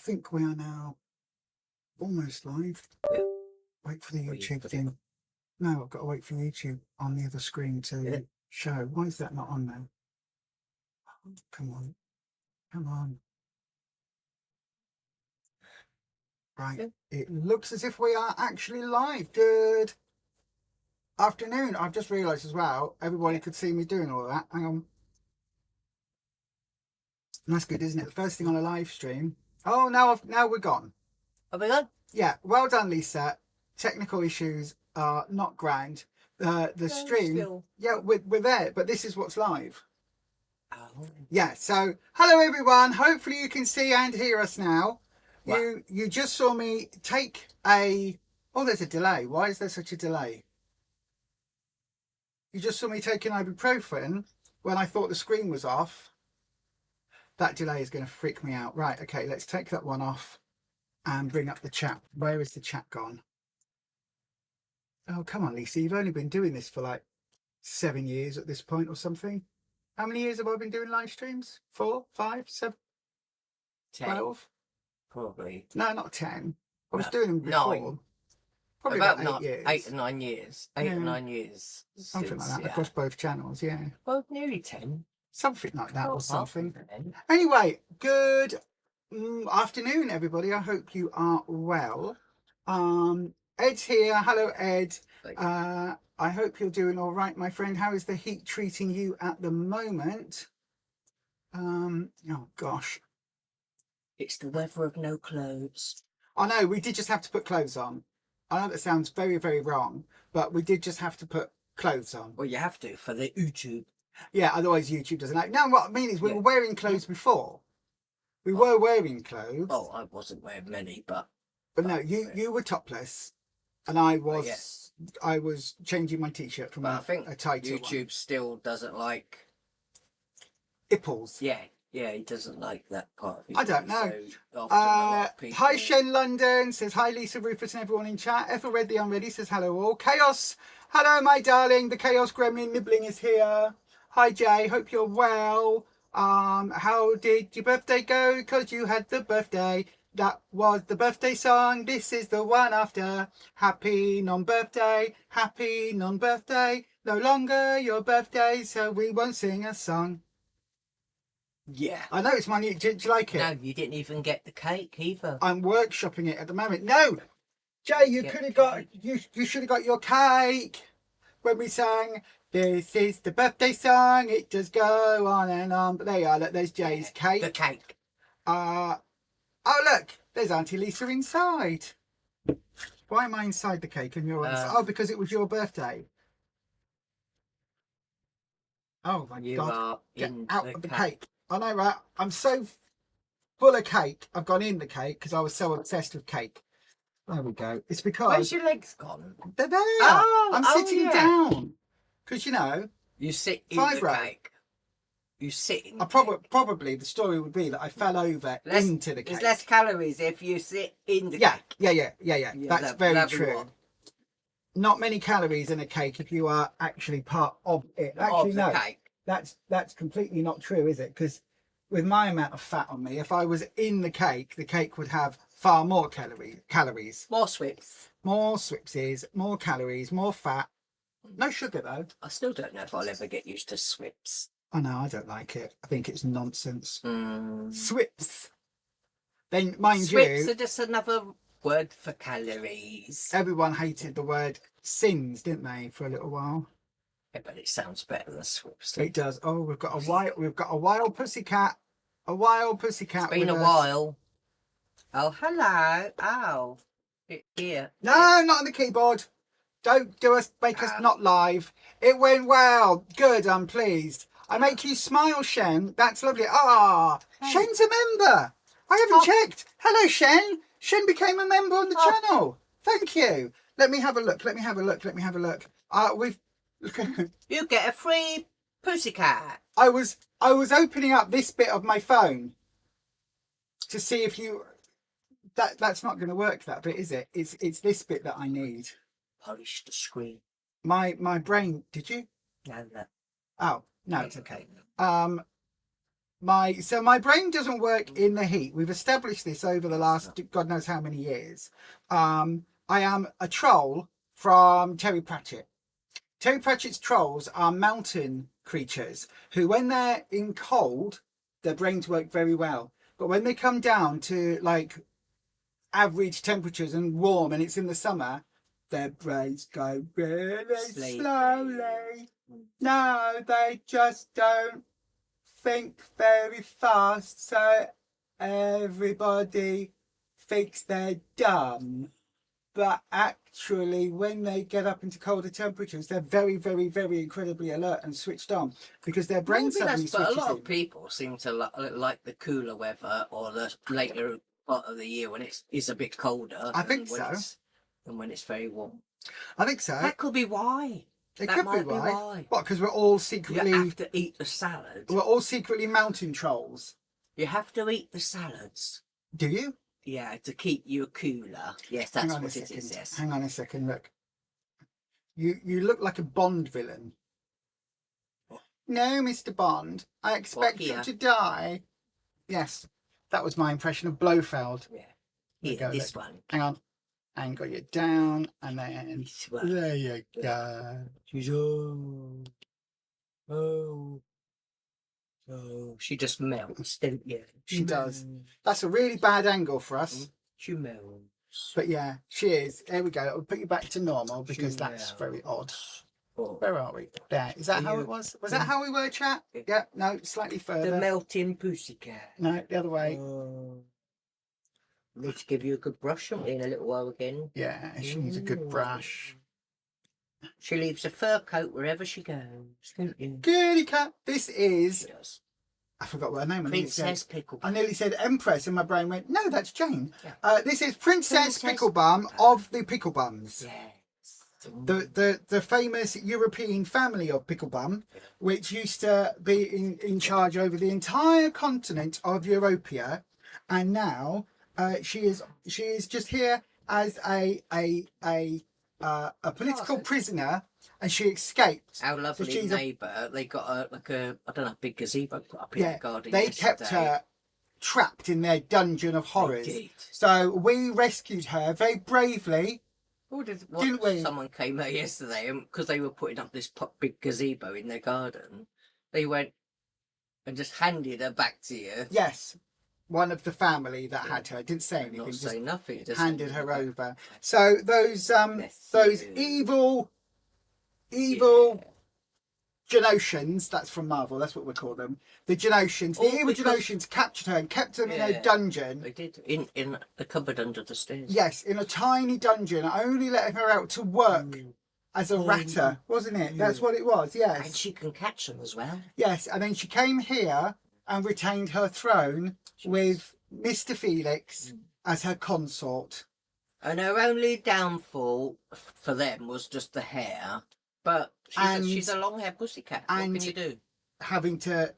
think we are now almost live. Yeah. Wait for the YouTube thing. No, I've got to wait for YouTube on the other screen to show. Why is that not on there? Come on. Come on. Right. Yeah. It looks as if we are actually live. Good afternoon. I've just realised as well, everybody could see me doing all that. Hang on. That's good, isn't it? The first thing on a live stream. Oh, now we're gone. Are we gone? Yeah. Well done, Lisa. Technical issues are not grand. The stream. Still. Yeah, we're there, but this is what's live. Oh. Yeah. So, hello everyone. Hopefully you can see and hear us now. Wow. You just saw me take a. Oh, there's a delay. Why is there such a delay? You just saw me take an ibuprofen when I thought the screen was off. That delay is going to freak me out. Right, okay, let's take that one off and bring up the chat. Where is the chat gone? Oh, come on, Lisa. You've only been doing this for like 7 years at this point or something. How many years have I been doing live streams? 4, 5, 7, 10. 12? Probably. No, not 10. I was doing them before. 9. Probably about 8 years. 8 or 9 years. 8 or 9 years. Something like that across both channels, yeah. Well, nearly 10. Something like that or something. Anyway, good afternoon, everybody. I hope you are well. Ed's here. Hello, Ed. I hope you're doing all right, my friend. How is the heat treating you at the moment? Oh, gosh. It's the weather of no clothes. I know, we did just have to put clothes on. I know that sounds very, very wrong, but we did just have to put clothes on. Well, you have to for the YouTube. Yeah, otherwise YouTube doesn't like. No, what I mean is we were wearing clothes before. We were wearing clothes. Oh, I wasn't wearing many, but no, you were topless, and I was I was changing my t-shirt from a tighter YouTube one. still doesn't like Ipples. Yeah, he doesn't like that part of it. I don't know. So hi, Shen London says hi, Lisa, Rufus, and everyone in chat. Ethelred the Unready says hello all. Chaos, hello, my darling. The Chaos Gremlin Nibbling is here. Hi, Jay. Hope you're well. How did your birthday go? Because you had the birthday. That was the birthday song. This is the one after. Happy non-birthday. Happy non-birthday. No longer your birthday, so we won't sing a song. Yeah. I know it's my new... Do you like it? No, you didn't even get the cake either. I'm workshopping it at the moment. No! Jay, you could have got... You should have got your cake when we sang... This is the birthday song. It does go on and on. But there you are. Look, there's Jay's cake. The cake. Oh, look. There's Auntie Lisa inside. Why am I inside the cake and you're inside? Oh, because it was your birthday. Oh, my God. Get out of the cake. I know, right? I'm so full of cake. I've gone in the cake because I was so obsessed with cake. There we go. It's because... Where's your legs gone? They're there. Oh, I'm sitting down. Because, you know... You sit in the cake. You sit in the cake. Probably the story would be that I fell over into the cake. There's less calories if you sit in the cake. Yeah. That's very true. Not many calories in a cake if you are actually part of it. Actually, no. Cake. That's completely not true, is it? Because with my amount of fat on me, if I was in the cake would have far more calories. More swips. More swipsies, more calories, more fat. No sugar, though. I still don't know if I'll ever get used to swips. I know, I don't like it. I think it's nonsense. Swips. Then, mind you... Swips are just another word for calories. Everyone hated the word sins, didn't they, for a little while? Yeah, but it sounds better than swips. It does. Oh, we've got a wild pussycat. A wild pussycat. It's been a while. Oh, hello. Oh, here. No, not on the keyboard. Don't make us not live. It went well. Good, I'm pleased. I make you smile, Shen. That's lovely. Shen's a member. I haven't checked. Hello, Shen. Shen became a member on the channel. Thank you. Let me have a look. You get a free pussycat. I was opening up this bit of my phone to see if you... That's not going to work, that bit, is it? It's this bit that I need. Polish the screen. My brain... Did you? No. Oh, no, it's okay. my brain doesn't work in the heat. We've established this over the last God knows how many years. I am a troll from Terry Pratchett. Terry Pratchett's trolls are mountain creatures who, when they're in cold, their brains work very well. But when they come down to like average temperatures and warm and it's in the summer, their brains go really slowly. No, they just don't think very fast, so everybody thinks they're dumb. But actually, when they get up into colder temperatures, they're very, very, very incredibly alert and switched on because their brain suddenly switches in. But a lot of people seem to like the cooler weather or the later part of the year when it's a bit colder. I think so. Than when it's very warm. I think so. That could be why. It could be why. What? Because we're all secretly. You have to eat the salad. We're all secretly mountain trolls. You have to eat the salads. Do you? Yeah, to keep you cooler. Yes, that's what it is. Yes. Hang on a second. Look, you look like a Bond villain. What? No, Mr. Bond. I expect you to die. Yes, that was my impression of Blofeld. Yeah. Here, this one. Hang on. And got you down, and then there you go. Oh, she just melts, don't you? She does. That's a really bad angle for us. She melts. But yeah, she is. There we go. I'll put you back to normal because that's very odd. Oh. Where are we? There. Is that how it was? Was that how we were, chat? Yeah. No, slightly further. The melting pussycat. No, the other way. Need to give you a good brush in a little while again. Yeah, she needs a good brush. She leaves a fur coat wherever she goes, don't you? Goody cat. This is... I forgot what her name was. Princess Picklebum. I nearly said Empress and my brain went, no, that's Jane. Yeah. This is Princess Picklebum of the Picklebums. Yes. The famous European family of Picklebum, which used to be in charge over the entire continent of Europea, and now she is just here as a political prisoner, and she escaped. Our lovely neighbour, they got a big gazebo put up in the garden. They kept her trapped in their dungeon of horrors. So we rescued her very bravely. Didn't we? Someone came there yesterday, and because they were putting up this big gazebo in their garden, they went and just handed her back to you. Yes. One of the family that had her didn't say anything. Not say nothing. Just handed her over. So those evil Genosians, that's from Marvel, that's what we call them. The Genosians, the evil Genosians captured her and kept her in a dungeon. They did, in a cupboard under the stairs. Yes, in a tiny dungeon, only letting her out to work as a ratter, wasn't it? That's what it was, yes. And she can catch them as well. Yes, and then she came here and retained her throne with Mr. Felix as her consort. And her only downfall for them was just the hair. But she's a long-haired pussycat. What can you do? Having to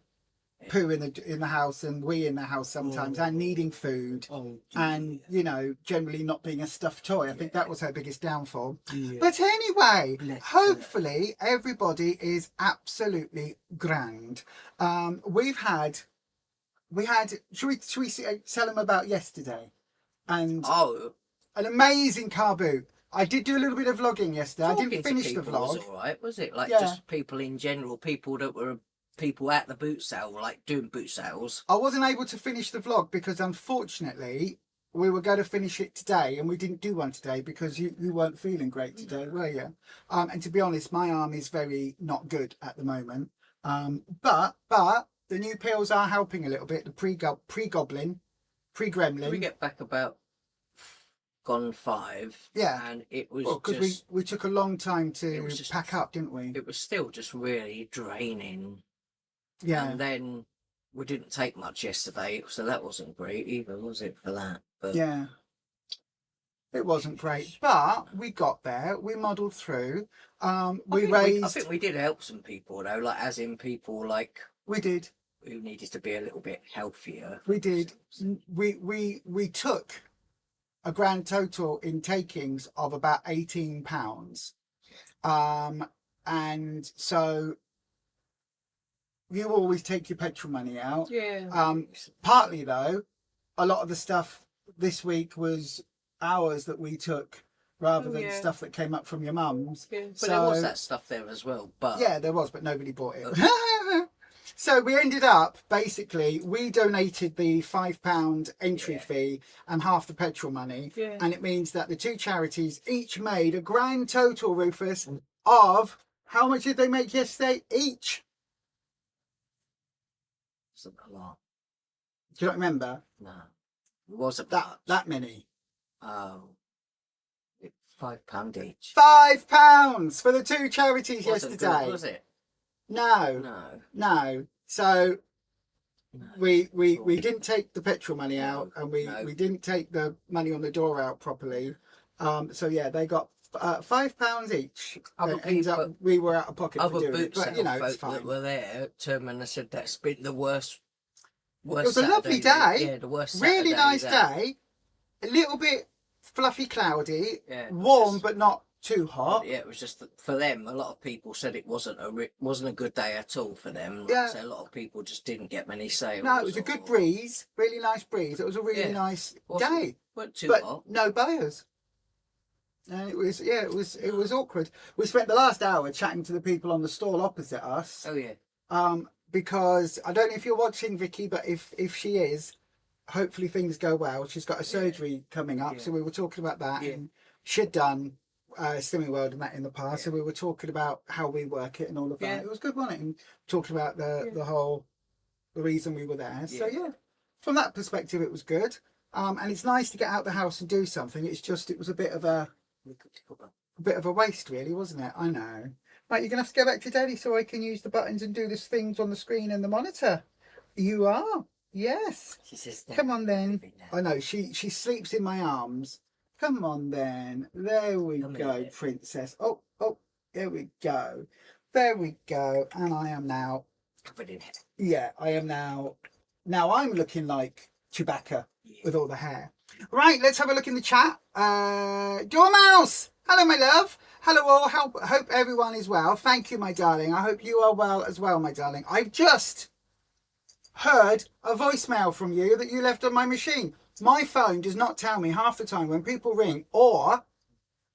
poo in the house and wee in the house sometimes, and needing food, and generally not being a stuffed toy. I think that was her biggest downfall. But anyway, hopefully everybody is absolutely grand. We had. Should we tell them about yesterday? And an amazing car boot. I did do a little bit of vlogging yesterday. I didn't finish the vlog. Was all right, was it? Just people in general, people that were people at the boot sale, like doing boot sales. I wasn't able to finish the vlog because unfortunately we were going to finish it today, and we didn't do one today because you weren't feeling great today, were you? And to be honest, my arm is very not good at the moment. But the new pills are helping a little bit. The pre-goblin, pre-gremlin. We get back about gone 5. Yeah, and it was because we took a long time to pack up, didn't we? It was still just really draining. Yeah, and then we didn't take much yesterday, so that wasn't great either, was it, for that? But yeah, it wasn't great, but we got there. We muddled through. I think we did help some people though, like as in people like we did who needed to be a little bit healthier. We did. We took a grand total in takings of about £18. And so you always take your petrol money out. Yeah. Partly though, a lot of the stuff this week was ours that we took rather than stuff that came up from your mum's. Yeah. But So there was that stuff there as well. But yeah, there was, but nobody bought it. So we ended up, basically, we donated the £5 entry fee and half the petrol money. Yeah. And it means that the two charities each made a grand total, Rufus, of, how much did they make yesterday each? wasn't a lot. Do you not remember? No. It wasn't that many. Oh. £5 each. £5 for the two charities Wasn't yesterday. good, was it? No. So we didn't take the petrol money out, and we didn't take the money on the door out properly. So yeah, they got £5 each. We were out of pocket for doing it, but it's fine. That were there turned and said that's been the worst. It was a lovely day. Yeah, the worst. Really nice day. A little bit fluffy, cloudy, warm but not too hot. Yeah, it was just for them. A lot of people said it wasn't a good day at all for them. Yeah. So a lot of people just didn't get many sales. No, it was a good breeze, really nice breeze. It was a really nice day. Wasn't too hot. No buyers. And it was awkward. We spent the last hour chatting to the people on the stall opposite us. Oh yeah. Because I don't know if you're watching, Vicky, but if she is, hopefully things go well. She's got a surgery coming up, so we were talking about that. And she'd done Slimming World and that in the past, so we were talking about how we work it and all of that. It was good, wasn't it? And talking about the reason we were there. So yeah, from that perspective, it was good. And it's nice to get out the house and do something. It's just it was a bit of a waste, really, wasn't it? I know. Right, you're gonna have to go back to Daddy so I can use the buttons and do this things on the screen and the monitor. You are. Yes. She says, come on then. I know she sleeps in my arms. Come on then. There we go, princess. Oh, there we go. There we go. And I am now covered in hair. Yeah, I am now. Now I'm looking like Chewbacca with all the hair. Right, let's have a look in the chat. Dormouse! Hello, my love. Hello all. Hope everyone is well. Thank you, my darling. I hope you are well as well, my darling. I've just heard a voicemail from you that you left on my machine. My phone does not tell me half the time when people ring or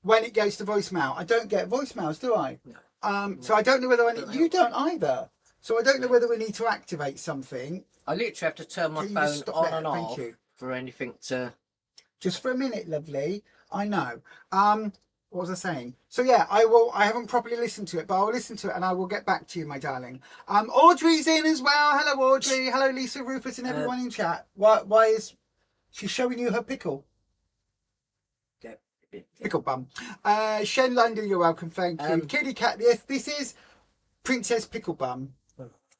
when it goes to voicemail. I don't get voicemails, do I? No. So I don't know whether I need... You don't either. So I don't know whether we need to activate something. I literally have to turn my phone on and off for anything to... Just for a minute, lovely. I know. What was I saying? So yeah, I haven't properly listened to it, but I'll listen to it and I will get back to you, my darling. Audrey's in as well. Hello, Audrey. Hello, Lisa, Rufus, and everyone in chat. Why is she showing you her pickle? Pickle bum. Shen London, you're welcome. Thank you. Kitty Cat. Yes, this is Princess Pickle Bum.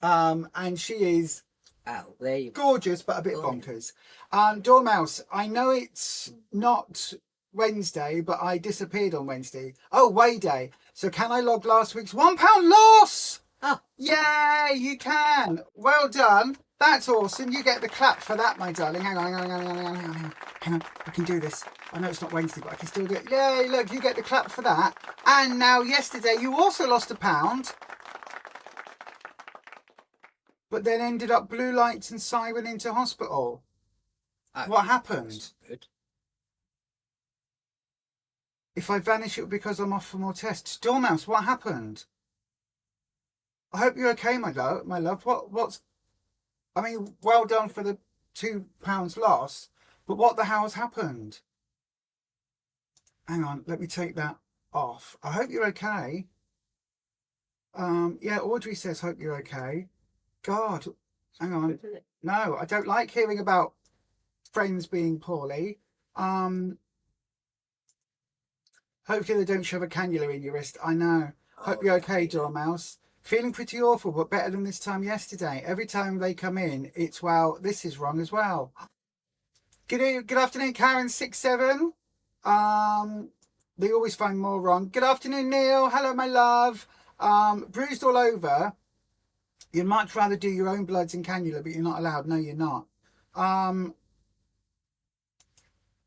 And she is there you gorgeous, but a bit bonkers. Dormouse, I know it's not Wednesday, but I disappeared on Wednesday. Oh, Way Day. So can I log last week's £1 loss? Oh. Yeah, you can. Well done. That's awesome. You get the clap for that, my darling. Hang on. I can do this. I know it's not Wednesday, but I can still do it. Yay, look, you get the clap for that. And now yesterday you also lost £1. But then ended up blue lights and siren into hospital. What happened? Good. If I vanish, it will be because I'm off for more tests. Dormouse, what happened? I hope you're okay, my love. What's... I mean, well done for the £2 loss, but what the hell has happened? Hang on, let me take that off. I hope you're okay. Yeah, Audrey says, hope you're okay. God, hang on. No, I don't like hearing about friends being poorly. Hopefully they don't shove a cannula in your wrist. I know. Hope you're okay, Dormouse. Feeling pretty awful, but better than this time yesterday. Every time they come in, it's, well, this is wrong as well. Good afternoon, Karen67. They always find more wrong. Good afternoon, Neil. Hello, my love. Bruised all over. You'd much rather do your own bloods and cannula, but you're not allowed. No, you're not.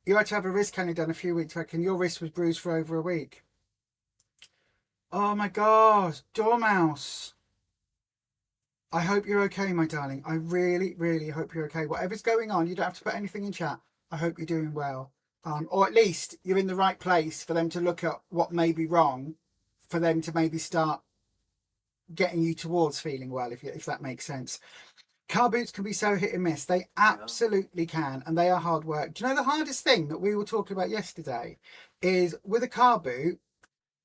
You had to have a wrist cannula done a few weeks back, and your wrist was bruised for over a week. Oh my gosh, Dormouse. I hope you're okay, my darling. I really, really hope you're okay. Whatever's going on, you don't have to put anything in chat. I hope you're doing well. Or at least you're in the right place for them to look at what may be wrong, for them to maybe start getting you towards feeling well, if that makes sense. Car boots can be so hit and miss. They absolutely can, and they are hard work. Do you know the hardest thing that we were talking about yesterday is with a car boot,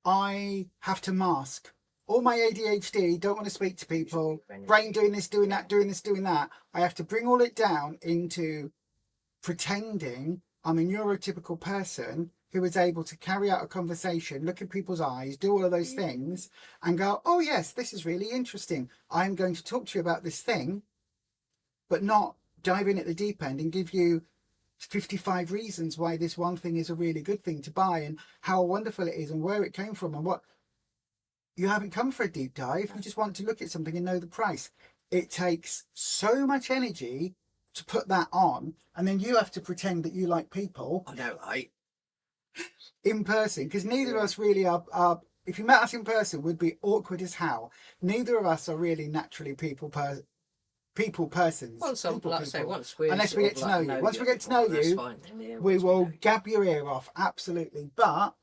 I have to mask. All my ADHD, don't want to speak to people, brain doing this, doing that, doing this, doing that. I have to bring all it down into pretending I'm a neurotypical person who is able to carry out a conversation, look in people's eyes, do all of those things and go, oh yes, this is really interesting. I'm going to talk to you about this thing, but not dive in at the deep end and give you 55 reasons why this one thing is a really good thing to buy and how wonderful it is and where it came from and what. You haven't come for a deep dive. You just want to look at something and know the price. It takes so much energy to put that on, and then you have to pretend that you like people. I know, right? In person, because neither of us really are. If you met us in person, we'd be awkward as hell. Neither of us are really naturally people persons. Once we unless we get to know you. Once we get to know you, we will gab your ear off, absolutely. But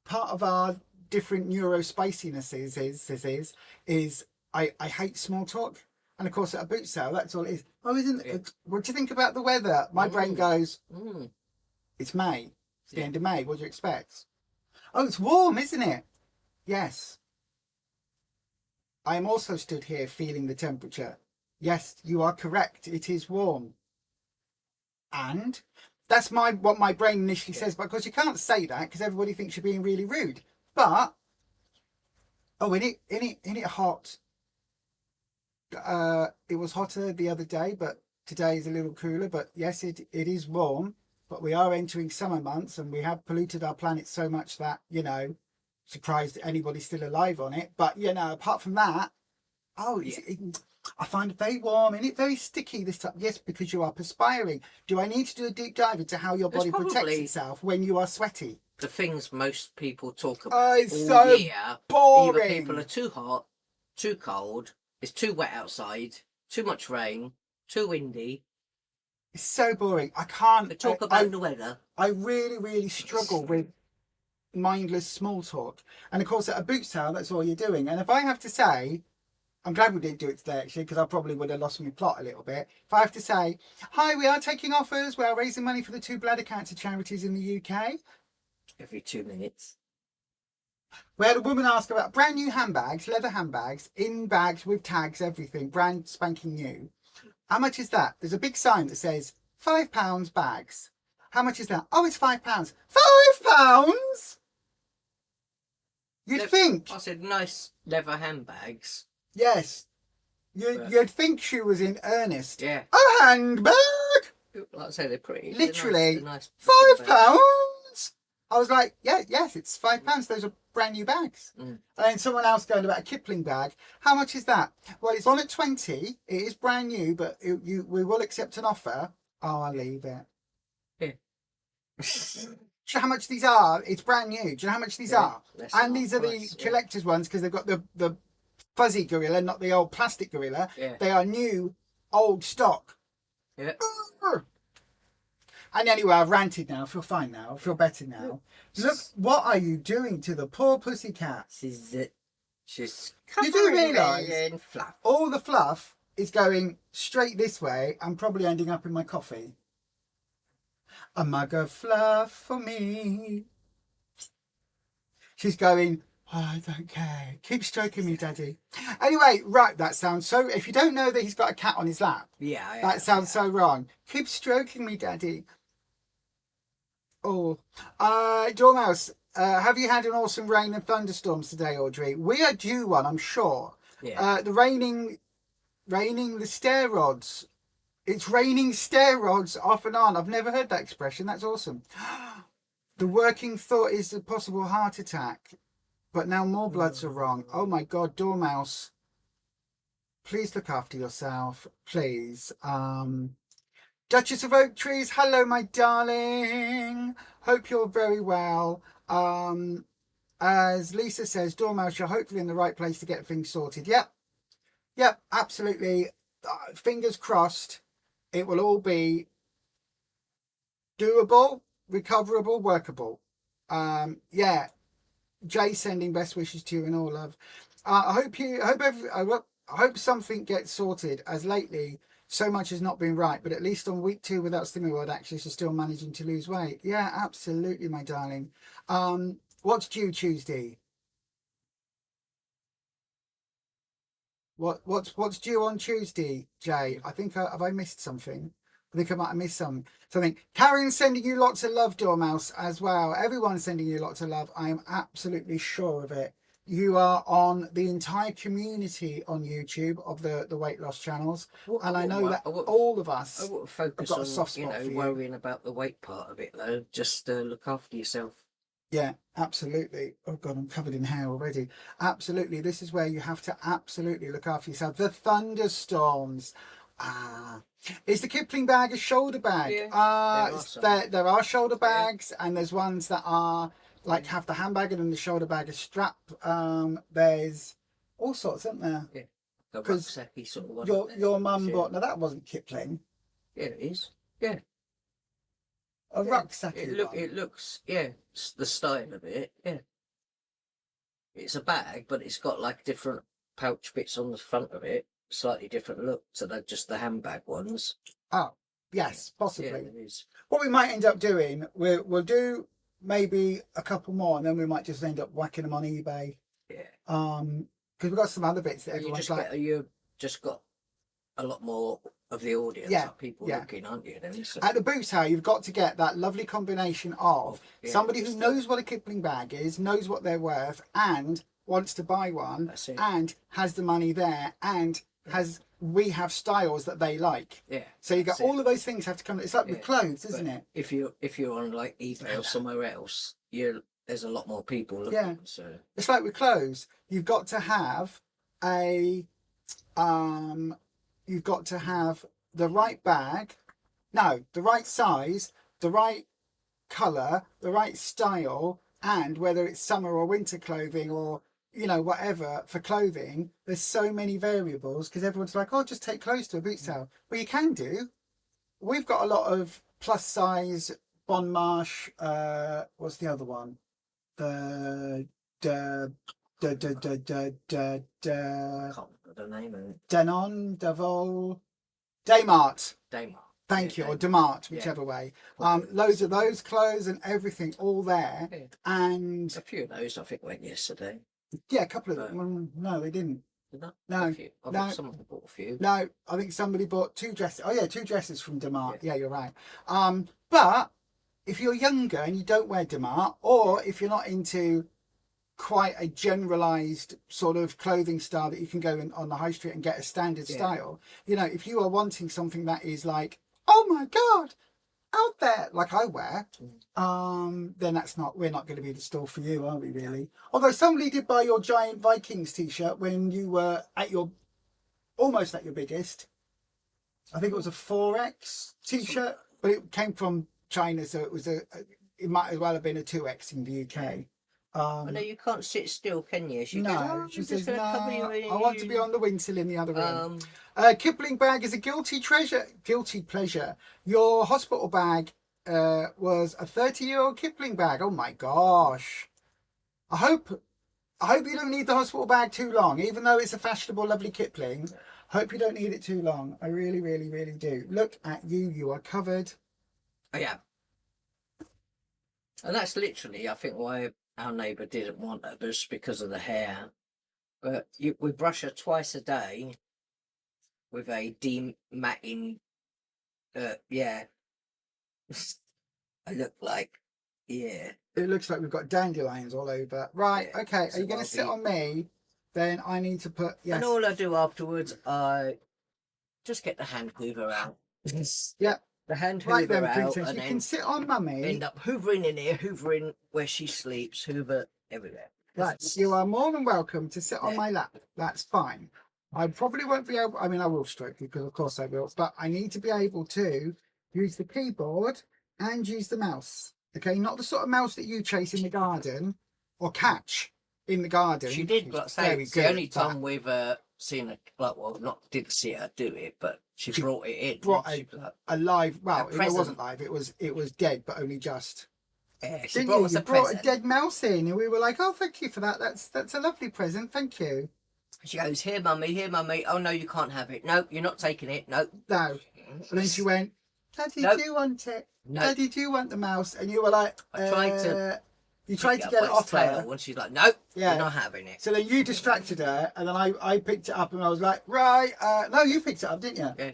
part of our different neurospacinases is I hate small talk. And of course at a boot sale, that's all it is. Oh, isn't it? What do you think about the weather? My brain goes, it's May. It's the end of May. What do you expect? Oh, it's warm, isn't it? Yes. I am also stood here feeling the temperature. Yes, you are correct. It is warm. And that's what my brain initially says, but of course you can't say that because everybody thinks you're being really rude. But in it hot. It was hotter the other day, but today is a little cooler. But yes, it is warm. But we are entering summer months, and we have polluted our planet so much that, surprised anybody's still alive on it. But apart from that, I find it very warm and it very sticky this time. Yes, because you are perspiring. Do I need to do a deep dive into how your body protects itself when you are sweaty? The things most people talk about it's all so year. Boring. Either people are too hot, too cold, it's too wet outside, too much rain, too windy. It's so boring. I can't they talk about the weather. I really, really struggle with mindless small talk. And of course, at a boot sale, that's all you're doing. And if I have to say, I'm glad we didn't do it today, actually, because I probably would have lost my plot a little bit. If I have to say, hi, we are taking offers. We are raising money for the 2 bladder cancer charities in the UK. Every 2 minutes. We had a woman ask about brand new handbags, leather handbags, in bags with tags, everything, brand spanking new. How much is that? There's a big sign that says £5 bags. How much is that? Oh, it's £5. £5? You'd think. I said nice leather handbags. Yes. You'd think she was in earnest. Yeah. A handbag? Like I say, they're pretty. Literally. They're nice £5? I was like, yes, it's £5. Those are brand new bags. And then someone else going about a Kipling bag. How much is that? Well, it's on at 20. It is brand new, but we will accept an offer. Oh, I'll leave it. Yeah. Do you know how much these are? It's brand new. Do you know how much these are? And these are the collector's ones because they've got the fuzzy gorilla, not the old plastic gorilla. Yeah. They are new, old stock. Yeah. And anyway, I've ranted now. I feel fine now. I feel better now. Look, what are you doing to the poor pussycat? She's you do realise in fluff. All the fluff is going straight this way and probably ending up in my coffee. A mug of fluff for me. She's going, oh, I don't care. Keep stroking me, Daddy. Anyway, right, that sounds so... If you don't know that he's got a cat on his lap, that sounds so wrong. Keep stroking me, Daddy. Oh, Dormouse, have you had an awesome rain and thunderstorms today, Audrey? We are due one, I'm sure. Yeah. The raining the stair rods. It's raining stair rods off and on. I've never heard that expression. That's awesome. The working thought is a possible heart attack, but now more bloods are wrong. Oh my God, Dormouse. Please look after yourself, please. Duchess of Oak Trees, hello, my darling. Hope you're very well. As Lisa says, Dormouse, you're hopefully in the right place to get things sorted. Yep. Yep, absolutely. Fingers crossed it will all be doable, recoverable, workable. Yeah, Jay sending best wishes to you and all love. I hope something gets sorted, as lately so much has not been right, but at least on week 2 without Stimmy World Access, you're still managing to lose weight. Yeah, absolutely, my darling. What's due Tuesday? What's due on Tuesday, Jay? I think have I missed something? I think I might have missed something. Karen's sending you lots of love, Dormouse, as well. Everyone's sending you lots of love. I am absolutely sure of it. You are on the entire community on YouTube of the weight loss channels, and I know that all of us I wouldn't have focus got a on, soft spot for you. worrying about the weight part of it though. Just look after yourself. Yeah, absolutely. Oh God, I'm covered in hair already. Absolutely. This is where you have to absolutely look after yourself. The thunderstorms. Is the Kipling bag a shoulder bag? Yeah, there are shoulder bags, and there's ones that are like have the handbag and then the shoulder bag is strap. There's all sorts, isn't there? Yeah. The rucksacky sort of one. Your mum bought. Now that wasn't Kipling. Yeah, it is. Yeah. A rucksack. It looks, yeah, the style of it, yeah. It's a bag, but it's got like different pouch bits on the front of it, slightly different look to just the handbag ones. Oh, yes, possibly. Yeah, it is. What we might end up doing, we'll do maybe a couple more, and then we might just end up whacking them on eBay. Yeah. Because we've got some other bits that everyone's like. You just got a lot more of the audience, like people looking, aren't you? Then, so. At the boot sale, you've got to get that lovely combination of somebody who knows what a Kipling bag is, knows what they're worth, and wants to buy one, and has the money there, and we have styles that they like. Yeah. So you got all of those things have to come. It's like with clothes, isn't it? If you're on like eBay or somewhere else, there's a lot more people looking. Yeah. So it's like with clothes. You've got to have you've got to have the right bag, the right size, the right colour, the right style, and whether it's summer or winter clothing or whatever for clothing. There's so many variables because everyone's like, oh, just take clothes to a boot sale. Well, you can do. We've got a lot of plus size Bon Marche. What's the other one? The can't remember the name of it. Denon, Devol, Daymart. Thank you, or Demart, whichever way. Loads of those clothes and everything, all there. Yeah. And a few of those, I think, went yesterday. Yeah, a couple of them. No, they didn't. No, someone bought a few. No, I think somebody bought 2 dresses. Oh yeah, 2 dresses from Demart. Yeah, you're right. But if you're younger and you don't wear Demart, or if you're not into quite a generalized sort of clothing style that you can go in on the high street and get a standard style, if you are wanting something that is like, oh my God, out there, like I wear, then we're not going to be the store for you, are we really? Although somebody did buy your giant Vikings t-shirt when you were almost at your biggest. I think it was a 4X t-shirt, but it came from China, so it might as well have been a 2X in the UK. I know you can't sit still, can you? She says, no, I want to be on the windsill in the other room. Kipling bag is a guilty pleasure. Your hospital bag was a 30-year-old Kipling bag. Oh my gosh. I hope you don't need the hospital bag too long, even though it's a fashionable, lovely Kipling. Hope you don't need it too long. I really, really, really do. Look at you. You are covered. Oh, yeah. And that's literally, I think, why our neighbour didn't want her, just because of the hair. But we brush her twice a day with a dematting. I look like, It looks like we've got dandelions all over. Right, okay. Are you going to sit on me? Then I need to put, And all I do afterwards, I just get the hand hoover out. Yeah. The hand hoover out, and you can sit on mummy. End up hoovering in here, hoovering where she sleeps, hoover everywhere. Right, you are more than welcome to sit on my lap. That's fine. I probably won't be able. I mean, I will stroke you because, of course, I will. But I need to be able to use the keyboard and use the mouse. Okay, not the sort of mouse that you chase in the garden or catch in the garden. She did, but say it's the only time we've seen her, like, well, not didn't see her do it, but she brought it in. Brought She was like, a live, well, it present. wasn't live, it was dead, but only just. yeah, she Didn't brought you? us You a brought present. a dead mouse in, and we were like, "Oh, thank you for that. That's a lovely present. Thank you." She goes, here, mummy, here, mummy. Oh, no, you can't have it. No, you're not taking it. No. No. And then she went, "Daddy, Nope. do you want it? No. Daddy, do you want the mouse?" And you were like, I tried to You tried to pick get up it by its off her. tail, and she's like, nope, Yeah. you're not having it. So then you distracted her, and then I picked it up, and I was like, right, no, you picked it up, didn't you? Yeah,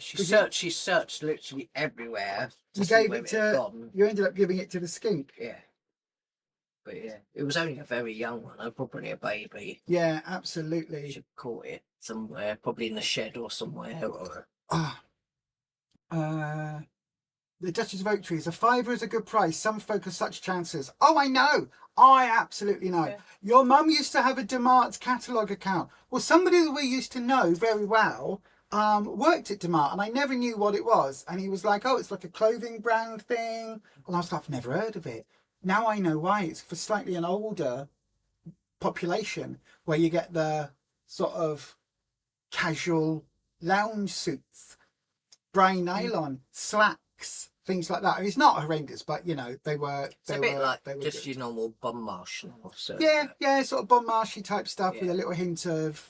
she searched literally everywhere. You gave it to, you ended up giving it to the skink. Yeah. But yeah, it was only a very young one, probably a baby. Yeah, absolutely. She caught it somewhere, probably in the shed or somewhere. Or... The Duchess of Oak Trees. A £5 is a good price. Some folk have such chances. Oh, I know. I absolutely know. Yeah. Your mum used to have a DeMart's catalogue account. Well, somebody that we used to know very well worked at DeMart, and I never knew what it was. And he was like, oh, it's like a clothing brand thing. And I was like, I've never heard of it. Now I know why. It's for slightly an older population where you get the sort of casual lounge suits, brain nylon, slacks, things like that. I mean, it's not horrendous, but you know, they were. It's a bit like just your normal Bon Marche. So, yeah, sort of Bon Marche type stuff with a little hint of,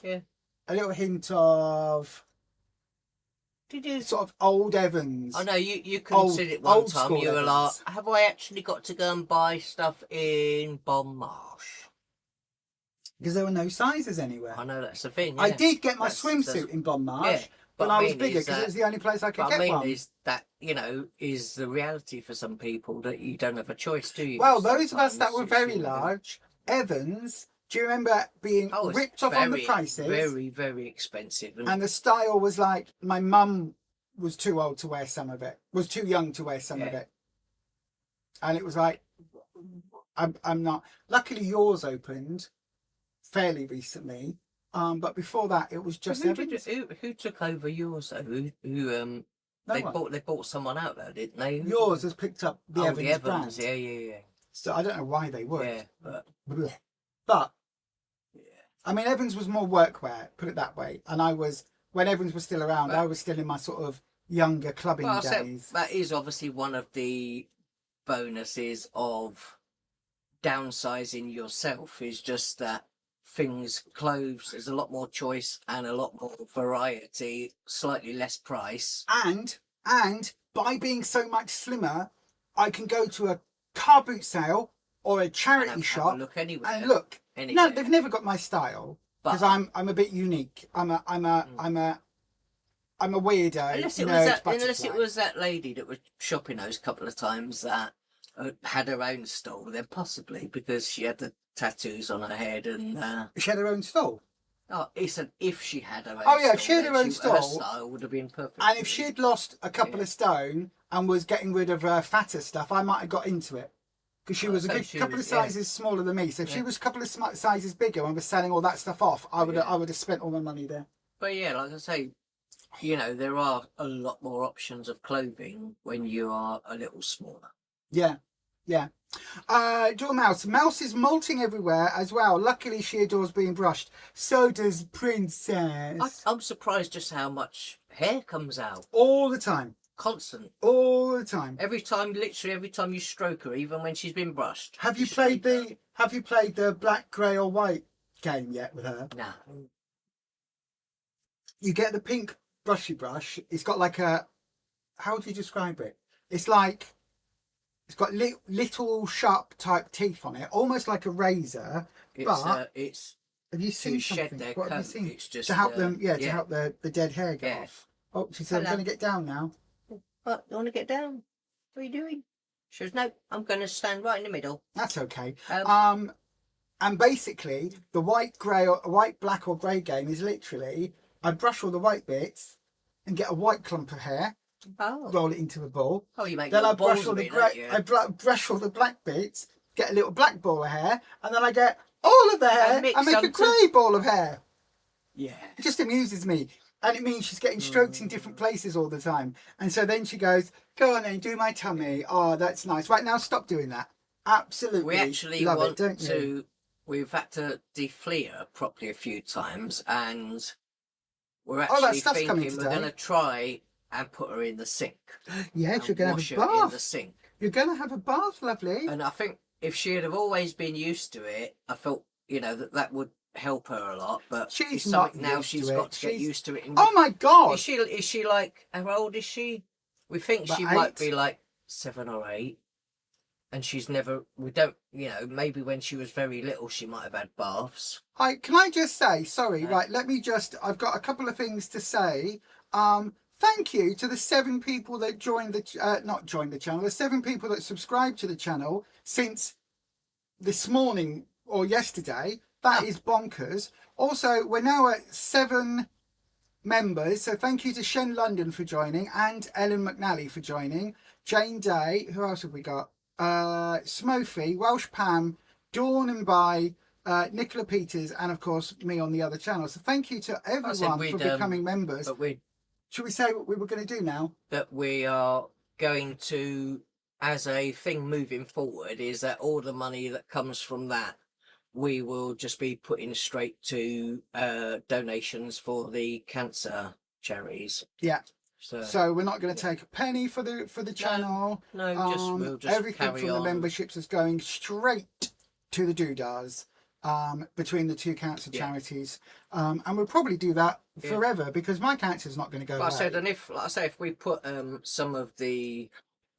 Did you sort of old Evans? I know you considered it one time. You were like, have I actually got to go and buy stuff in Bon Marche? Because there were no sizes anywhere. I know that's the thing. Yeah. I did get my swimsuit in Bon Marche, but I was bigger because it was the only place I could get one. Is that, you know, is the reality for some people that you don't have a choice, do you? Well, those of us that were very large, Evans, do you remember being ripped off on the prices? Very, very expensive. And the style was like, my mum was too old to wear some of it, was too young to wear some of it. And it was like, I'm not. Luckily yours opened fairly recently, but before that it was just Evans. Who took over yours though? Who they bought someone out there, didn't they? Yours has picked up the Evans brand. Yeah. So I don't know why they would. Yeah, but I mean, Evans was more workwear, put it that way. And I was, when Evans was still around, I was still in my sort of younger clubbing days. That is obviously one of the bonuses of downsizing yourself, is just that clothes, there's a lot more choice and a lot more variety, slightly less price. And by being so much slimmer, I can go to a car boot sale or a charity shop and look. No, they've never got my style because I'm a bit unique. I'm a weirdo. Unless it was that lady that was shopping those couple of times that had her own stall, then possibly, because she had the tattoos on her head and she had her own stall. Oh, it's an if she had her own. Oh yeah, if she had her own stall, her style would have been perfect. And if she'd lost a couple of stone and was getting rid of her fatter stuff, I might have got into it. Because she was a good couple of sizes smaller than me. So if she was a couple of sizes bigger and was selling all that stuff off, I would have spent all my money there. But yeah, like I say, you know, there are a lot more options of clothing when you are a little smaller. Yeah. Adore Mouse. Mouse is molting everywhere as well. Luckily, she adores being brushed. So does Princess. I'm surprised just how much hair comes out. All the time. Constant. All the time. Literally every time you stroke her, even when she's been brushed. Have you played the black, grey or white game yet with her? No. You get the pink brushy brush. It's got like a, how would you describe it? It's like, it's got little sharp type teeth on it, almost like a razor. Have you seen something? What have you seen? It's just to help them, to help the dead hair go off. Oh, she said, I'm going to get down now. What? You want to get down? What are you doing? She says, no, I'm going to stand right in the middle. That's okay. And basically, the white, black or grey game is literally, I brush all the white bits and get a white clump of hair. Oh. Roll it into a ball. Oh, you make then I brush brush all the grey. I brush all the black bits, get a little black ball of hair, and then I get all of the hair. I make a grey ball of hair. Yeah, it just amuses me, and it means she's getting stroked in different places all the time. And so then she goes, "Go on then, do my tummy." Oh, that's nice. Right now, stop doing that. Absolutely, we actually love want it, don't to. You? We've had to deflea her properly a few times, and we're Oh, that actually stuff's coming thinking we're today. going to try and put her in the sink. Yes, you're going to wash have a her in the bath. sink. You're going to have a bath, lovely. And I think if she'd have always been used to it, I felt, that would help her a lot. But She's it's not something now used she's to got it. to get used to it. And Oh my God. Is she like, how old is she? We think About she 8? might be like 7 or 8. And she's never, we don't, maybe when she was very little, she might have had baths. Can I just say, sorry, right, I've got a couple of things to say. Thank you to the 7 people that not joined the channel, the 7 people that subscribed to the channel since this morning or yesterday. That is bonkers. Also, we're now at 7 members, so thank you to Shen London for joining, and Ellen McNally for joining, Jane Day, who else have we got? Smofy, Welsh Pam, Dawn and By, Nicola Peters, and of course me on the other channel. So thank you to everyone for becoming members. But should we say what we were going to do now? That we are going to, as a thing moving forward, is that all the money that comes from that, we will just be putting straight to donations for the cancer charities. Yeah. So we're not going to take a penny for the channel. No, we'll just everything carry from the memberships is going straight to the doodahs between the 2 cancer charities, and we'll probably do that forever because my cancer's not going to go away. If we put some of the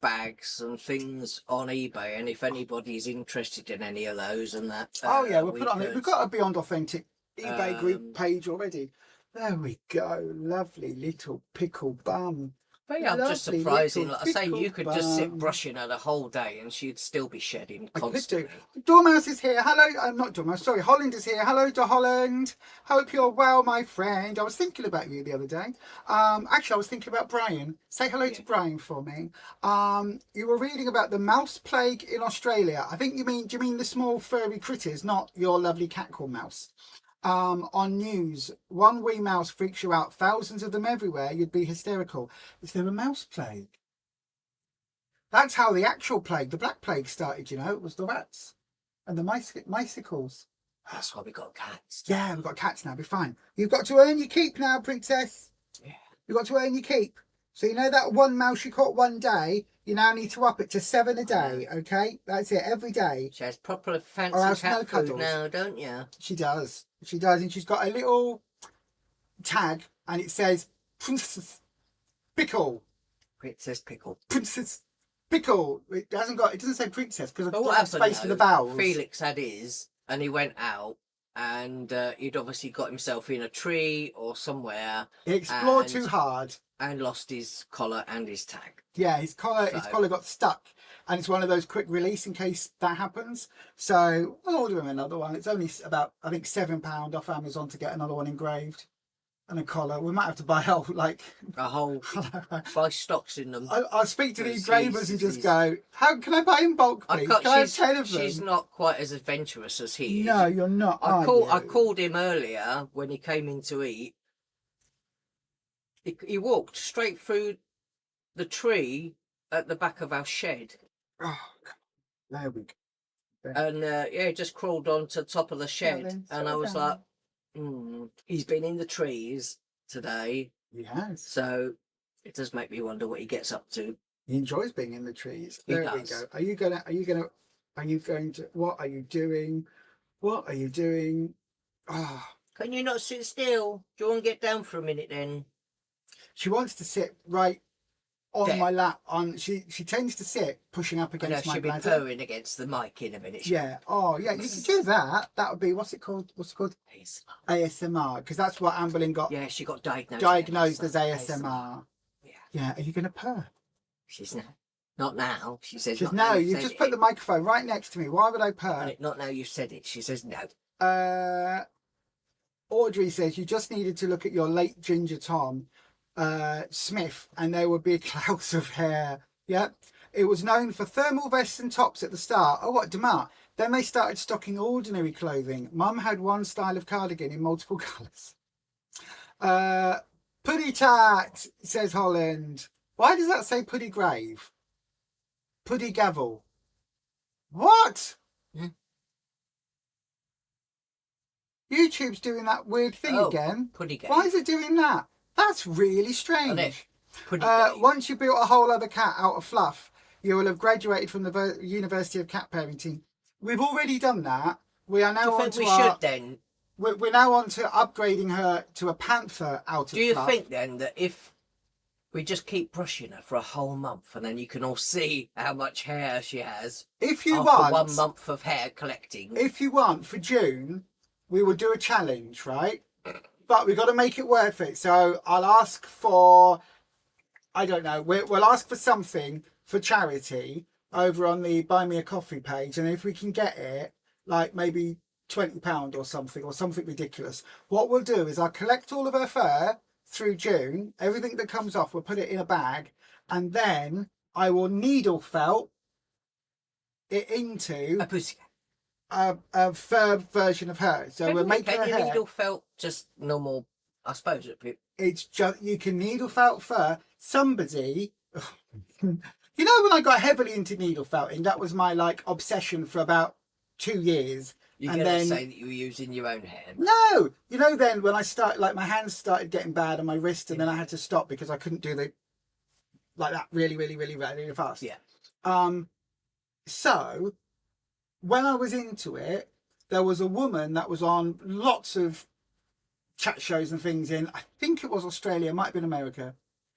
bags and things on eBay, and if anybody's interested in any of those and that, we'll put it on it. We've got a Beyond Authentic eBay group page already. There we go. Lovely little pickle bum. But yeah, I'm just surprising. Like I say, you could just sit brushing her the whole day and she'd still be shedding constantly. Dormouse is here. Hello. Not Dormouse, sorry. Holland is here. Hello to Holland. Hope you're well, my friend. I was thinking about you the other day. Actually, I was thinking about Brian. Say hello to Brian for me. You were reading about the mouse plague in Australia. I think do you mean the small furry critters, not your lovely cat called Mouse? On news, one wee mouse freaks you out, thousands of them everywhere, you'd be hysterical. Is there a mouse plague? That's how the actual plague, the black plague, started, it was the rats and the micicles. That's why we got cats. Yeah, we've got cats now, be fine. You've got to earn your keep now, princess. Yeah. You've got to earn your keep. So that one mouse you caught one day, you now need to up it to 7 a day, okay? That's it, every day. She has proper fancy cat food now, don't you? She does. She does, and she's got a little tag, and it says Princess Pickle. Princess Pickle. Princess Pickle. It doesn't say princess because I don't have happened, space for the vowels. Felix had his, and he went out, and he'd obviously got himself in a tree or somewhere. He explored too hard and lost his collar and his tag. Yeah, his collar got stuck, and it's one of those quick release in case that happens. So I'll order him another one. It's only about, I think, £7 off Amazon to get another one engraved and a collar. We might have to buy a whole buy stocks in them. I'll speak to the engravers and just go, how can I buy in bulk, please? Can I have 10 of them? She's not quite as adventurous as he is. No, you're not. I called him earlier when he came in to eat. He walked straight through the tree at the back of our shed. Oh, there we go. And he just crawled onto the top of the shed, and I was like, he's been in the trees today. He has. So it does make me wonder what he gets up to. He enjoys being in the trees. He there does. We go. What are you doing? What are you doing? Oh. Can you not sit still? Do you want to get down for a minute then? She wants to sit right on my lap. She tends to sit pushing up against my bladder. She'll be purring against the mic in a minute. Yeah. Oh, yeah. You can do that. That would be, what's it called? ASMR. Because that's what Amberlyn got. Yeah, she got diagnosed. Diagnosed as ASMR. Yeah. Yeah. Are you going to purr? She's not now. She says not no. You just put the microphone right next to me. Why would I purr? Not now you said it. She says no. Audrey says you just needed to look at your late Ginger Tom Smith and there would be clouds of hair. Yep. It was known for thermal vests and tops at the start. Oh, what, Demar? Then they started stocking ordinary clothing. Mum had one style of cardigan in multiple colours. Puddy Tat, says Holland. Why does that say Puddy Grave? Puddy Gavel. What? YouTube's doing that weird thing Oh, again. putty game. Why is it doing that? That's really Isn't it? strange. Putty game. Once you built a whole other cat out of fluff, you will have graduated from the University of Cat Parenting. We've already done that. We are Do now you on think to we our. should then? We're now on to upgrading her to a panther out of Do you fluff. think then that if we just keep brushing her for a whole month and then you can all see how much hair she has If you after want, 1 month of hair collecting? if you want, for June, we will do a challenge, right? But we've got to make it worth it. So I'll ask for, I don't know, we'll ask for something for charity over on the Buy Me a Coffee page. And if we can get it, like maybe £20 or something ridiculous, what we'll do is I'll collect all of her fur through June. Everything that comes off, we'll put it in a bag. And then I will needle felt it into A pussy. a fur version of her. So we'll make her Can you hair. needle felt just normal? I suppose it'd be. It's just, you can needle felt fur. Somebody, you know, when I got heavily into needle felting, that was my like obsession for about 2 years. You're And going to then, say that you were using your own hair. no, you know, then when I started, like my hands started getting bad on my wrist, and then I had to stop because I couldn't do the like that really fast. Yeah. So when I was into it, there was a woman that was on lots of chat shows and things in, I think it was Australia, it might have been America.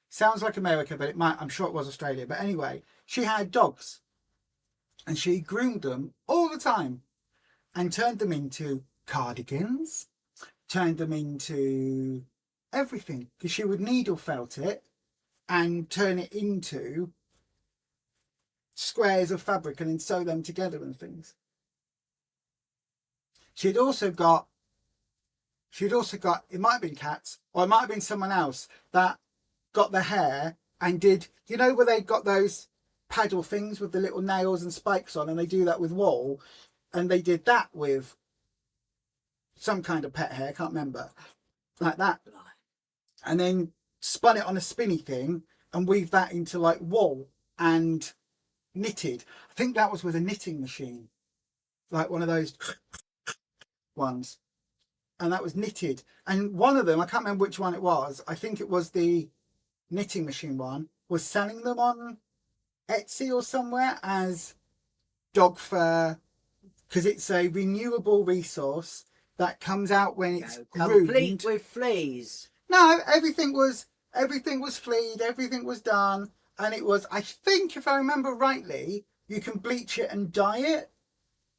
Sounds like America, but I'm sure it was Australia. But anyway, she had dogs and she groomed them all the time and turned them into cardigans, turned them into everything, because she would needle felt it and turn it into squares of fabric and then sew them together and things. She'd also got, it might have been cats or it might have been someone else that got the hair and did, you know, where they got those paddle things with the little nails and spikes on, and they do that with wool, and they did that with some kind of pet hair, I can't remember, like that, and then spun it on a spinny thing and weaved that into like wool and knitted. I think that was with a knitting machine, like one of those ones, and that was knitted. And one of them, I can't remember which one it was, I think it was the knitting machine one, was selling them on Etsy or somewhere as dog fur, because it's a renewable resource that comes out when it's complete groomed. with fleas. No, everything was fleed, everything was done, and it was, I think if I remember rightly, you can bleach it and dye it.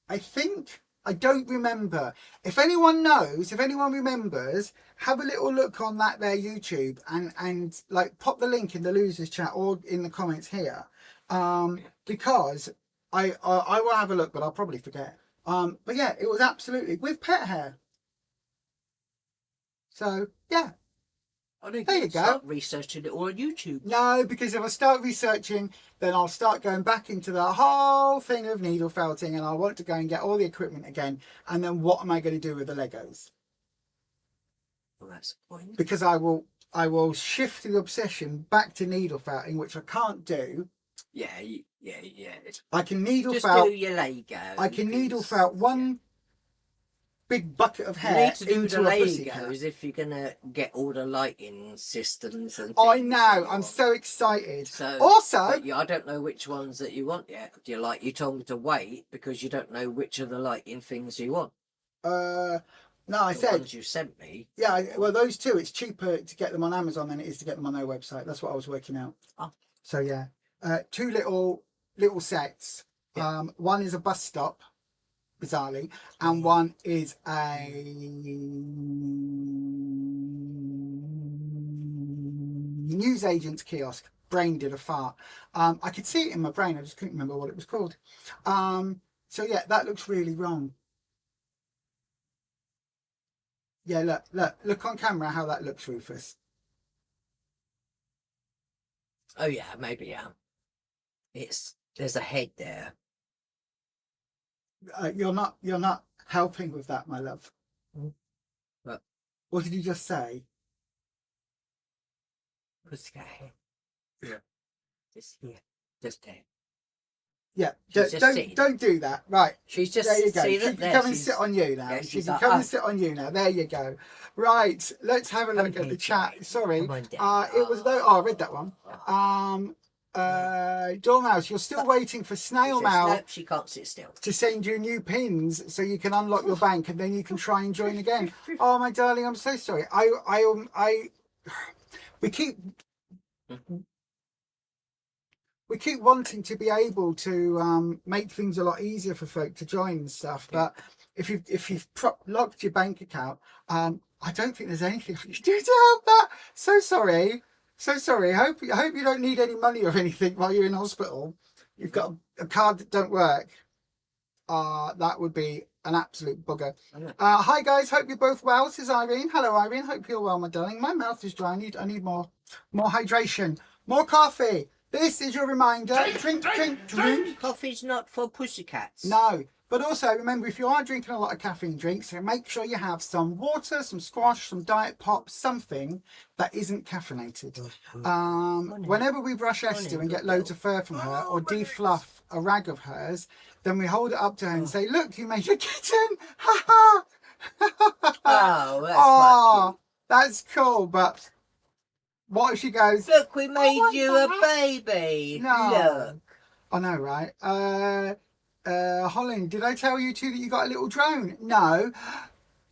I think. I don't remember. If anyone knows, if anyone remembers, have a little look on that there YouTube and like pop the link in the losers chat or in the comments here, because I will have a look, but I'll probably forget. But yeah, it was absolutely with pet hair. So yeah. There you go. Start researching it all on YouTube. No, because if I start researching, then I'll start going back into the whole thing of needle felting, and I want to go and get all the equipment again. And then what am I going to do with the Legos? Well, that's the point. Because I will shift the obsession back to needle felting, which I can't do. Yeah. I can needle Just felt. do your Lego. I can needle felt one big bucket of hair you need to do into the a pussycat. Legos if you're gonna get all the lighting systems and. I things know. that you I'm want. so excited. So Also, I don't know which ones that you want yet. You told me to wait because you don't know which of the lighting things you want. no, I The said. ones you sent me. Yeah, well, those two, it's cheaper to get them on Amazon than it is to get them on their website. That's what I was working out. Oh. So yeah, two little sets. Yeah. One is a bus stop, bizarrely, and one is a newsagent's kiosk. Brain did a fart. I could see it in my brain. I just couldn't remember what it was called. So yeah, that looks really wrong. Yeah, look on camera how that looks, Rufus. Oh yeah, maybe yeah. There's a head there. You're not helping with that, my love. What did you just say? Pussycat head. Yeah. Just here. Just there. Yeah, She's just sitting. don't do that. Right. She's just, there you go. see She that can there, come and sit on you now. yeah, She she's can like, come oh, and sit on you now. There you go. Right. Let's have a look at the chat. Sorry. come on, Dad. It was though. Oh, I read that one. Dormouse, you're still waiting for Snail She says, Mail nope, she can't sit still. to send you new pins so you can unlock your bank and then you can try and join again. Oh, my darling, I'm so sorry. We keep wanting to be able to make things a lot easier for folk to join and stuff, but if you've locked your bank account, I don't think there's anything I can do to help that. So sorry. Hope you don't need any money or anything while you're in hospital. You've got a card that don't work. That would be an absolute bugger. Hi guys, hope you're both well. This is Irene. Hello Irene, hope you're well, my darling. My mouth is dry. I need more hydration, more coffee. This is your reminder. Drink. Coffee's not for pussycats. No, but also remember, if you are drinking a lot of caffeine drinks, make sure you have some water, some squash, some diet pop, something that isn't caffeinated. Whenever we brush Esther and get loads of fur from her or defluff a rag of hers, then we hold it up to her and say, look, you made a kitten. Ha ha. Oh, that's quite cute. That's cool, but what if she goes, look, we made you a baby. No. Look. I know, right? Holland, did I tell you too that you got a little drone? No.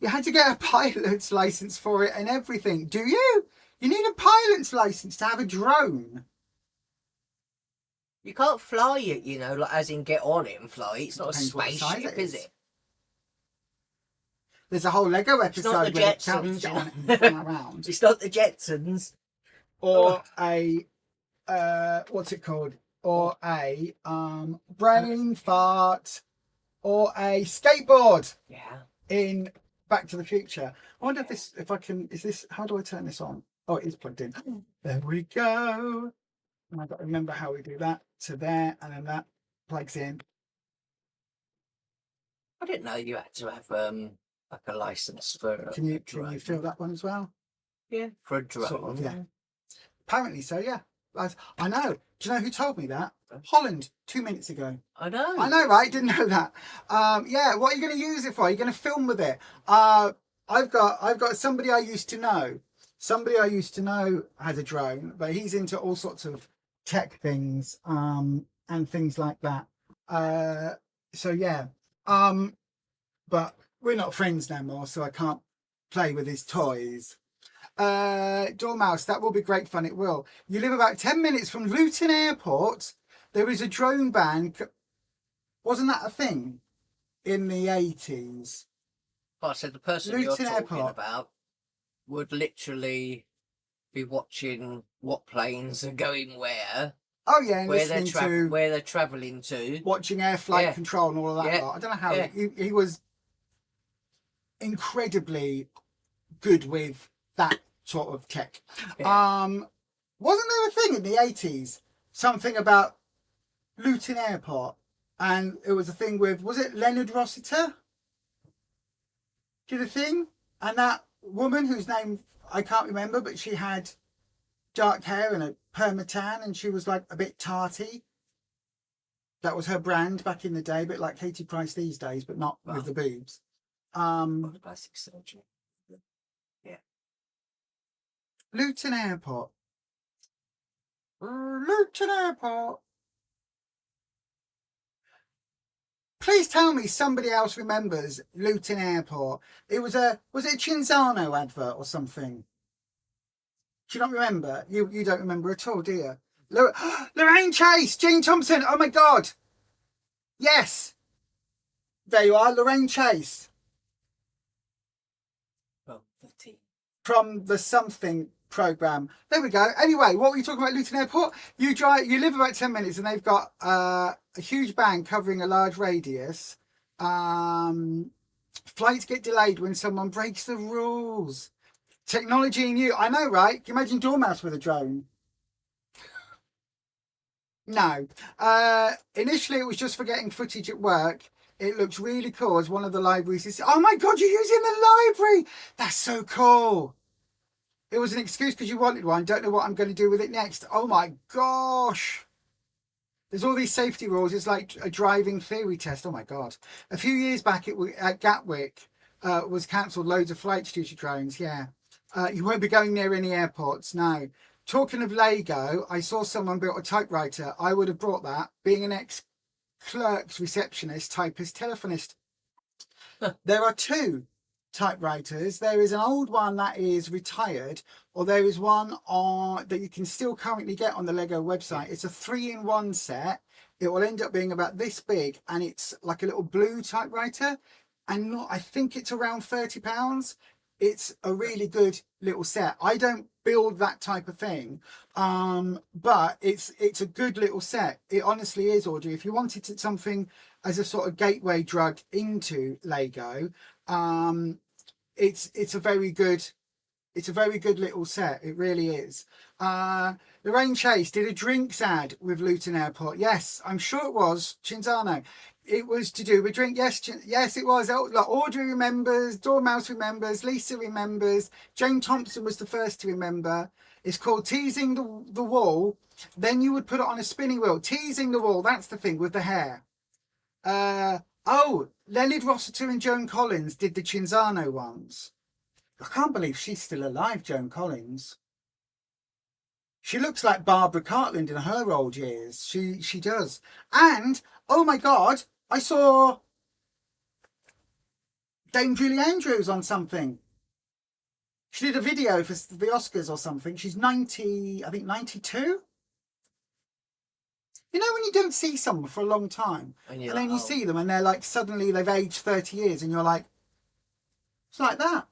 You had to get a pilot's license for it and everything. Do you? You need a pilot's license to have a drone. You can't fly it, you know, like as in get on it and fly. It's not Depends a what size spaceship, it is is. it? There's a whole Lego It's episode not the where it counts Jetsons, you on it and know. fly around. It's not the Jetsons. Or a what's it called? Or a brain fart, or a skateboard. Yeah. In Back to the Future. I wonder if I can. Is this? How do I turn this on? Oh, it is plugged in. There we go. And I've got to remember how we do that to there, and then that plugs in. I didn't know you had to have like a license for. Can you feel that one as well? Yeah, for a drone. Sort of, yeah. Apparently so. Yeah. I know. Do you know who told me that? Holland 2 minutes ago. I know, right? Didn't know that. Yeah. What are you going to use it for? Are you going to film with it? I've got somebody I used to know. Somebody I used to know has a drone, but he's into all sorts of tech things and things like that. So yeah. But we're not friends no more, so I can't play with his toys. Dormouse, that will be great fun. It will. You live about 10 minutes from Luton Airport. There is a drone ban. Wasn't that a thing in the 80s? But so the person Luton you're talking Airport. about would literally be watching what planes are going where. Oh yeah, and where listening where they're travelling to, watching air flight control and all of that. I don't know how he was incredibly good with that sort of tech. Wasn't there a thing in the 80s, something about Luton Airport, and it was a thing with, was it Leonard Rossiter did a thing, and that woman whose name I can't remember, but she had dark hair and a permatan, and she was like a bit tarty. That was her brand back in the day, a bit like Katie Price these days, but not with the boobs. the plastic surgery. Yeah. Luton Airport. Luton Airport. Please tell me somebody else remembers Luton Airport. It was it a Cinzano advert or something? Do you not remember? You don't remember at all, do you? Lorraine Chase, Jane Thompson. Oh my God. Yes. There you are, Lorraine Chase. From the something program. There we go. Anyway, what were you talking about, Luton Airport? You live about 10 minutes and they've got a huge ban covering a large radius. Flights get delayed when someone breaks the rules. Technology and you. I know, right? Can you imagine Dormouse with a drone? No. Initially, it was just for getting footage at work. It looks really cool as one of the libraries is. Oh my God, you're using the library. That's so cool. It was an excuse because you wanted one. Don't know what I'm going to do with it next. Oh my gosh. There's all these safety rules. It's like a driving theory test. Oh my God. A few years back at Gatwick was cancelled loads of flights due to drones. Yeah. You won't be going near any airports. No. Talking of Lego, I saw someone built a typewriter. I would have brought that, being an ex-clerk's receptionist, typist, telephonist. There are two typewriters. There is an old one that is retired, or there is one that you can still currently get on the Lego website. It's a 3-in-1 set. It will end up being about this big, and it's like a little blue typewriter, and I think it's around £30. It's a really good little set. I don't build that type of thing, but it's a good little set. It honestly is, Audrey. If you wanted something as a sort of gateway drug into Lego, it's a very good little set. It really is. Lorraine Chase did a drinks ad with Luton Airport. Yes, I'm sure it was Cinzano. It was to do with drink. Yes, yes, it was. Like Audrey remembers, Dormouse remembers, Lisa remembers. Jane Thompson was the first to remember. It's called Teasing the Wall. Then you would put it on a spinning wheel. Teasing the Wall, that's the thing with the hair. Oh, Leonard Rossiter and Joan Collins did the Cinzano ones. I can't believe she's still alive, Joan Collins. She looks like Barbara Cartland in her old years. She does. And, oh my God, I saw Dame Julie Andrews on something. She did a video for the Oscars or something. She's 90, I think 92. You know when you don't see someone for a long time, and then you see them and they're like, suddenly they've aged 30 years and you're like, it's like that.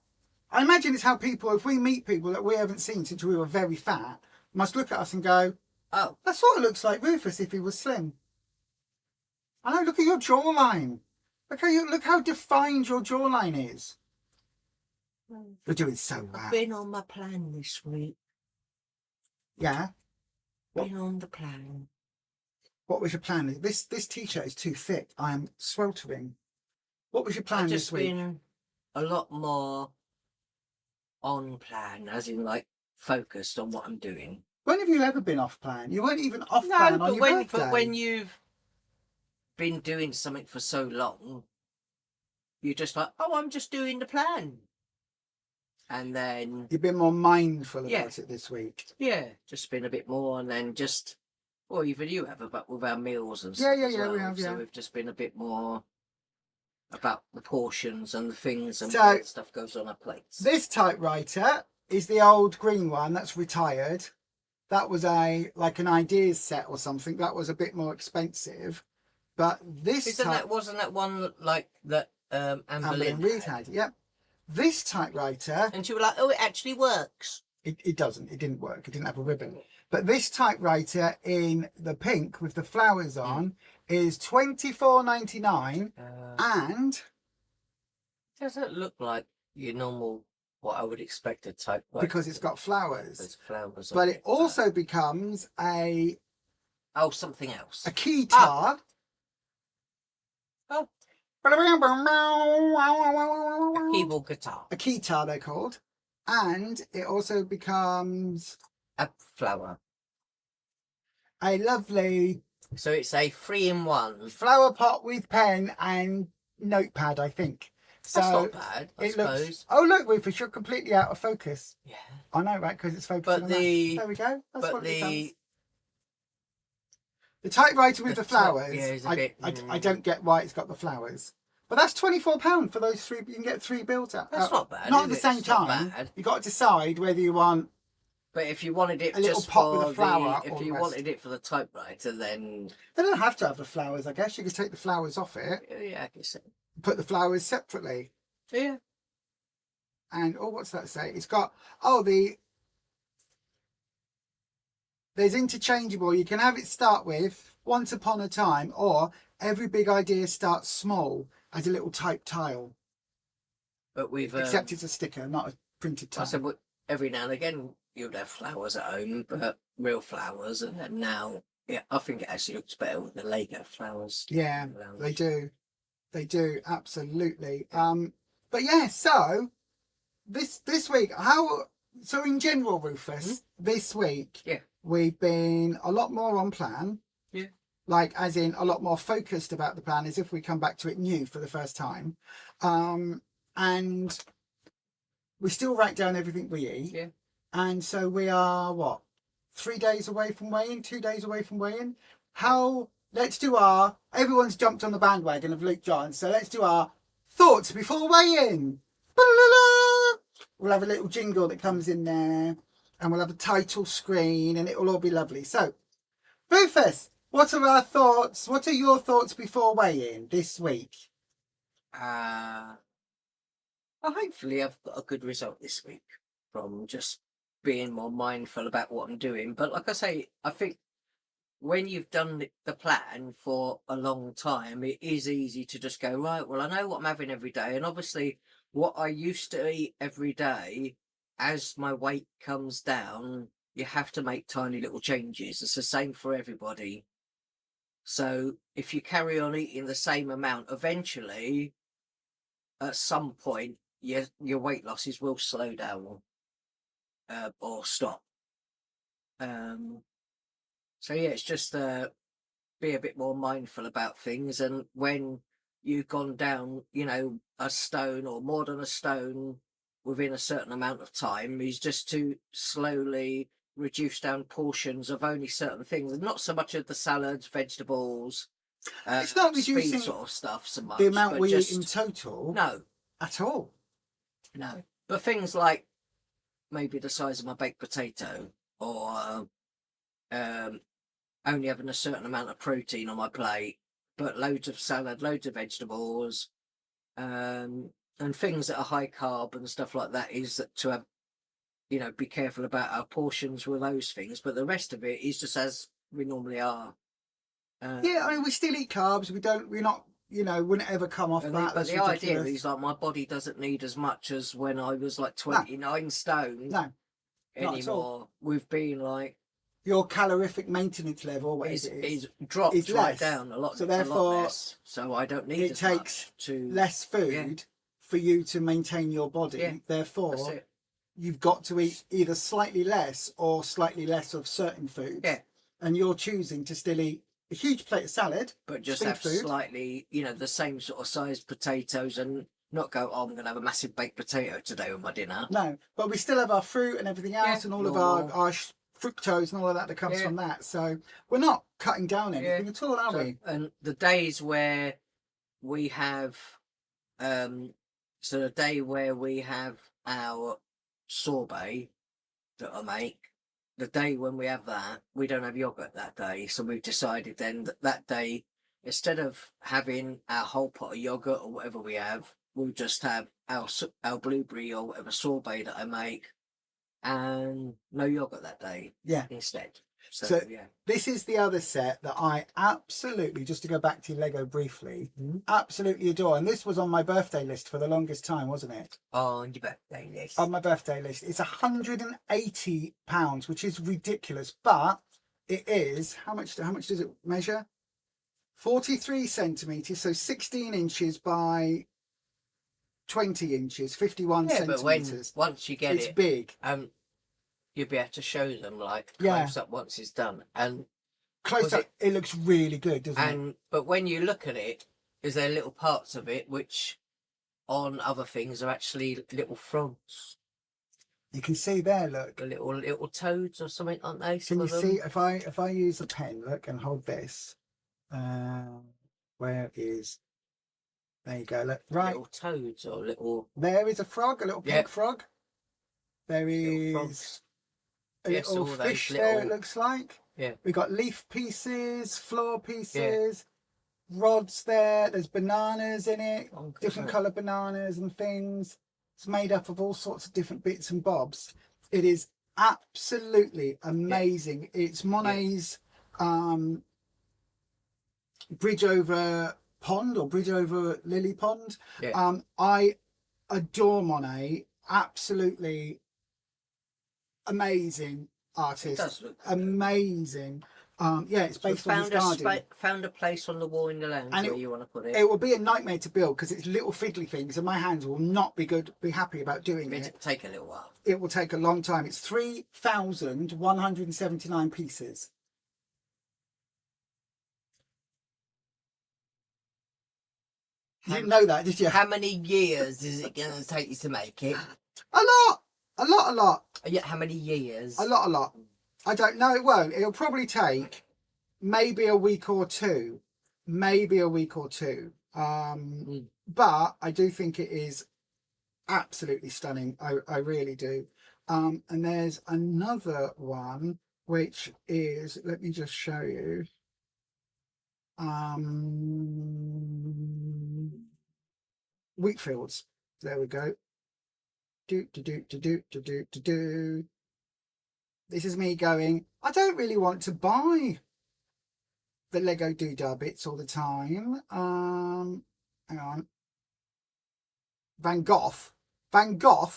I imagine it's how people, if we meet people that we haven't seen since we were very fat, must look at us and go, oh, that sort of looks like Rufus if he was slim. I know, look at your jawline. Look how defined your jawline is. You're doing so well. I've been on my plan this week. Yeah? Been on the plan. What was your plan? This t-shirt is too thick. I am sweltering. What was your plan this week? I've just been a lot more on plan, as in like focused on what I'm doing. When have you ever been off plan? You weren't even off plan on your birthday. But when you've been doing something for so long, you're just like, oh, I'm just doing the plan. And then you've been more mindful about it this week. Yeah, just been a bit more, and then just, or even you have, but with our meals and stuff. Yeah, we have. So we've just been a bit more about the portions and the things and what stuff goes on our plates. This typewriter is the old green one that's retired. That was like an ideas set or something. That was a bit more expensive. But this wasn't that one like that Amber Lynn Reed had? Yep. This typewriter, and she was like, oh, it actually works. It doesn't. It didn't work. It didn't have a ribbon. But this typewriter in the pink with the flowers on is $24.99, and doesn't look like your normal, what I would expect a typewriter, because it's got flowers. There's flowers on but it also becomes something else. A keytar. Oh. A keyboard guitar. A keytar, they're called. And it also becomes a flower. A lovely... So it's a 3-in-1. Flower pot with pen and notepad, I think. So that's not bad, I suppose. Looks... Oh, look, Rufus, you're completely out of focus. Yeah. I know, right? Because it's focusing on that. There we go. That's what it becomes. The typewriter with the flowers, I don't get why it's got the flowers. But that's £24 for those 3. You can get 3 bills out. That's not bad. Not at the same time. You've got to decide whether you want. But if you wanted it just pot with a flower, if you wanted it for the typewriter, then they don't have to have the flowers. I guess you could take the flowers off it. Yeah, I guess so. Put the flowers separately. Yeah. And what's that say? It's got there's interchangeable. You can have it start with once upon a time, or every big idea starts small as a little typed tile. But except it's a sticker, not a printed tile. I said, every now and again you'd have flowers at home, but real flowers, and now, I think it actually looks better with the Lego flowers. Yeah, they do. They do, absolutely. But yeah, so this week, so in general, Rufus, this week, we've been a lot more on plan. Yeah. like as in a lot more focused about the plan, as if we come back to it new for the first time. And we still write down everything we eat. Yeah. And so we are, what, 3 days away from weigh-in, 2 days away from weigh-in? Let's do our, everyone's jumped on the bandwagon of Luke John, so let's do our thoughts before weigh-in. We'll have a little jingle that comes in there, and we'll have a title screen, and it will all be lovely. So, Rufus, what are our thoughts? What are your thoughts before weigh-in this week? Hopefully I've got a good result this week from just being more mindful about what I'm doing. But like I say, I think when you've done the plan for a long time, it is easy to just go, right, well, I know what I'm having every day. And obviously what I used to eat every day, as my weight comes down, you have to make tiny little changes. It's the same for everybody. So if you carry on eating the same amount, eventually, at some point, your weight losses will slow down or stop. So yeah, it's just be a bit more mindful about things, and when you've gone down, you know, a stone or more than a stone within a certain amount of time, is just to slowly reduce down portions of only certain things, and not so much of the salads, vegetables. It's not reducing sort of stuff so much. The amount but we just, eat in total? No. At all? No. But things like maybe the size of my baked potato, or only having a certain amount of protein on my plate, but loads of salad, loads of vegetables, and things that are high carb and stuff like that, is that to have, you know, be careful about our portions with those things. But the rest of it is just as we normally are. Yeah, I mean, we still eat carbs. We're not, you know, wouldn't ever come off that. But That's the idea ridiculous. is, like, my body doesn't need as much as when I was like 29 stone. No, anymore. We've been like, your calorific maintenance level is dropped is right less. down a lot. So a therefore, lot less. So I don't need it as takes much to less food for you to maintain your body. Yeah, therefore, you've got to eat either slightly less or slightly less of certain foods. Yeah. And you're choosing to still eat a huge plate of salad, but just have food, slightly, you know, the same sort of sized potatoes, and not go, oh, I'm going to have a massive baked potato today with my dinner. No, but we still have our fruit and everything else, and all of our fructose and all of that comes from that. So we're not cutting down anything at all, are we? And the days where we have, so the day where we have our sorbet that I make, the day when we have that, we don't have yogurt that day. So we've decided then that day, instead of having our whole pot of yogurt or whatever we have, we'll just have our blueberry or whatever sorbet that I make, and no yogurt that day. Yeah. Instead. So this is the other set that I absolutely, just to go back to Lego briefly, absolutely adore. And this was on my birthday list for the longest time, wasn't it? On your birthday list. On my birthday list. It's £180, which is ridiculous, but it is, how much does it measure? 43 centimetres, so 16 inches by 20 inches, 51 centimetres. But once you get it's big. You'll be able to show them, like, close up once it's done. And close up, it looks really good, doesn't it? But when you look at it, is there little parts of it which on other things are actually little frogs? You can see there, look. The little toads or something, aren't they? Can you see, if I use a pen, look, and hold this, where is, there you go, look, right. Little toads or little... There is a frog, a little pink frog. There is a little fish there, it looks like. Yeah. We've got leaf pieces, floor pieces, rods there. There's bananas in it, different colour bananas and things. It's made up of all sorts of different bits and bobs. It is absolutely amazing. It's Monet's Bridge Over Pond, or Bridge Over Lily Pond. I adore Monet. Absolutely amazing artist. It does look amazing. It's based on his garden. Found a place on the wall in the lounge where you want to put it. It will be a nightmare to build because it's little fiddly things, and my hands will not be happy about doing it. It'll take a little while. It will take a long time. It's 3,179 pieces. You didn't know that, did you? How many years is it going to take you to make it? A lot. A lot, a lot. Yeah, how many years? A lot, a lot. I don't know. It won't. It'll probably take maybe a week or two. Maybe a week or two. But I do think it is absolutely stunning. I really do. And there's another one, which is, let me just show you. Wheat fields. There we go. Do. This is me going, I don't really want to buy the Lego Doodah bits all the time. Hang on. Van Gogh. Van Gogh.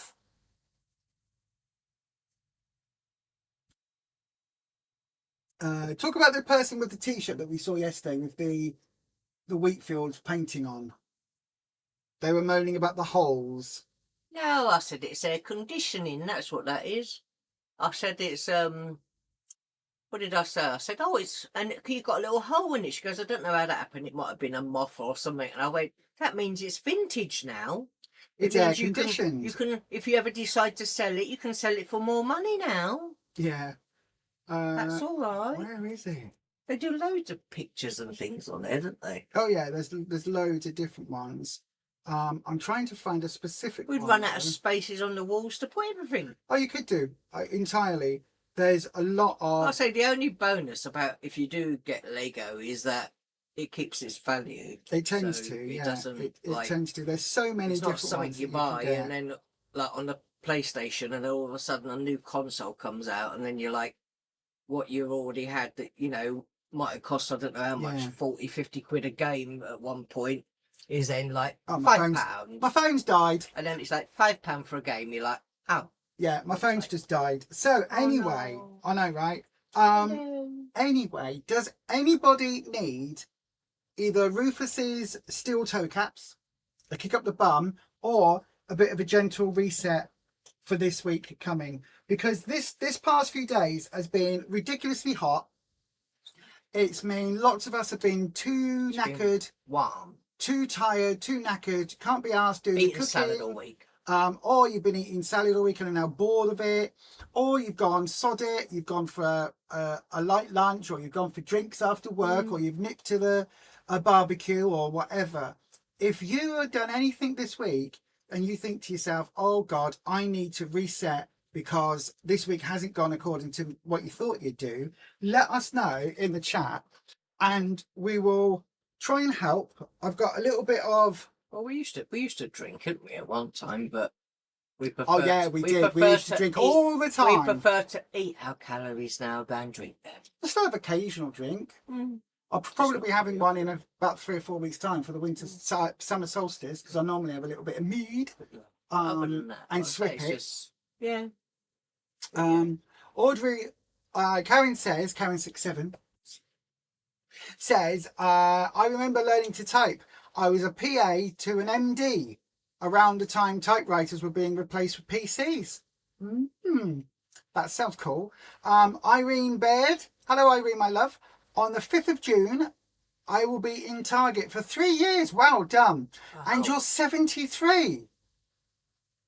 Talk about the person with the t-shirt that we saw yesterday with the wheat fields painting on. They were moaning about the holes. No, I said it's air conditioning. That's what that is. I said it's what did I say? I said, oh, it's, and you got a little hole in it. She goes, I don't know how that happened. It might have been a moth or something. And I went, that means it's vintage now. It's air conditioned. You can, if you ever decide to sell it, you can sell it for more money now. Yeah. That's all right. Where is it? They do loads of pictures and things on there, don't they? Oh yeah, there's loads of different ones. I'm trying to find a specific We'd one, run out of spaces on the walls to put everything. Oh, you could do entirely. There's a lot of. I'll say the only bonus about if you do get Lego is that it keeps its value. It tends so to, it yeah. Doesn't, it like, tends to. There's so many it's different not something ones you buy and then like on the PlayStation and all of a sudden a new console comes out and then you're like, what you already had that, you know, might have cost, I don't know how much, 40, 50 quid a game at one point, is then like £5. My phone's died. And then it's like £5 for a game. You're like, oh. Yeah, my phone's just died. So anyway, no. I know, right? No. Anyway, does anybody need either Rufus's steel toe caps, a kick up the bum, or a bit of a gentle reset for this week coming? Because this past few days has been ridiculously hot. It's mean lots of us have been too knackered, warm, too tired, too knackered, can't be asked doing eating cooking. salad all week. Or you've been eating salad all week and are now bored of it, or you've gone sod it, you've gone for a light lunch, or you've gone for drinks after work, or you've nipped to a barbecue or whatever. If you have done anything this week and you think to yourself, oh God, I need to reset because this week hasn't gone according to what you thought you'd do, let us know in the chat and we will try and help. I've got a little bit of... Well, we used to drink, didn't we, at one time, but we prefer. Oh yeah, we did. We used to drink all the time. We prefer to eat our calories now than drink them. Let's have an occasional drink. I'll probably be having one in about 3 or 4 weeks' time for the winter summer solstice because I normally have a little bit of mead and swip it. Yeah. Audrey, Karen67 says, I remember learning to type. I was a PA to an MD around the time typewriters were being replaced with PCs. That sounds cool. Irene Baird. Hello, Irene, my love. On the 5th of June, I will be in Target for 3 years. Well done. Wow. And you're 73.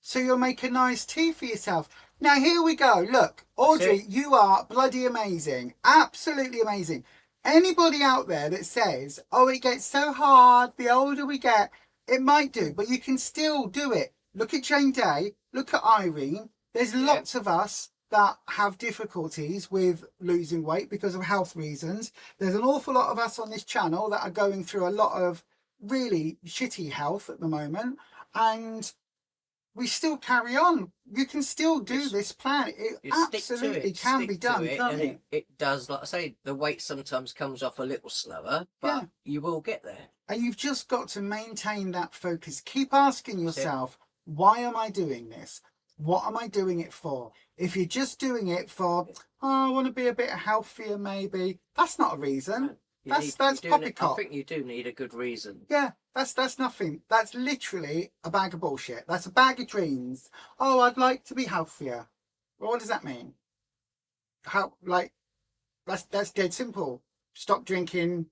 So you'll make a nice tea for yourself. Now, here we go. Look, Audrey, you are bloody amazing. Absolutely amazing. Anybody out there that says, oh, it gets so hard the older we get, it might do, but you can still do it. Look at Jane Day. Look at Irene. There's lots of us that have difficulties with losing weight because of health reasons. There's an awful lot of us on this channel that are going through a lot of really shitty health at the moment, and we still carry on. You can still do this plan. It absolutely can be done, can't it? It does. Like I say, the weight sometimes comes off a little slower, but you will get there. And you've just got to maintain that focus. Keep asking yourself, why am I doing this? What am I doing it for? If you're just doing it for, oh, I want to be a bit healthier maybe, that's not a reason. That's poppycock. I think you do need a good reason. Yeah, that's nothing. That's literally a bag of bullshit. That's a bag of dreams. Oh, I'd like to be healthier. Well, what does that mean? How, like, that's dead simple. Stop drinking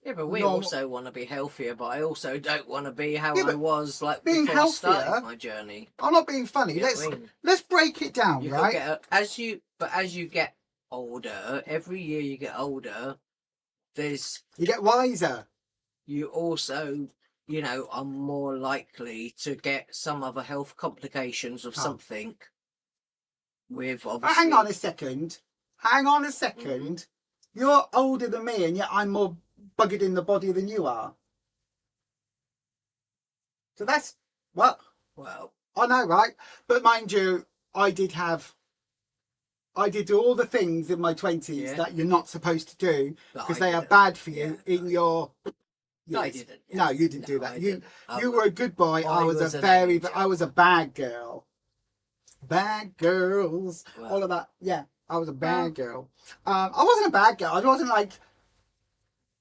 Yeah, but we normal. also want to be healthier, but I also don't want to be how Yeah, I but was like being before I started healthier, my journey. I'm not being funny. You know what I mean? Let's break it down, You could right? get as you get older, every year you get older, there's You get wiser. you also, you know, are more likely to get some other health complications of Oh. something with Hang on obviously. a second. Hang on a second. You're older than me, and yet I'm more buggered in the body than you are. So that's what Well, I know, right? But mind you, I did do all the things in my 20s yeah, that you're not supposed to do but because I they are didn't. bad for you Yeah, in your no, I years. didn't. Yeah. No, you didn't do No, that. I You didn't. you were a good boy. I was an angel. I was a bad girl. Bad girls, Well, all of that. Yeah, I was a well, bad girl. I wasn't a bad girl. I wasn't like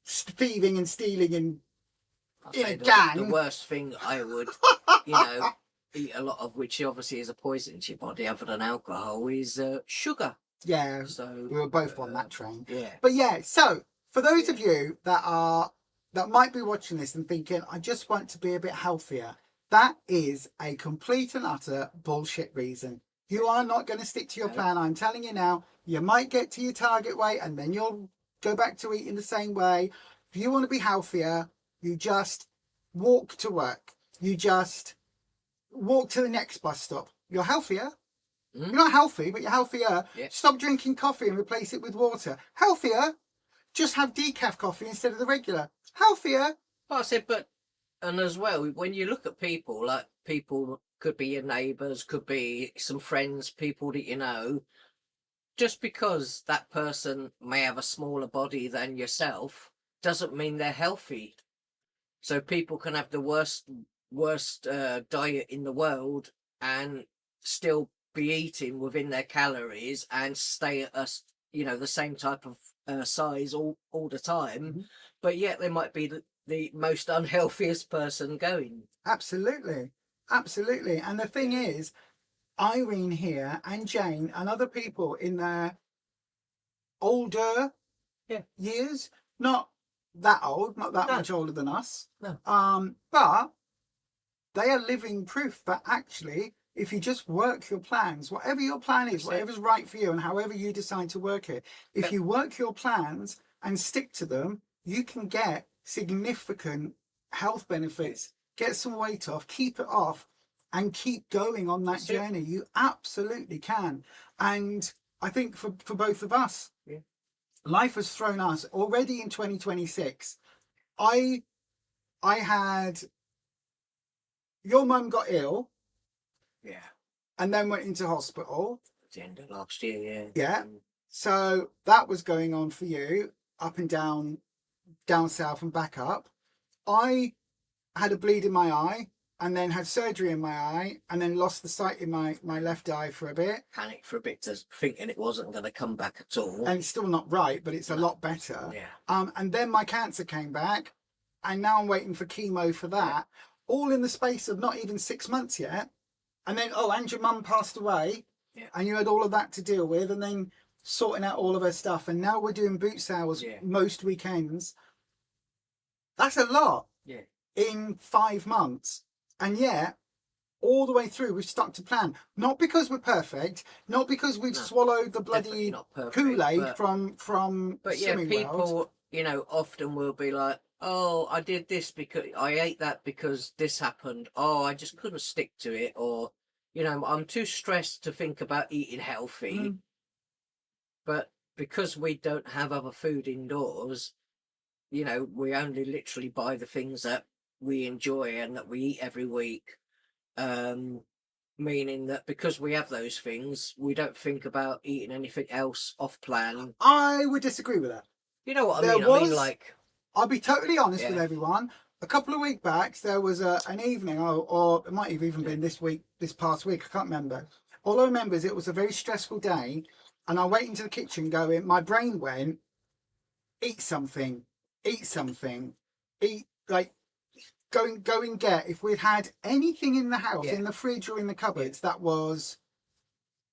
thieving and stealing and I'll in a say gang. the worst thing I would, you know, eat a lot of, which obviously is a poison to your body other than alcohol, is sugar. Yeah, So we were both on that train. Yeah. But yeah, so for those of you that might be watching this and thinking, I just want to be a bit healthier, that is a complete and utter bullshit reason. You are not going to stick to your plan. I'm telling you now, you might get to your target weight and then you'll go back to eating the same way. If you want to be healthier, you just walk to work. You just walk to the next bus stop. You're healthier. You're not healthy, but you're healthier. Yeah. Stop drinking coffee and replace it with water. Healthier. Just have decaf coffee instead of the regular. Healthier. Well, I said, and as well, when you look at people, like people could be your neighbours, could be some friends, people that you know, just because that person may have a smaller body than yourself doesn't mean they're healthy. So people can have the worst diet in the world and still be eating within their calories and stay at the same type of size all the time, but yet they might be the most unhealthiest person going. Absolutely. Absolutely. And the thing is, Irene here and Jane and other people in their older years, not that old, not that much older than us. No. But they are living proof that actually, if you just work your plans, whatever your plan is, whatever's right for you and however you decide to work it, if you work your plans and stick to them, you can get significant health benefits, get some weight off, keep it off, and keep going on that journey. You absolutely can. And I think for both of us, life has thrown us already in 2026. I had your mum got ill, and then went into hospital at the end of last year. Yeah. So that was going on for you, up and down south and back up. I had a bleed in my eye, and then had surgery in my eye, and then lost the sight in my left eye for a bit. Panicked for a bit, thinking it wasn't going to come back at all. And it's still not right, but it's a lot better. Yeah. And then my cancer came back, and now I'm waiting for chemo for that. All in the space of not even 6 months yet. And then, and your mum passed away, and you had all of that to deal with, and then sorting out all of her stuff. And now we're doing boot sales most weekends. That's a lot in 5 months. And yet, all the way through, we've stuck to plan. Not because we're perfect, not because we've swallowed the bloody Kool-Aid from But people, often will be like, oh, I did this because I ate that because this happened. Oh, I just couldn't stick to it. Or, I'm too stressed to think about eating healthy. But because we don't have other food indoors, we only literally buy the things that we enjoy and that we eat every week. Meaning that because we have those things, we don't think about eating anything else off plan. I would disagree with that. You know what I mean? I mean, like, I'll be totally honest with everyone. A couple of weeks back, there was an evening, or it might have even been this past week, I can't remember. All I remember is it was a very stressful day, and I went into the kitchen going, my brain went, eat something, like, go and get, if we'd had anything in the house, in the fridge or in the cupboards that was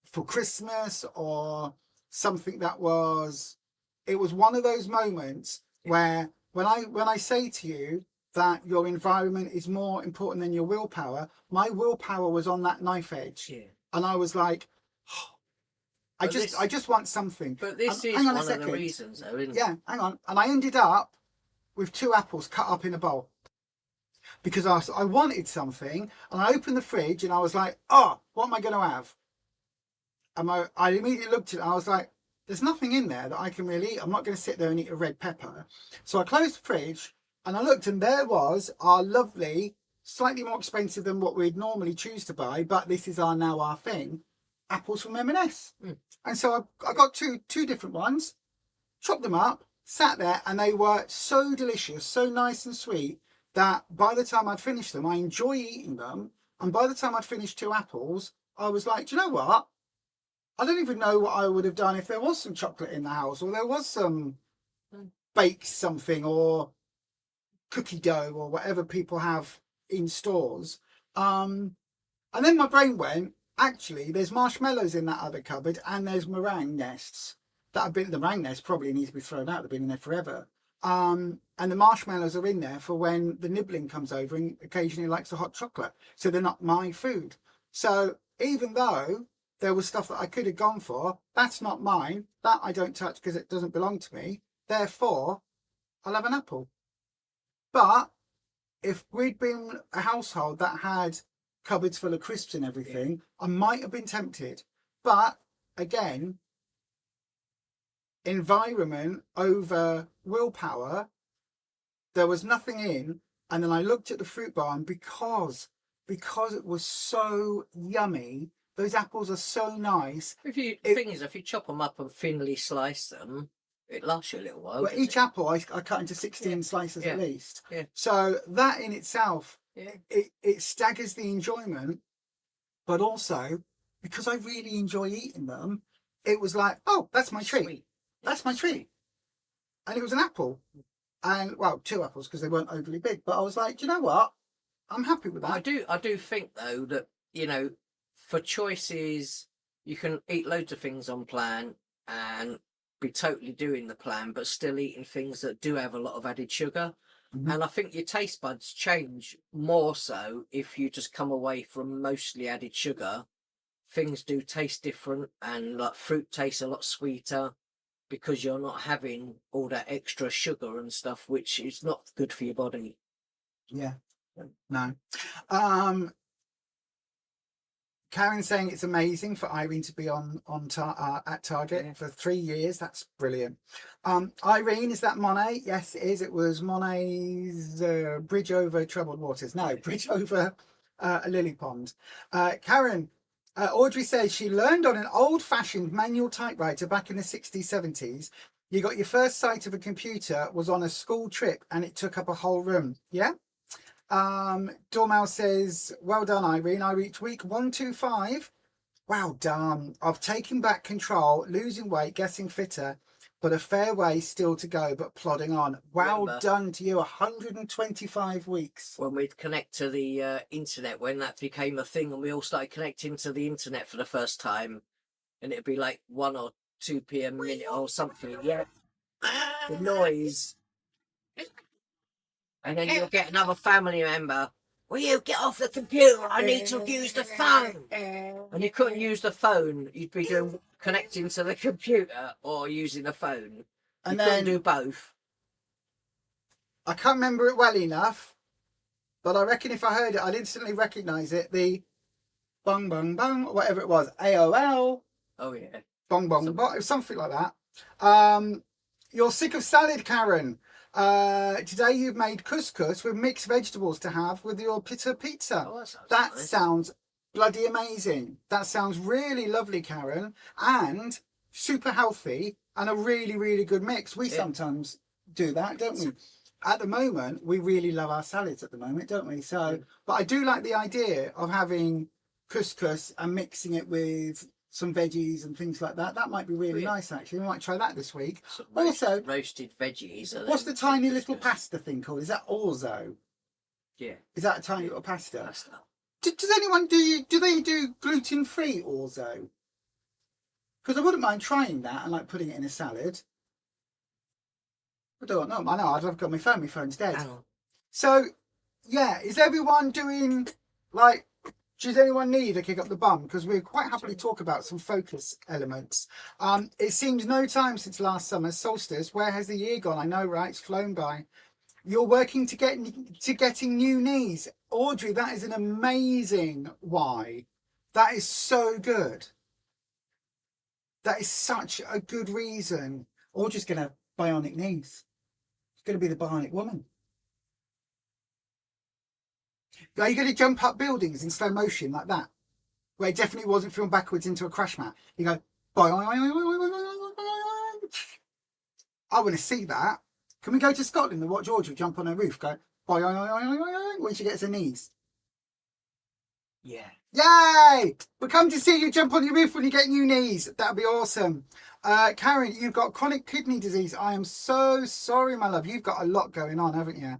for Christmas or something it was one of those moments where when I say to you that your environment is more important than your willpower, my willpower was on that knife edge, Yeah. and I was like, I just want something. But this And is hang on a one of the second. reasons, though, isn't it? Yeah, hang on. And I ended up with 2 apples cut up in a bowl because I wanted something, and I opened the fridge and I was like, oh, what am I going to have? And I immediately looked at it and I was like, there's nothing in there that I can really eat. I'm not going to sit there and eat a red pepper. So I closed the fridge and I looked, and there was our lovely, slightly more expensive than what we'd normally choose to buy, but this is now our thing, apples from M&S. And so I got two different ones, chopped them up, sat there, and they were so delicious, so nice and sweet, that by the time I'd finished them, I enjoy eating them. And by the time I'd finished 2 apples, I was like, do you know what? I don't even know what I would have done if there was some chocolate in the house, or there was some baked something, or cookie dough, or whatever people have in stores. And then my brain went, actually, there's marshmallows in that other cupboard, and there's meringue nests that have been, the meringue nest probably needs to be thrown out. They've been in there forever. And the marshmallows are in there for when the nibbling comes over and occasionally likes a hot chocolate. So they're not my food. So even though there was stuff that I could have gone for, that's not mine. That I don't touch because it doesn't belong to me. Therefore, I'll have an apple. But if we'd been a household that had cupboards full of crisps and everything, I might have been tempted. But again, environment over willpower, there was nothing in. And then I looked at the fruit bar, and because it was so yummy, those apples are so nice. The thing is, if you chop them up and thinly slice them, it lasts you a little while. Well, each apple I cut into 16 slices at least. Yeah. So that in itself, it staggers the enjoyment. But also, because I really enjoy eating them, it was like, oh, that's my treat. Sweet. That's my treat. And it was an apple. And, well, 2 apples because they weren't overly big. But I was like, do you know what? I'm happy with that. I do think, though, that, you know, for choices, you can eat loads of things on plan and be totally doing the plan, but still eating things that do have a lot of added sugar. And I think your taste buds change more so if you just come away from mostly added sugar. Things do taste different, and like fruit tastes a lot sweeter because you're not having all that extra sugar and stuff, which is not good for your body. Yeah. No. Karen's saying it's amazing for Irene to be at Target for 3 years. That's brilliant. Irene, is that Monet? Yes, it is. It was Monet's Bridge Over Troubled Waters. No, Bridge Over a Lily Pond. Karen, Audrey says she learned on an old-fashioned manual typewriter back in the 60s, 70s. You got your first sight of a computer was on a school trip, and it took up a whole room. Yeah? Dormal says, well done, Irene. I reached week 125. Well done. I've taken back control, losing weight, getting fitter, but a fair way still to go, but plodding on. Well done to you. 125 weeks. When we'd connect to the internet, when that became a thing and we all started connecting to the internet for the first time, and it'd be like 1 or 2 p.m. minute or something. Yeah. The noise. And then you'll get another family member. Will you get off the computer? I need to use the phone. And you couldn't use the phone. You'd be connecting to the computer or using the phone. And then couldn't do both. I can't remember it well enough, but I reckon if I heard it, I'd instantly recognise it. The bung, bung, bung, whatever it was. AOL. Oh, yeah. Bong, bong, bong. Something like that. You're sick of salad, Karen. Today you've made couscous with mixed vegetables to have with your pizza. Oh, that nice. Sounds bloody amazing. That sounds really lovely, Karen, and super healthy and a really, really good mix. We sometimes do that, don't we? At the moment, we really love our salads at the moment, don't we? So, but I do like the idea of having couscous and mixing it with some veggies and things like that. That might be really nice, actually. We might try that this week. Also, roasted veggies. What's the tiny little pasta thing called? Is that orzo? Yeah. Is that a tiny little pasta? Does anyone do they do gluten-free orzo? Because I wouldn't mind trying that and like putting it in a salad. I don't know. I know. I've got my phone. My phone's dead. Hang on. So, yeah, is everyone doing like? Does anyone need a kick up the bum? Because we quite happily talk about some focus elements. It seems no time since last summer's solstice. Where has the year gone? I know, right? It's flown by. You're working to getting new knees, Audrey. That is an amazing why. That is so good. That is such a good reason. Audrey's going to have bionic knees. She's going to be the bionic woman. Are you going to jump up buildings in slow motion like that? Where it definitely wasn't filmed backwards into a crash mat. You go, I want to see that. Can we go to Scotland and watch Audrey jump on her roof? Go, when she gets her knees. Yeah. Yay! We'll come to see you jump on your roof when you get new knees. That'll be awesome. Karen, you've got chronic kidney disease. I am so sorry, my love. You've got a lot going on, haven't you?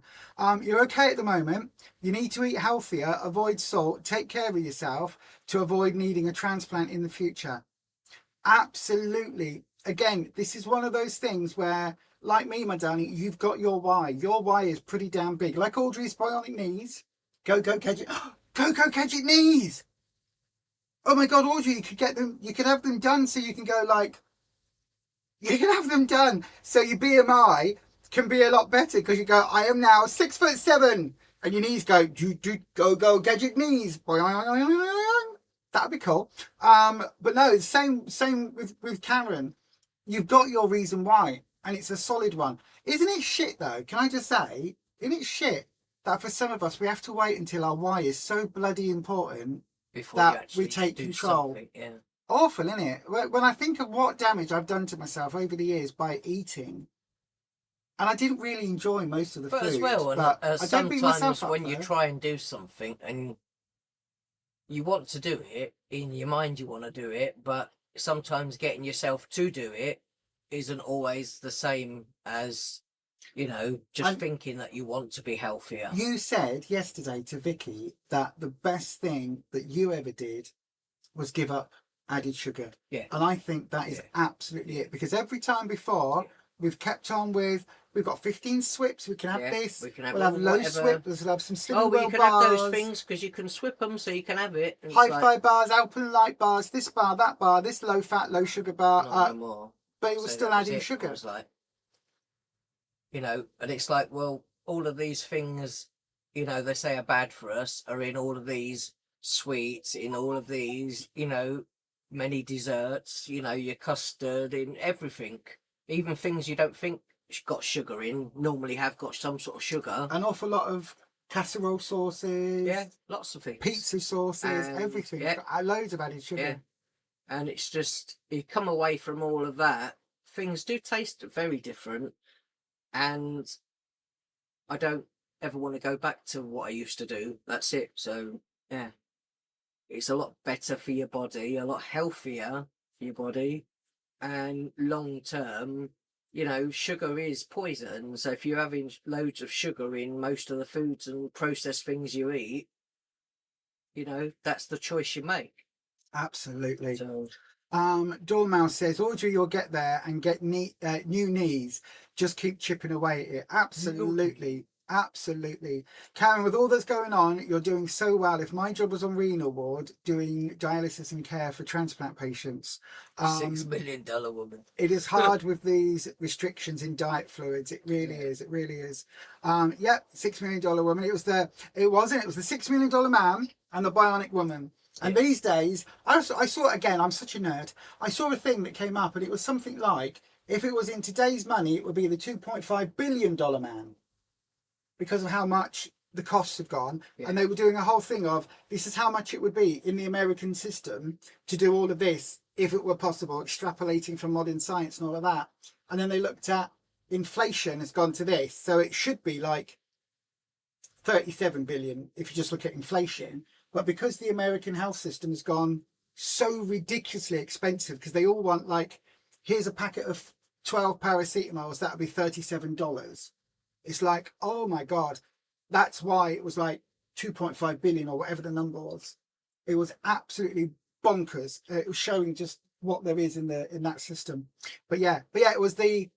You're okay at the moment. You need to eat healthier, avoid salt, take care of yourself to avoid needing a transplant in the future. Absolutely. Again, this is one of those things where, like me, my darling, you've got your why. Your why is pretty damn big. Like Audrey's bionic knees. Go, Kedget. Go, Kedget knees. Oh my God, Audrey, you could get them. You could have them done so you can go like, you can have them done so your BMI can be a lot better because you go, I am now 6'7", and your knees go, go, Gadget knees. That'd be cool. But no, same with Karen. You've got your reason why, and it's a solid one. Isn't it shit though? Can I just say, isn't it shit that for some of us we have to wait until our why is so bloody important Before that we take control? Yeah. Awful, isn't it? When I think of what damage I've done to myself over the years by eating, and I didn't really enjoy most of the food. But as well, but and, I don't beat myself sometimes up when you though. try and do something and you want to do it, in your mind you want to do it, but sometimes getting yourself to do it isn't always the same as, you know, just thinking that you want to be healthier. You said yesterday to Vicky that the best thing that you ever did was give up added sugar. Yeah. And I think that is absolutely it. Because every time before, we've kept on with, we've got 15 swips, we can have this, we'll have low swip, we'll have some Slimming well, you can bars, have those things because you can swip them so you can have it. Hi-Fi bars, Alpen Light bars, this bar, that bar, this low-fat, low-sugar bar. No more. But it was still adding sugar. It was like, you know, and it's like, well, all of these things, you know, they say are bad for us are in all of these sweets, in all of these, you know, many desserts, you know, your custard, in everything. Even things you don't think got sugar in normally have got some sort of sugar. An awful lot of casserole sauces. Yeah, lots of things. Pizza sauces, and everything. Yeah. Loads of added sugar. Yeah. And it's just, you come away from all of that, things do taste very different. And I don't ever want to go back to what I used to do. That's it. So, yeah. It's a lot better for your body, a lot healthier for your body. And long term, you know, sugar is poison. So if you're having loads of sugar in most of the foods and processed things you eat, you know, that's the choice you make. Absolutely. So, Dormouse says, Audrey, you'll get there and get new knees. Just keep chipping away at it. Absolutely. Absolutely. Karen, with all that's going on, you're doing so well. If my job was on renal ward doing dialysis and care for transplant patients, $6 million woman. It is hard with these restrictions in diet fluids. It really is. It really is. Yep, $6 million woman. It was the $6 million man and the bionic woman. And these days, I saw, again, I'm such a nerd. I saw a thing that came up and it was something like, if it was in today's money, it would be the $2.5 billion man because of how much the costs have gone. Yeah. And they were doing a whole thing of, this is how much it would be in the American system to do all of this, if it were possible, extrapolating from modern science and all of that. And then they looked at inflation has gone to this. So it should be like 37 billion if you just look at inflation. But because the American health system has gone so ridiculously expensive, because they all want like, here's a packet of 12 paracetamols, that would be $37. It's like, oh my God, that's why it was like 2.5 billion or whatever the number was. It was absolutely bonkers. It was showing just what there is in that system. But yeah, it was the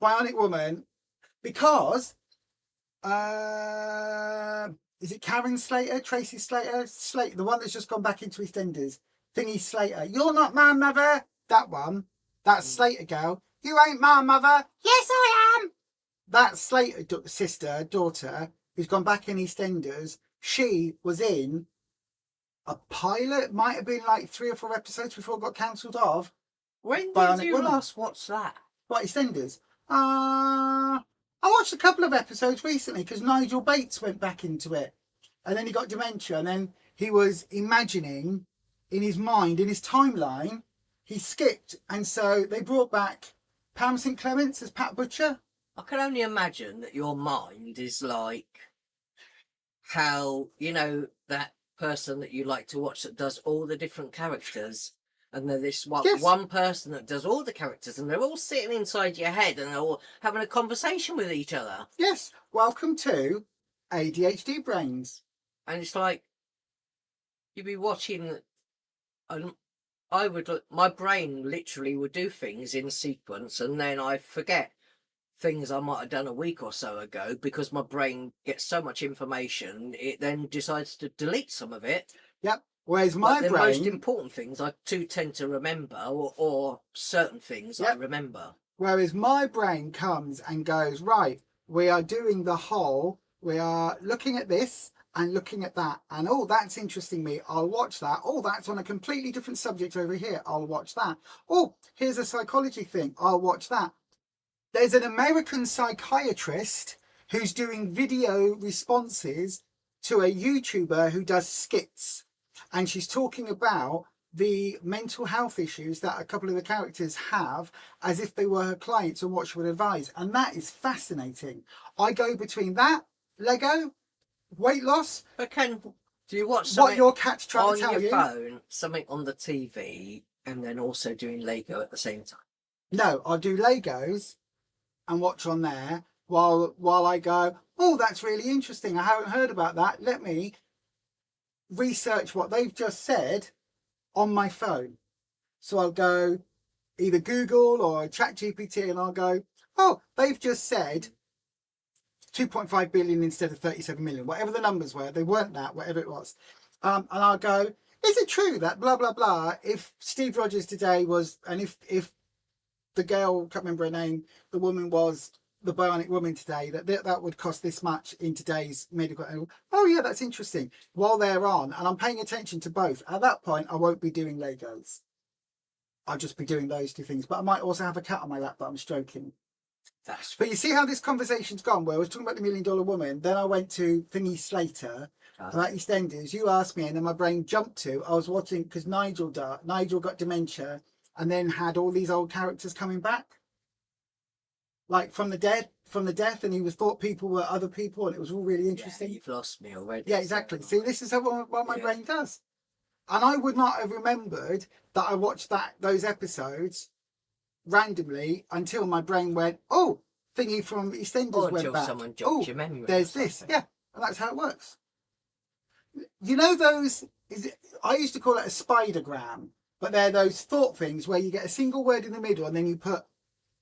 bionic woman because is it Karen Slater, Tracy Slater, the one that's just gone back into EastEnders, Thingy Slater. You're not my mother. That one. That's Slater girl. You ain't my mother. Yes, I am. That Slater daughter, who's gone back in EastEnders. She was in a pilot. Might have been like 3 or 4 episodes before it got cancelled off. When Bionic did you Woman. last watch that? What, EastEnders? I watched a couple of episodes recently because Nigel Bates went back into it. And then he got dementia. And then he was imagining in his mind, in his timeline, he skipped. And so they brought back Pam St. Clements as Pat Butcher. I can only imagine that your mind is like how, you know, that person that you like to watch that does all the different characters. And then this one person that does all the characters, and they're all sitting inside your head and they're all having a conversation with each other. Yes. Welcome to ADHD Brains. And it's like, you'd be watching, my brain literally would do things in sequence, and then I forget things I might have done a week or so ago because my brain gets so much information, it then decides to delete some of it. Yep. Whereas my the brain, most important things I do tend to remember, or certain things I remember. Whereas my brain comes and goes, right, we are doing the whole, we are looking at this and looking at that. And oh, that's interesting me. I'll watch that. Oh, that's on a completely different subject over here. I'll watch that. Oh, here's a psychology thing. I'll watch that. There's an American psychiatrist who's doing video responses to a YouTuber who does skits. And she's talking about the mental health issues that a couple of the characters have as if they were her clients and what she would advise. And that is fascinating. I go between that, Lego, weight loss. But do you watch something what your cat's trying to tell on you? your phone, something on the TV, and then also doing Lego at the same time? No, I'll do Legos and watch on there while I go, oh, that's really interesting. I haven't heard about that. Let me research what they've just said on my phone. So I'll go either Google or ChatGPT and I'll go, oh, they've just said 2.5 billion instead of 37 million, whatever the numbers were. They weren't that, whatever it was. And I'll go, is it true that blah, blah, blah, if Steve Rogers today was, and if the girl, can't remember her name, the woman was the Bionic Woman today, that would cost this much in today's medical. Oh yeah, that's interesting. While they're on, and I'm paying attention to both. At that point, I won't be doing Legos. I'll just be doing those 2 things. But I might also have a cat on my lap that I'm stroking. But you see how this conversation's gone, where I was talking about the $1 Million Woman, then I went to Thingy Slater, about EastEnders. You asked me, and then my brain jumped to, I was watching, because Nigel got dementia, and then had all these old characters coming back. Like from the death, and he was thought people were other people, and it was all really interesting. Yeah, you've lost me already. Yeah, exactly. See, this is what my brain does. And I would not have remembered that I watched those episodes randomly until my brain went, oh, Thingy from EastEnders went back. Someone jogged your memory. There's this. Yeah, and that's how it works. You know those, I used to call it a spidergram, but they're those thought things where you get a single word in the middle and then you put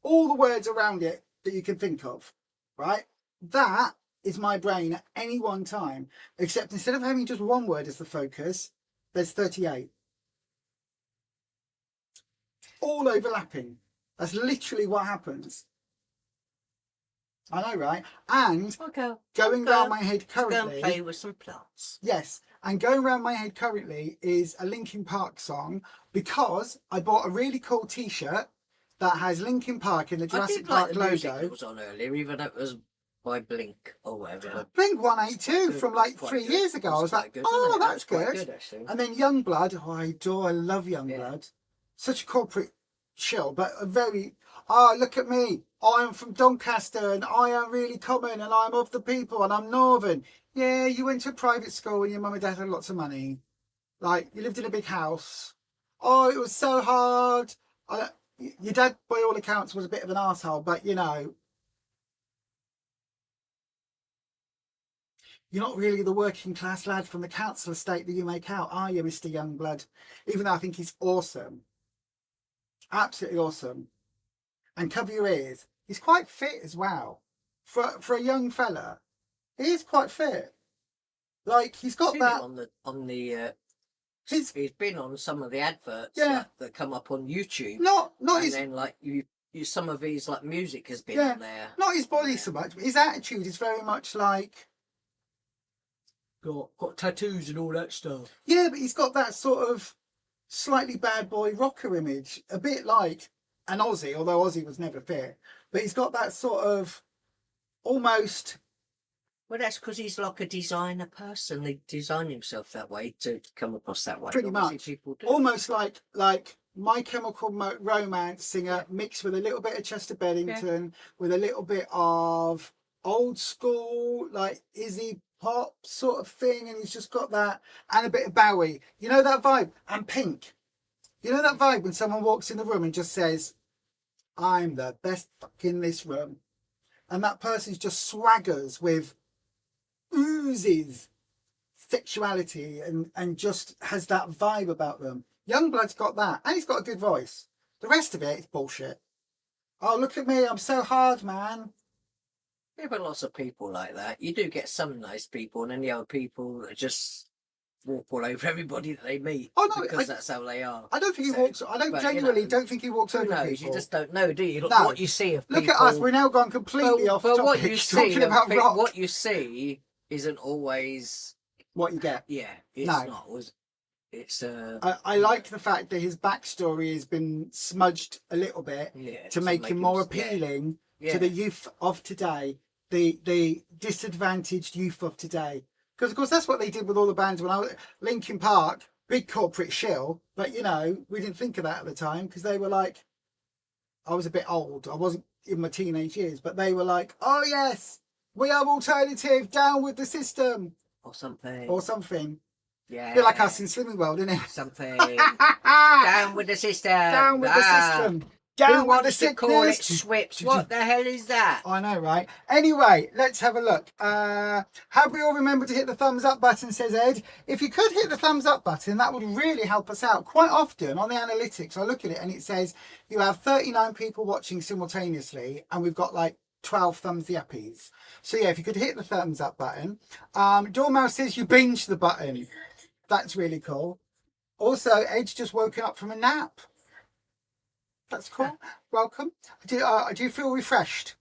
all the words around it that you can think of, right? That is my brain at any one time, except instead of having just one word as the focus, there's 38. All overlapping. That's literally what happens. I know, right? And going around my head currently... Go and play with some plants. Yes, and going around my head currently is a Linkin Park song, because I bought a really cool T-shirt that has Linkin Park in the Jurassic Park logo. It was on earlier, even though it was by Blink or whatever. Blink 182 from like 3 years ago. I was like, good, oh, that's good. And then Youngblood, I love Youngblood. Such a corporate shill, but a very, look at me. I am from Doncaster and I am really common and I'm of the people and I'm northern. Yeah, you went to a private school and your mum and dad had lots of money. Like, you lived in a big house. Oh, it was so hard. Your dad, by all accounts, was a bit of an arsehole, but you know, you're not really the working class lad from the council estate that you make out, are you, Mr. Youngblood? Even though I think he's awesome. Absolutely awesome. And cover your ears. He's quite fit as well. for a young fella, he is quite fit. Like he's got Seen that. him on the. He's He's been on some of the adverts Yeah. that come up on YouTube, not and his then like you some of his like music has been Yeah. on there. not his body so much, but his attitude is very much like Got tattoos and all that stuff. yeah, but he's got that sort of slightly bad boy rocker image, a bit like an Aussie, although Aussie was never fit. But he's got that sort of almost Well, that's because he's like a designer person. They design himself that way to come across that way. pretty Obviously, much people do. almost like My Chemical Romance singer mixed with a little bit of Chester Bennington, with a little bit of old school like Izzy pop sort of thing, and he's just got that, and a bit of Bowie. You know that vibe, and Pink. You know that vibe when someone walks in the room and just says, "I'm the best fuck in this room," and that person just swaggers with oozes sexuality and just has that vibe about them. Youngblood's got that, and he's got a good voice. The rest of it is bullshit. Oh, look at me, I'm so hard, man. Yeah, but lots of people like that. You do get some nice people, and then the other people that just walk all over everybody that they meet. Oh, no, because that's how they are. I don't think he So, walks. I don't but, genuinely you know, don't think he walks Who over knows? people. You just don't know, do you? Look, No. what you see of people. Look at us. We're now gone completely off but topic. what you see talking of about rock. what you see isn't always What you get. Yeah, it's No. not. It's I like the fact that his backstory has been smudged a little bit to make him more appealing to the youth of today, the disadvantaged youth of today. Because of course that's what they did with all the bands when I was Linkin Park, big corporate shill, but you know we didn't think of that at the time because they were like, I was a bit old. I wasn't in my teenage years, but they were like, oh yes, we have alternative, down with the system, or something. Yeah. A bit like us in Slimming World, isn't it? Something. Down with the system. Down with the system. Down Who with wants the to sickness. call it Swips? What the hell is that? I know, right? Anyway, let's have a look. Have we all remembered to hit the thumbs up button, says Ed. If you could hit the thumbs up button, that would really help us out. Quite often on the analytics, I look at it and it says you have 39 people watching simultaneously and we've got like 12 thumbs uppies. So yeah, if you could hit the thumbs up button. Dormouse says you binge the button. That's really cool. Also, Ed's just woken up from a nap. That's cool. Welcome. Do you feel refreshed?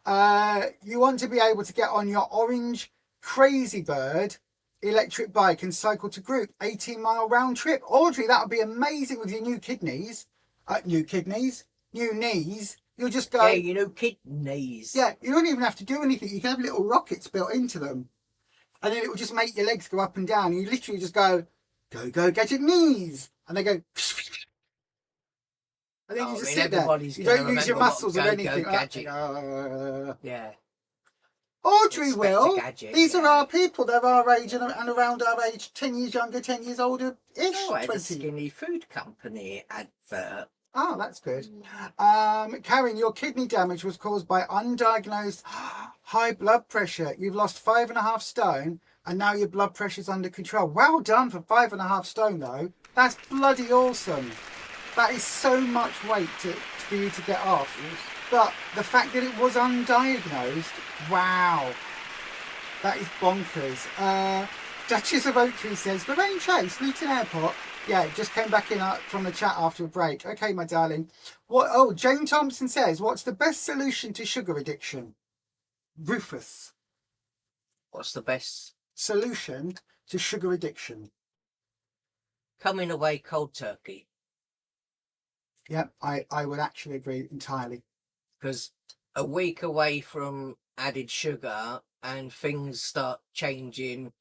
You want to be able to get on your orange Crazy Bird electric bike and cycle to group 18-mile round trip. Audrey, that would be amazing with your new kidneys. New knees. You'll just go. Yeah, you know, kidneys. Yeah, you don't even have to do anything. You can have little rockets built into them. And then it will just make your legs go up and down. You literally just go, gadget knees. And they go. And then you just sit there. You don't use your muscles or anything. Yeah. Audrey will. These are our people. They're our age and around our age. 10 years younger, 10 years older-ish. Oh, it's 20. a skinny food company advert. Oh, that's good. Karen, your kidney damage was caused by undiagnosed high blood pressure. You've lost 5.5 stone and now your blood pressure's under control. Well done for 5.5 stone though. That's bloody awesome. That is so much weight for you to get off. Yes. But the fact that it was undiagnosed, wow. That is bonkers. Duchess of Oaktree says, Lorraine Chase, Luton Airport. Yeah, just came back in from the chat after a break. Okay, my darling. Jane Thompson says, what's the best solution to sugar addiction? Rufus. What's the best solution to sugar addiction? Coming away cold turkey. Yeah, I would actually agree entirely. Because a week away from added sugar and things start changing.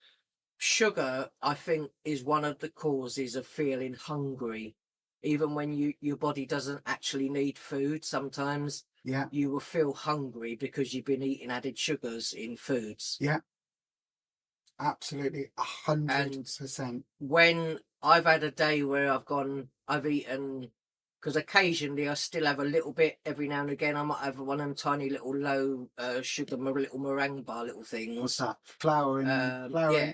Sugar, I think, is one of the causes of feeling hungry. Even when your body doesn't actually need food, sometimes you will feel hungry because you've been eating added sugars in foods. Yeah, absolutely, 100%. When I've had a day where I've eaten, because occasionally I still have a little bit every now and again. I might have one of them tiny little low sugar, little meringue bar little things. What's that? Flour and yeah.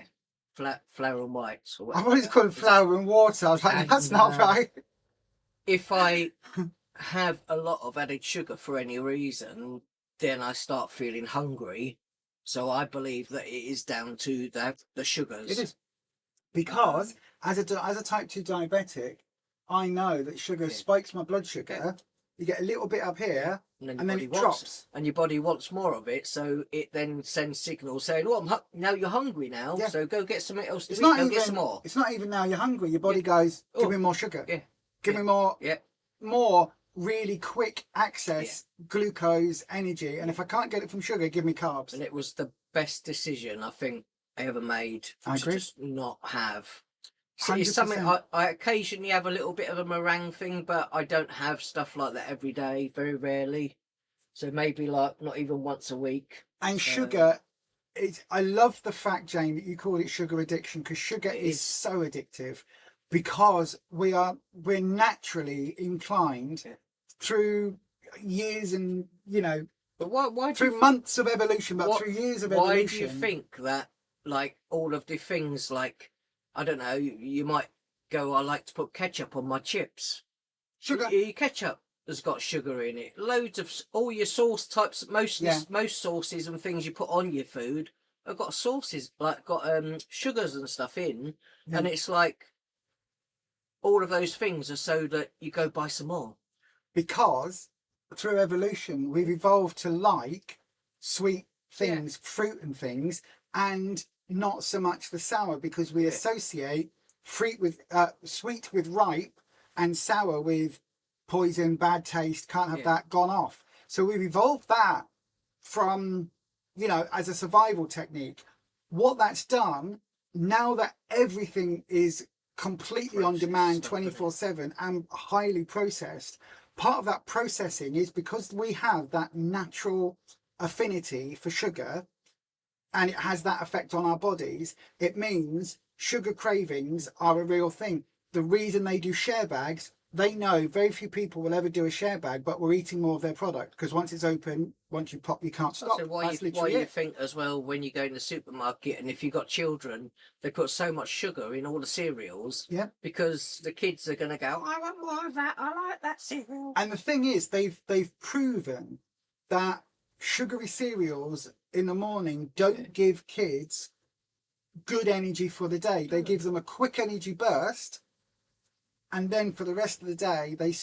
Flour and whites. I've always called it flour and water. I was like, that's not right. If I have a lot of added sugar for any reason, then I start feeling hungry. So I believe that it is down to the sugars. It is. Because as a type 2 diabetic, I know that sugar spikes my blood sugar. Yeah. You get a little bit up here, and then it drops. And your body wants more of it, so it then sends signals saying, "Oh, now you're hungry now, so go get something else to eat. Go get some more." It's not even now you're hungry. Your body goes, "Give me more sugar. Give me more. More really quick access glucose energy. And if I can't get it from sugar, give me carbs." And it was the best decision I think I ever made. I agree. Just not have. So 100%. it's something I occasionally have a little bit of a meringue thing, but I don't have stuff like that every day, very rarely. So maybe like not even once a week. And sugar, I love the fact, Jane, that you call it sugar addiction, because sugar is so addictive, because we're naturally inclined through years and, but why through months of evolution, but through years of evolution. Why do you think that, like, all of the things, like, I don't know, you might go, I like to put ketchup on my chips. Sugar. Your ketchup has got sugar in it. Loads of, all your sauce types, most sauces and things you put on your food have got sauces, like, got sugars and stuff in. Yeah. And it's like, all of those things are so that you go buy some more. Because through evolution, we've evolved to like sweet things, fruit and things, and not so much the sour, because we associate sweet with ripe and sour with poison, bad taste, can't have that, gone off. So we've evolved that from, as a survival technique. What that's done, now that everything is completely on demand 24/7 and highly processed, part of that processing is because we have that natural affinity for sugar, and it has that effect on our bodies. It means sugar cravings are a real thing. The reason they do share bags, they know very few people will ever do a share bag, but we're eating more of their product, because once it's open, once you pop, you can't stop. So why you think as well, when you go in the supermarket and if you've got children, they put so much sugar in all the cereals, because the kids are going to go, I want more of that, I like that cereal. And the thing is, they've proven that sugary cereals in the morning don't give kids good energy for the day. They give them a quick energy burst, and then for the rest of the day they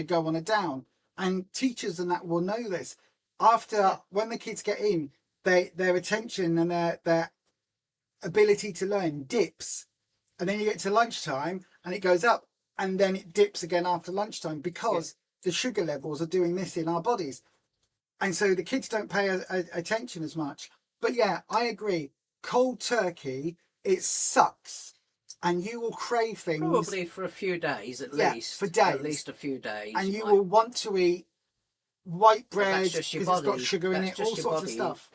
go on a down. And teachers and that will know this. After when the kids get in, their attention and their ability to learn dips, and then you get to lunchtime and it goes up, and then it dips again after lunchtime, because the sugar levels are doing this in our bodies. And so the kids don't pay attention as much. But yeah, I agree. Cold turkey, it sucks. And you will crave things. Probably for a few days at least. For days. At least a few days. And you will want to eat white bread because it's got sugar in it, all sorts of stuff.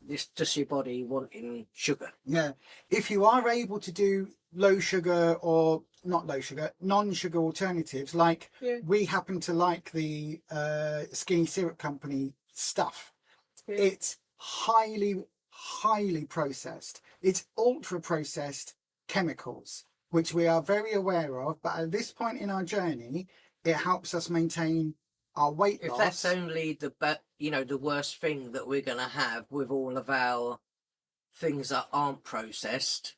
It's just your body wanting sugar. Yeah. If you are able to do low sugar or not low sugar, non-sugar alternatives, like we happen to like the Skinny Syrup Company stuff. It's highly processed. It's ultra processed chemicals, which we are very aware of, but at this point in our journey, it helps us maintain our weight loss. If that's only the worst thing that we're going to have with all of our things that aren't processed,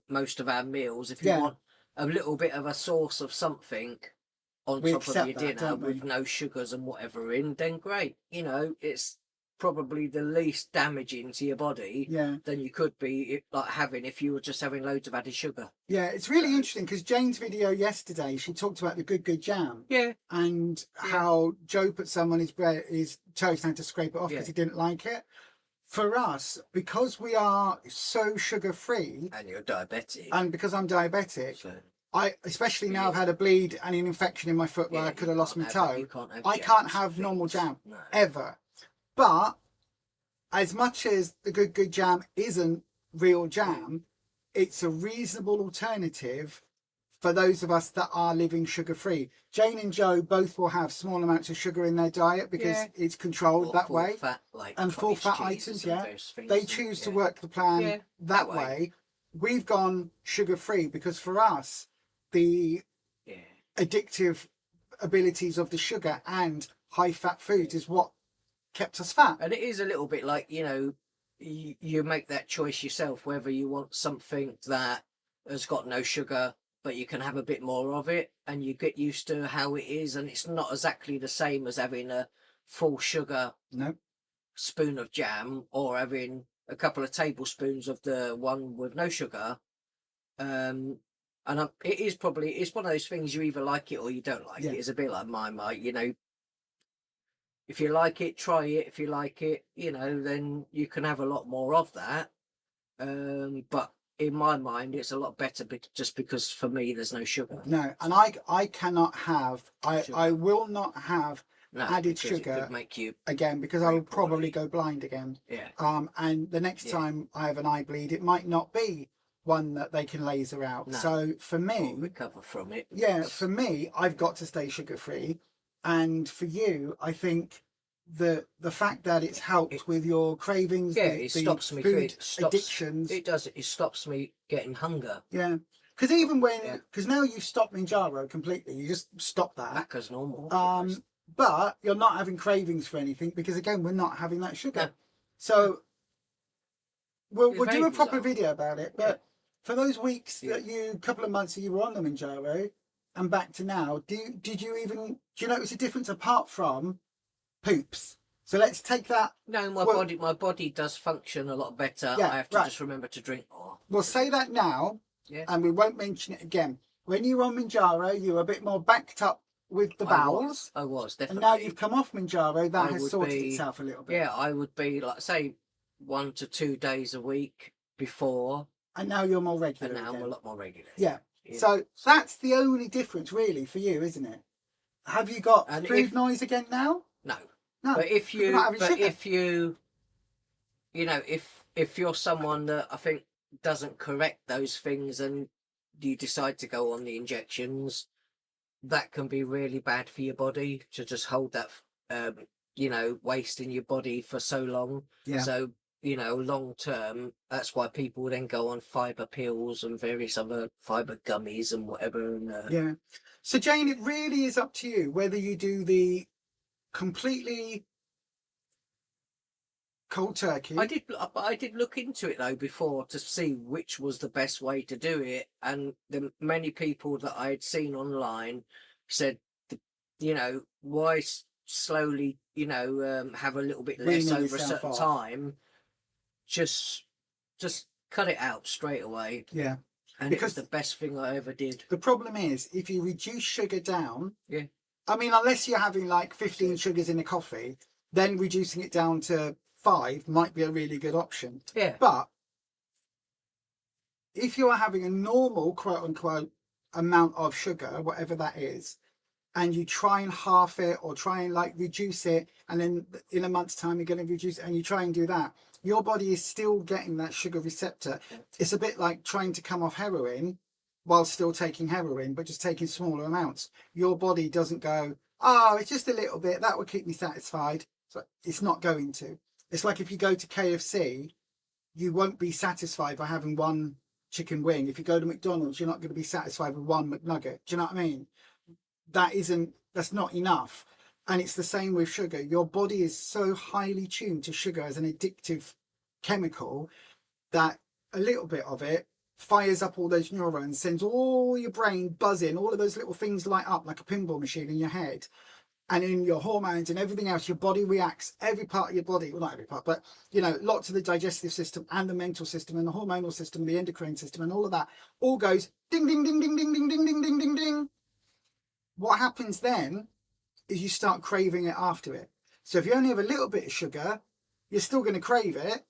most of our meals, if you want a little bit of a sauce of something on top of your dinner with no sugars and whatever in, then great. It's probably the least damaging to your body than you could be having if you were just having loads of added sugar. Yeah, it's really interesting, because Jane's video yesterday, she talked about the good jam. Yeah. And how Joe put some on his toast and had to scrape it off because he didn't like it. For us, because we are so sugar free, and you're diabetic, and because I'm diabetic, I especially now I've had a bleed and an infection in my foot where I could have lost my toe. I can't have normal jam ever. But as much as the good jam isn't real jam, it's a reasonable alternative for those of us that are living sugar free. Jane and Joe both will have small amounts of sugar in their diet because it's controlled that way. Fat, and full fat items, they choose to work the plan that way. We've gone sugar free because for us, the addictive abilities of the sugar and high fat foods is what kept us fat. And it is a little bit like, you know, you make that choice yourself, whether you want something that has got no sugar, but you can have a bit more of it, and you get used to how it is. And it's not exactly the same as having a full sugar spoon of jam, or having a couple of tablespoons of the one with no sugar. It is probably, it's one of those things, you either like it or you don't like it. It's a bit like Marmite, you know. If you like it, try it. If you like it, you know, then you can have a lot more of that. But in my mind, it's a lot better just because for me, there's no sugar. No, and I cannot have, I will not have added sugar it could make you again, because I will probably go blind again. Yeah. And the next time I have an eye bleed, it might not be one that they can laser out. No. So for me, or recover from it. Yeah, for me, I've got to stay sugar free, and for you, I think the fact that it's helped with your cravings, it stops me food addictions. It does. It stops me getting hunger. Yeah, because even when, because now you've stopped Manjaro completely, you just stop that. Macca's normal. But you're not having cravings for anything, because again, we're not having that sugar. No. So we'll do a proper video about it. But for those weeks that couple of months that you were on the Manjaro and back to now, do you notice a difference apart from poops? So let's take that. No, my body does function a lot better. I have to just remember to drink more. We'll say that now, and we won't mention it again. When you were on Manjaro, you were a bit more backed up with the bowels. I was definitely. And now you've come off Manjaro, that has sorted itself a little bit. Yeah, I would be like, say, 1 to 2 days a week before. And now you're more regular. And now I'm a lot more regular. Yeah. So that's the only difference really for you, isn't it? Have you got food noise again now? No. No. But if you you know, if you're someone that I think doesn't correct those things and you decide to go on the injections, that can be really bad for your body to just hold that you know, waste in your body for so long. Yeah. So, you know, long term, that's why people then go on fibre pills and various other fibre gummies and whatever. And, So Jane, it really is up to you whether you do the completely cold turkey. I did look into it though before to see which was the best way to do it, and the many people that I had seen online said, you know, why slowly, you know, have a little bit less over a certain time. Just cut it out straight away. Yeah. And because it was the best thing I ever did. The problem is, if you reduce sugar down, yeah. I mean, unless you're having like 15 sugars in a coffee, then reducing it down to 5 might be a really good option. Yeah. But if you are having a normal, quote unquote, amount of sugar, whatever that is, and you try and half it or try and like reduce it, and then in a month's time you're going to reduce it, and you try and do that, your body is still getting that sugar receptor. It's a bit like trying to come off heroin while still taking heroin, but just taking smaller amounts. Your body doesn't go, oh, it's just a little bit, that will keep me satisfied. So it's not going to. It's like if you go to KFC, you won't be satisfied by having one chicken wing. If you go to McDonald's, you're not going to be satisfied with one McNugget. Do you know what I mean? That's not enough. And it's the same with sugar. Your body is so highly tuned to sugar as an addictive chemical that a little bit of it fires up all those neurons, sends all your brain buzzing, all of those little things light up like a pinball machine in your head. And in your hormones and everything else, your body reacts, every part of your body, well, not every part, but, you know, lots of the digestive system and the mental system and the hormonal system, the endocrine system and all of that all goes ding, ding, ding, ding, ding, ding, ding, ding, ding, ding, ding. What happens then is you start craving it after it. So if you only have a little bit of sugar, you're still going to crave it.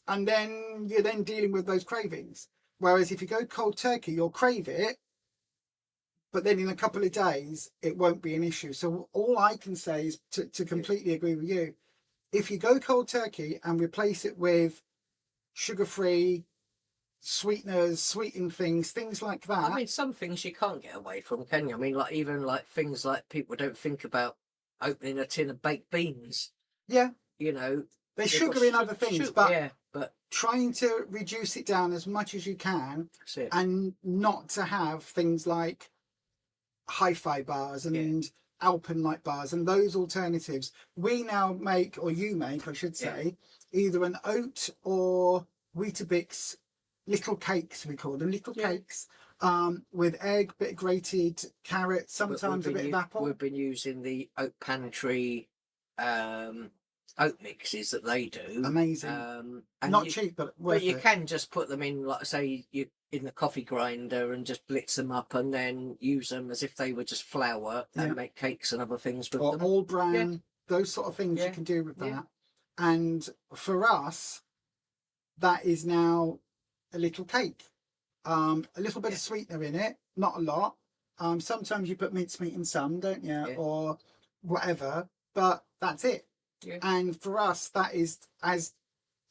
And then you're then dealing with those cravings. Whereas if you go cold turkey, you'll crave it, but then in a couple of days, it won't be an issue. So all I can say is to completely agree with you. If you go cold turkey and replace it with sugar-free, sweeteners, sweetened things like that. I mean, some things you can't get away from, can you? I mean, like even like things like people don't think about opening a tin of baked beans. Yeah. You know. There's sugar in other things, but trying to reduce it down as much as you can and not to have things like hi-fi bars and Alpen-like bars and those alternatives. We now make, or you make, I should say, either an oat or Weetabix little cakes, we call them, little cakes, with egg, bit of grated carrot, sometimes a bit of apple. We've been using the Oat Pantry oat mixes that they do. Amazing. And not cheap, but worth you it. can just put them in, like say, you in the coffee grinder and just blitz them up and then use them as if they were just flour and make cakes and other things with them. Or all bran, those sort of things you can do with that. And for us, that is now a little cake. A little bit of sweetener in it, not a lot. Sometimes you put mincemeat in some, don't you? Or whatever, but that's it. And for us, that is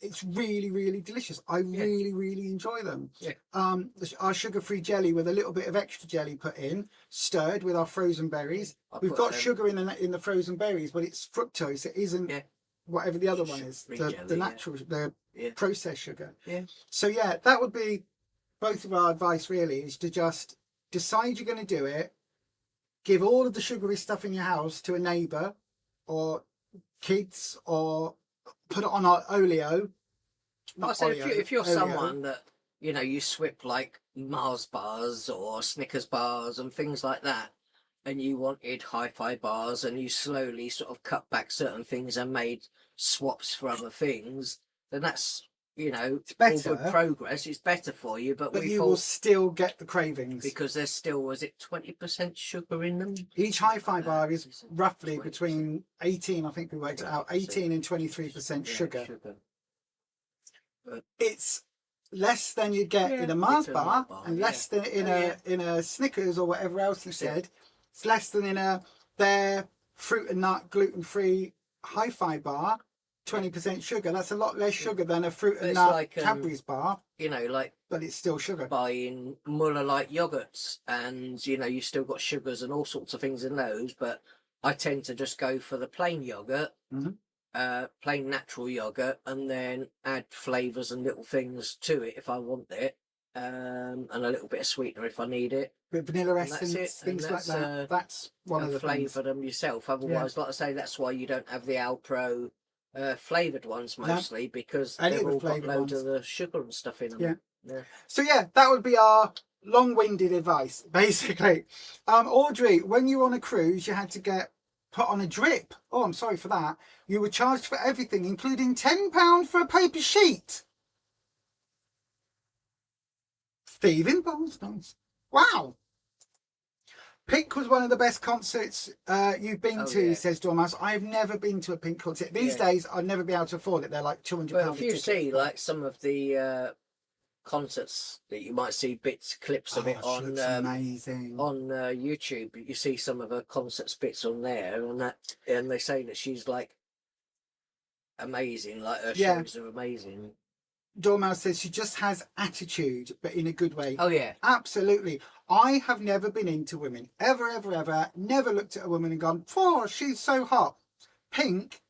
it's really, really delicious. I really, really enjoy them. Our sugar-free jelly with a little bit of extra jelly put in, stirred with our frozen berries. We've got sugar in the frozen berries, but it's fructose. It isn't whatever the other one is, the natural, the processed sugar. So yeah, that would be both of our advice really, is to just decide you're going to do it, give all of the sugary stuff in your house to a neighbour or kids, or put it on our Oleo. If you're someone that, you know, you swip like Mars bars or Snickers bars and things like that, and you wanted hi-fi bars and you slowly sort of cut back certain things and made swaps for other things, then that's, you know, it's better. All good progress. It's better for you, but we will still get the cravings because there's still, was it 20% sugar in them? Each hi-fi bar is roughly 20%. Between 18, I think we worked it out, 18 and 23% sugar. But it's less than you get in a Mars bar, and less than in a Snickers or whatever else you said. It's less than in their fruit and nut gluten-free hi-fi bar. 20% sugar. That's a lot less sugar than a fruit and nut like, Cadbury's bar. You know, like, but it's still sugar. Buying Muller-like yogurts, and you know, you still got sugars and all sorts of things in those. But I tend to just go for the plain yogurt, plain natural yogurt, and then add flavors and little things to it if I want it, and a little bit of sweetener if I need it. Bit vanilla essence, things like that. That's one of the things. Flavour them yourself. Otherwise, like I say, that's why you don't have the Alpro flavoured ones mostly, because they've all got loads of the sugar and stuff in them. So yeah, that would be our long-winded advice, basically. Audrey, when you were on a cruise, you had to get put on a drip. Oh, I'm sorry for that. You were charged for everything, including £10 for a paper sheet. Thieving balls, nice. Wow. Pink was one of the best concerts you've been to, says Dormouse. I've never been to a Pink concert. These days, I'd never be able to afford it. They're like £200. Well, if you see like some of the concerts that you might see clips of it on amazing on YouTube, you see some of her concerts bits on there, and they say that she's like amazing. Like her shows are amazing. Dormouse says she just has attitude, but in a good way. Oh yeah, absolutely. I have never been into women ever. Never looked at a woman and gone, "Oh, she's so hot." Pink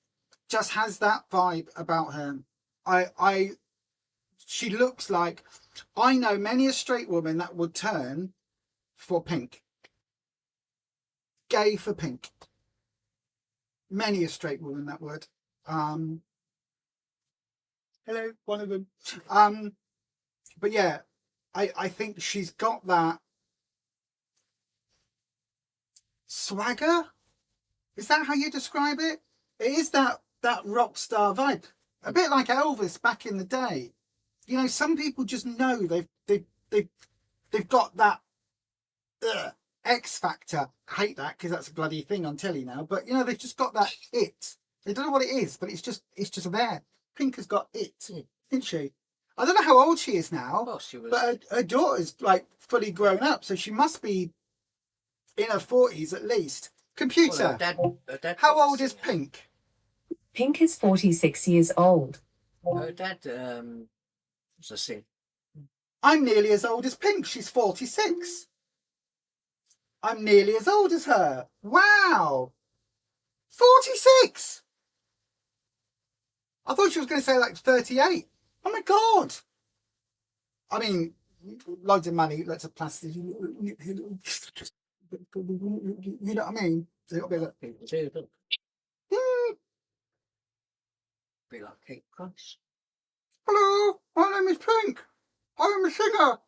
just has that vibe about her. She looks like, I know many a straight woman that would turn for Pink. Gay for Pink. Many a straight woman that would. Hello, one of them. But yeah, I think she's got that swagger. Is that how you describe it? It is that rock star vibe. A bit like Elvis back in the day. You know, some people just know they've got that X factor. I hate that because that's a bloody thing on telly now. But you know, they've just got that it. They don't know what it is, but it's just there. Pink has got it, isn't she? I don't know how old she is now, but her daughter's like fully grown up, so she must be in her 40s at least. Computer, well, her dad how old is Pink? Pink is 46 years old. Her dad was a sin. I'm nearly as old as Pink. She's 46. I'm nearly as old as her. Wow. 46. I thought she was going to say like 38. Oh my God. I mean, loads of money, lots of plastic. You know what I mean? A little bit of, People do, look. "Hmm, Be like Kate Price. hello, my name is Pink. I'm a singer.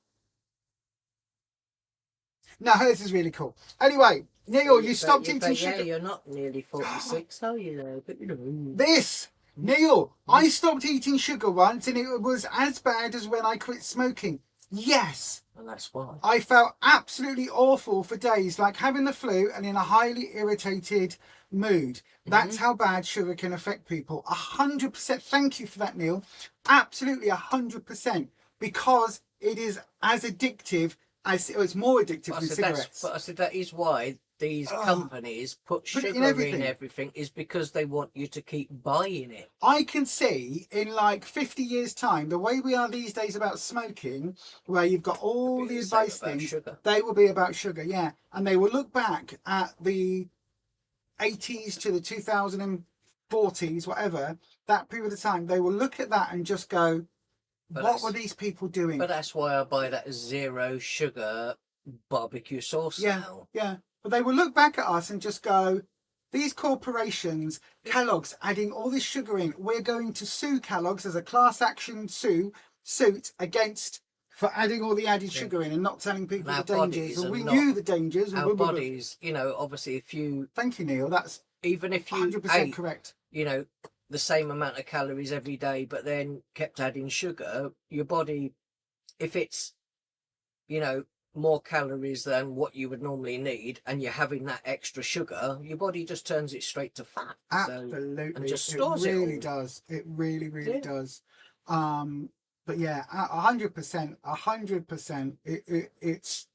No, hers is really cool. Anyway, Neil, you stopped eating Yeah, sugar. you're not nearly 46, are you? Though, but you know. This, Neil, I stopped eating sugar once and it was as bad as when I quit smoking. Yes. And that's why. I felt absolutely awful for days, like having the flu and in a highly irritated mood. That's how bad sugar can affect people. 100%. Thank you for that, Neil. Absolutely 100%. Because it is as addictive as, it's more addictive than cigarettes. But I said that is why these companies put sugar in everything. is because they want you to keep buying it. I can see in like 50 years' time, the way we are these days about smoking, where you've got all the advice things, sugar. they will be about sugar, yeah. And they will look back at the 80s to the 2040s, whatever, that period of time, they will look at that and just go, what were these people doing? But that's why I buy that 0 sugar barbecue sauce now. Yeah. But they will look back at us and just go, these corporations, Kellogg's adding all this sugar in, we're going to sue Kellogg's as a class action suit against for adding all the added sugar in and not telling people the dangers. And we knew the dangers. Our bodies, you know, obviously if you... Thank you, Neil. That's even if you 100% ate, correct. You know, the same amount of calories every day, but then kept adding sugar, your body, if it's, you know, more calories than what you would normally need and you're having that extra sugar, your body just turns it straight to fat. Absolutely. And just stores it it really all. does. It really does. But yeah, 100%, it's...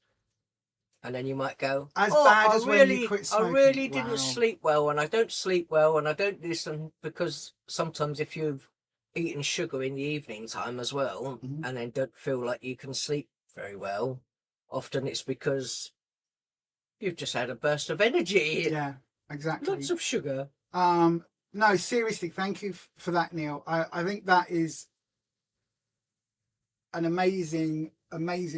And then you might go, as bad as when you quit smoking. I really didn't sleep well, and I don't sleep well, and I don't listen, because sometimes if you've eaten sugar in the evening time as well, and then don't feel like you can sleep very well, often it's because you've just had a burst of energy. Yeah, exactly. Lots of sugar. No, seriously, thank you for that, Neil. I think that is an amazing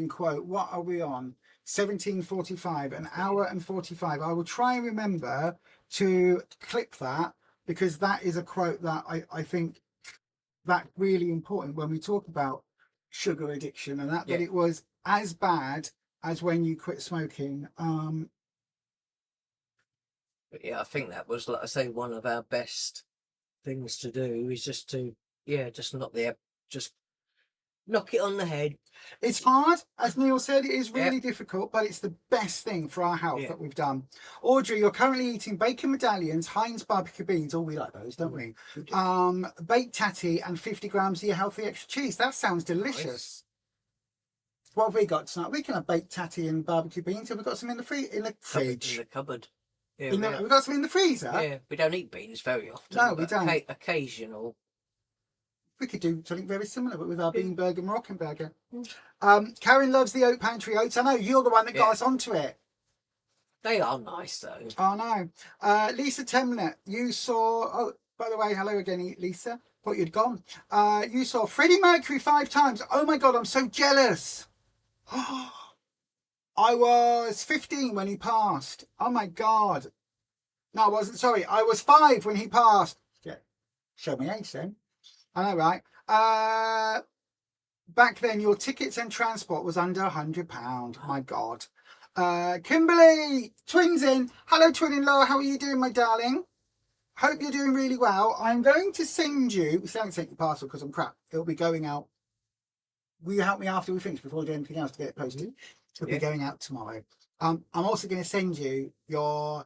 quote. What are we on? 17:45, an hour and 45. I will try and remember to clip that, because that is a quote that I think that really important when we talk about sugar addiction, and that it was as bad as when you quit smoking. But yeah, I think that was, like I say, one of our best things to do is just to, just knock it on the head. It's hard, as Neil said, it is really difficult, but it's the best thing for our health that we've done. Audrey, you're currently eating bacon medallions, Heinz barbecue beans, we like those, don't we? Baked tatty and 50 grams of your healthy extra cheese. That sounds delicious. Nice. What have we got tonight? We can have baked tatty and barbecue beans. Have we got some in the fridge? In the cupboard. Yeah, we've got some in the freezer? Yeah, we don't eat beans very often. No, we don't. Occasional. We could do something very similar, but with our bean burger, Moroccan burger. Karen loves the oat pantry oats. I know, you're the one that got us onto it. They are nice, though. Oh, no. Lisa Temnet, you saw... Oh, by the way, hello again, Lisa. Thought you'd gone. You saw Freddie Mercury 5 times. Oh, my God, I'm so jealous. I was 15 when he passed. Oh, my God. No, I wasn't. Sorry, I was 5 when he passed. Yeah, show me age then. I know, right? Back then, your tickets and transport was under £100. My God. Kimberly, twins in. Hello, twin-in-law. How are you doing, my darling? Hope you're doing really well. I'm going to send you... We haven't sent your parcel because I'm crap. It'll be going out. Will you help me after we finish, before we do anything else to get it posted? It'll be going out tomorrow. I'm also going to send you your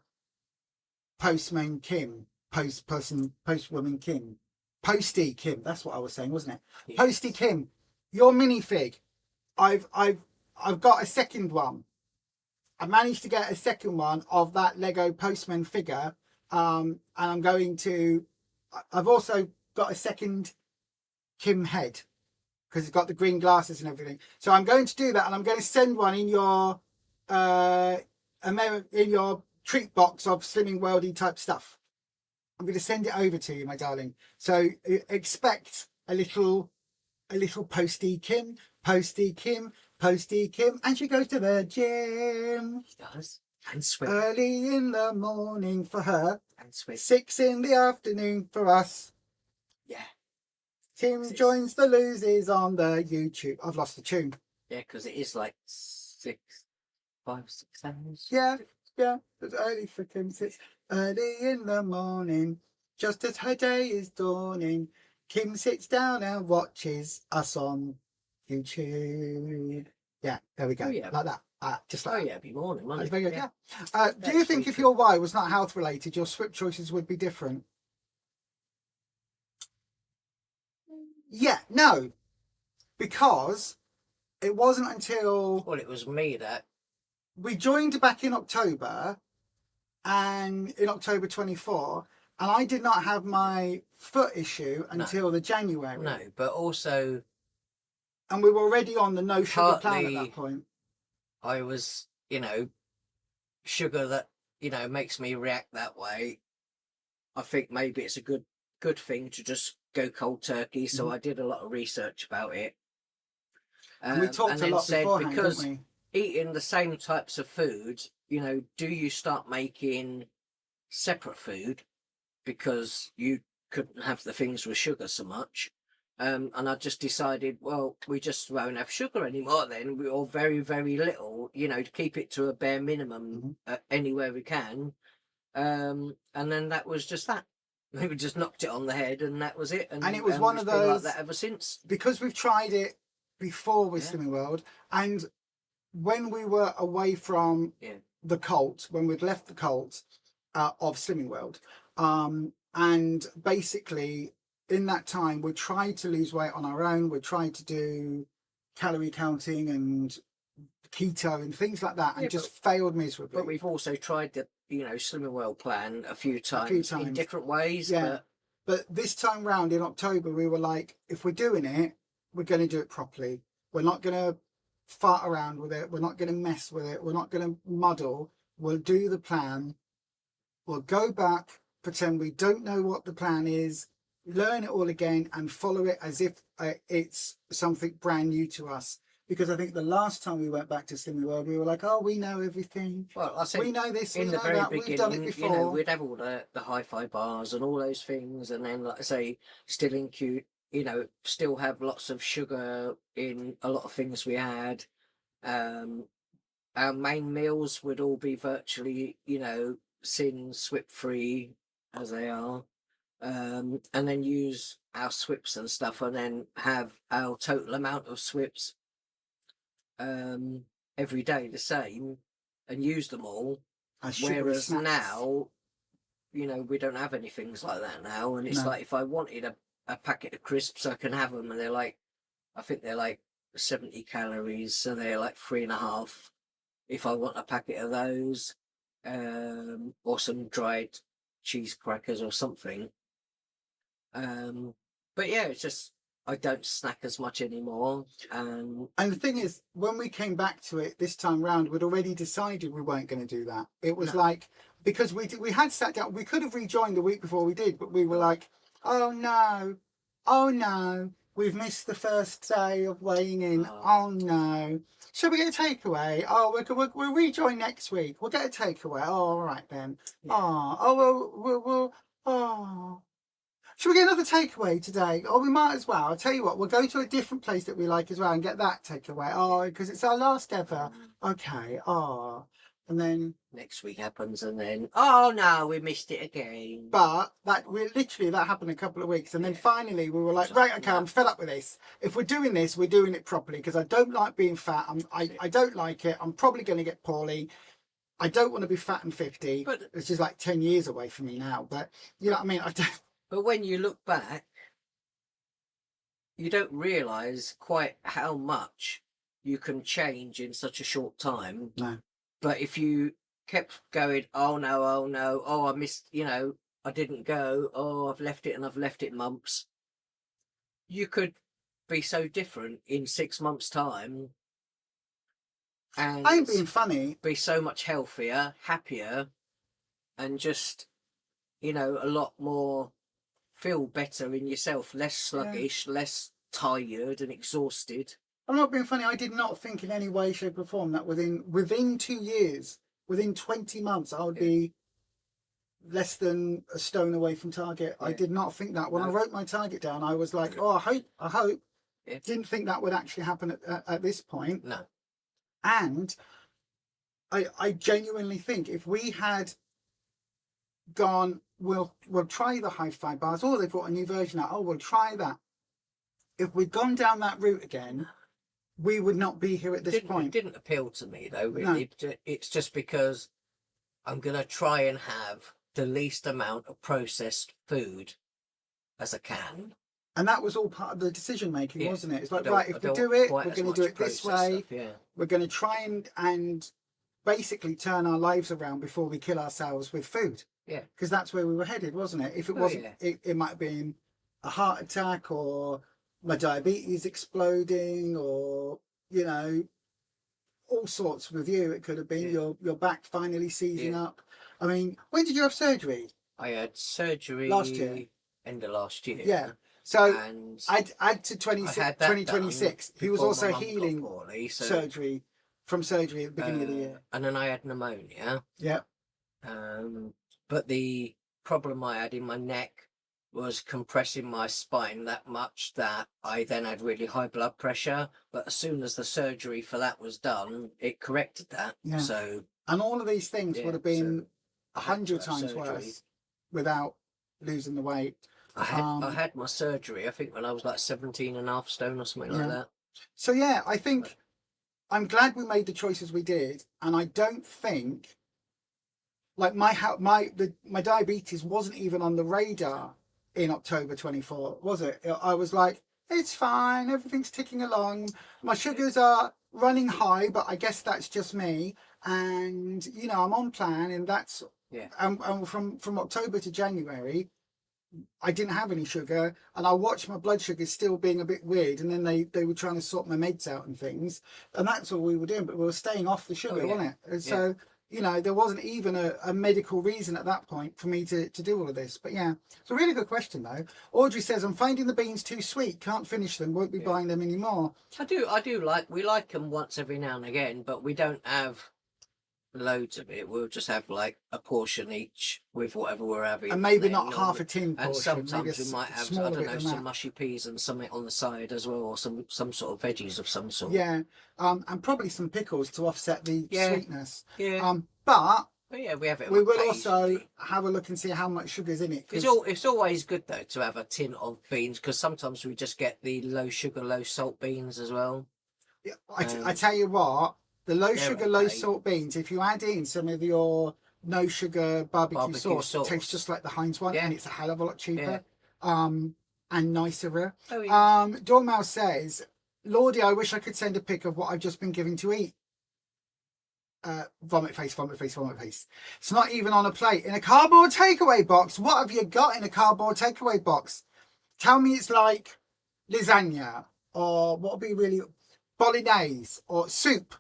postman Kim, postwoman Kim. Posty Kim, that's what I was saying, wasn't it? Yes. Posty Kim, your minifig. I've got a second one. I managed to get a second one of that Lego postman figure. And I'm going to... I've also got a second Kim head, because it's got the green glasses and everything. So I'm going to do that, and I'm going to send one in your treat box of Slimming Worldy type stuff. I'm going to send it over to you, my darling. So expect a little Posty Kim, and she goes to the gym. She does. And swim. Early in the morning for her, And swim. 6 in the afternoon for us. Yeah. Tim joins the losers on the YouTube. I've lost the tune. Yeah, because it is like 5, 6 hours. Yeah. It's early for Kim. It's early in the morning, just as her day is dawning. Kim sits down and watches us on YouTube. Yeah, there we go. Oh, yeah. Like that. Just like that. Yeah, it'd be morning, wouldn't That's it? very good, yeah. Do you think if your why was not health related, your swip choices would be different? Yeah, no. Because it wasn't until... Well, it was me that... We joined back in October, and in October 24, and I did not have my foot issue until the January. No, but also... And we were already on the no sugar plan at partly that point. I was, sugar that, makes me react that way. I think maybe it's a good thing to just go cold turkey. So I did a lot of research about it. And we talked a lot beforehand, because didn't eating the same types of food, do you start making separate food because you couldn't have the things with sugar so much? And I just decided, well, we just won't have sugar anymore then, or very, very little, to keep it to a bare minimum anywhere we can. And then that was just that. We just knocked it on the head, and that was it. And it was one of those... like that ever since. Because we've tried it before with Slimming World, and when we were away from the cult, when we'd left the cult of Slimming World, and basically... in that time, we tried to lose weight on our own. We tried to do calorie counting and keto and things like that, and just failed miserably. But we've also tried the, Slimming World plan a few times in different ways. Yeah. But this time round in October, we were like, if we're doing it, we're going to do it properly. We're not going to fart around with it. We're not going to mess with it. We're not going to muddle. We'll do the plan. We'll go back, pretend we don't know what the plan is, learn it all again and follow it as if it's something brand new to us. Because I think the last time we went back to Slimming World, we were like, oh, we know everything. Well, I said, we know this, we in know the very that, beginning, we've done it before. We'd have all the hi-fi bars and all those things. And then, like I say, still include, still have lots of sugar in a lot of things we had. Our main meals would all be virtually, sin, swip-free as they are. And then use our swips and stuff, and then have our total amount of swips every day the same, and use them all. Whereas now, we don't have any things like that now, and it's like if I wanted a packet of crisps, I can have them, and I think they're like 70 calories, so they're like 3.5 if I want a packet of those, or some dried cheese crackers or something. But yeah, it's just I don't snack as much anymore. And the thing is, when we came back to it this time round, we'd already decided we weren't going to do that. It was like, because we had sat down, we could have rejoined the week before we did, but we were like, oh no, we've missed the first day of weighing in. Oh no. Shall we get a takeaway? Oh, we'll rejoin next week. We'll get a takeaway. Oh, all right then. Yeah. Should we get another takeaway today? Oh, we might as well. I'll tell you what, we'll go to a different place that we like as well and get that takeaway. Oh, because it's our last ever. Okay. Oh. And then next week happens, and then oh no, we missed it again. But that happened a couple of weeks, and then finally we were like, right, okay, I'm fed up with this. If we're doing this, we're doing it properly, because I don't like being fat. I don't like it. I'm probably going to get poorly. I don't want to be fat and 50, which is like 10 years away from me now. But you know what I mean? I don't. But when you look back, you don't realise quite how much you can change in such a short time. No. But if you kept going, oh no, oh I missed, I didn't go, oh I've left it months, you could be so different in 6 months' time. And I ain't being funny. Be so much healthier, happier, and just, a lot more, feel better in yourself, less sluggish, less tired and exhausted. I'm not being funny. I did not think in any way, shape or form that within 2 years within 20 months, I would be less than a stone away from target. I did not think that when I wrote my target down. I was like, oh, I hope. Didn't think that would actually happen at this point. No. And I genuinely think if we had gone, we'll try the hi-fi bars, or they brought a new version out, oh, we'll try that. If we'd gone down that route again, we would not be here at this point. It didn't appeal to me though, really. No. It's just because I'm going to try and have the least amount of processed food as I can. And that was all part of the decision making, wasn't it? It's like, right, if we do it, we're going to do it this way. Stuff, We're going to try and basically turn our lives around before we kill ourselves with food. Yeah. Because that's where we were headed, wasn't it? If it wasn't, it might have been a heart attack, or my diabetes exploding, or, you know, all sorts with you. It could have been your back finally seizing up. I mean, when did you have surgery? I had surgery last year. End of last year. Yeah. So I'd add to 2026. He was also healing poorly, surgery at the beginning of the year. And then I had pneumonia. Yeah. But the problem I had in my neck was compressing my spine that much that I then had really high blood pressure. But as soon as the surgery for that was done, it corrected that. Yeah. So, and all of these things would have been 100 times worse without losing the weight. I had my surgery, I think, when I was like 17.5 stone or something like that. So yeah, I think I'm glad we made the choices we did, and I don't think, like, my diabetes wasn't even on the radar in October 24, was it? I was like, it's fine, everything's ticking along. My sugars are running high, but I guess that's just me. And, you know, I'm on plan, and that's, and from October to January, I didn't have any sugar, and I watched my blood sugar still being a bit weird, and then they were trying to sort my meds out and things, and that's all we were doing, but we were staying off the sugar, wasn't it? And so, you know, there wasn't even a medical reason at that point for me to do all of this. But yeah, it's a really good question though. Audrey says, I'm finding the beans too sweet, can't finish them, won't be buying them anymore. We like them once every now and again, but we don't have loads of it. We'll just have like a portion each with whatever we're having, and maybe not half a tin portion. And sometimes we might have, I don't know, some mushy peas and something on the side as well, or some sort of veggies of some sort. And probably some pickles to offset the sweetness. But yeah, we have it. We will also have a look and see how much sugar's in it. It's always good though to have a tin of beans, because sometimes we just get the low sugar, low salt beans as well. Yeah, I tell you what, the low sugar, low salt beans, if you add in some of your no sugar barbecue sauce, it tastes just like the Heinz one, and it's a hell of a lot cheaper and nicer. Dormouse says, Lordy, I wish I could send a pic of what I've just been given to eat. Vomit face, vomit face, vomit face. It's not even on a plate. In a cardboard takeaway box. What have you got in a cardboard takeaway box? Tell me it's like lasagna, or what would be really bolognese, or soup.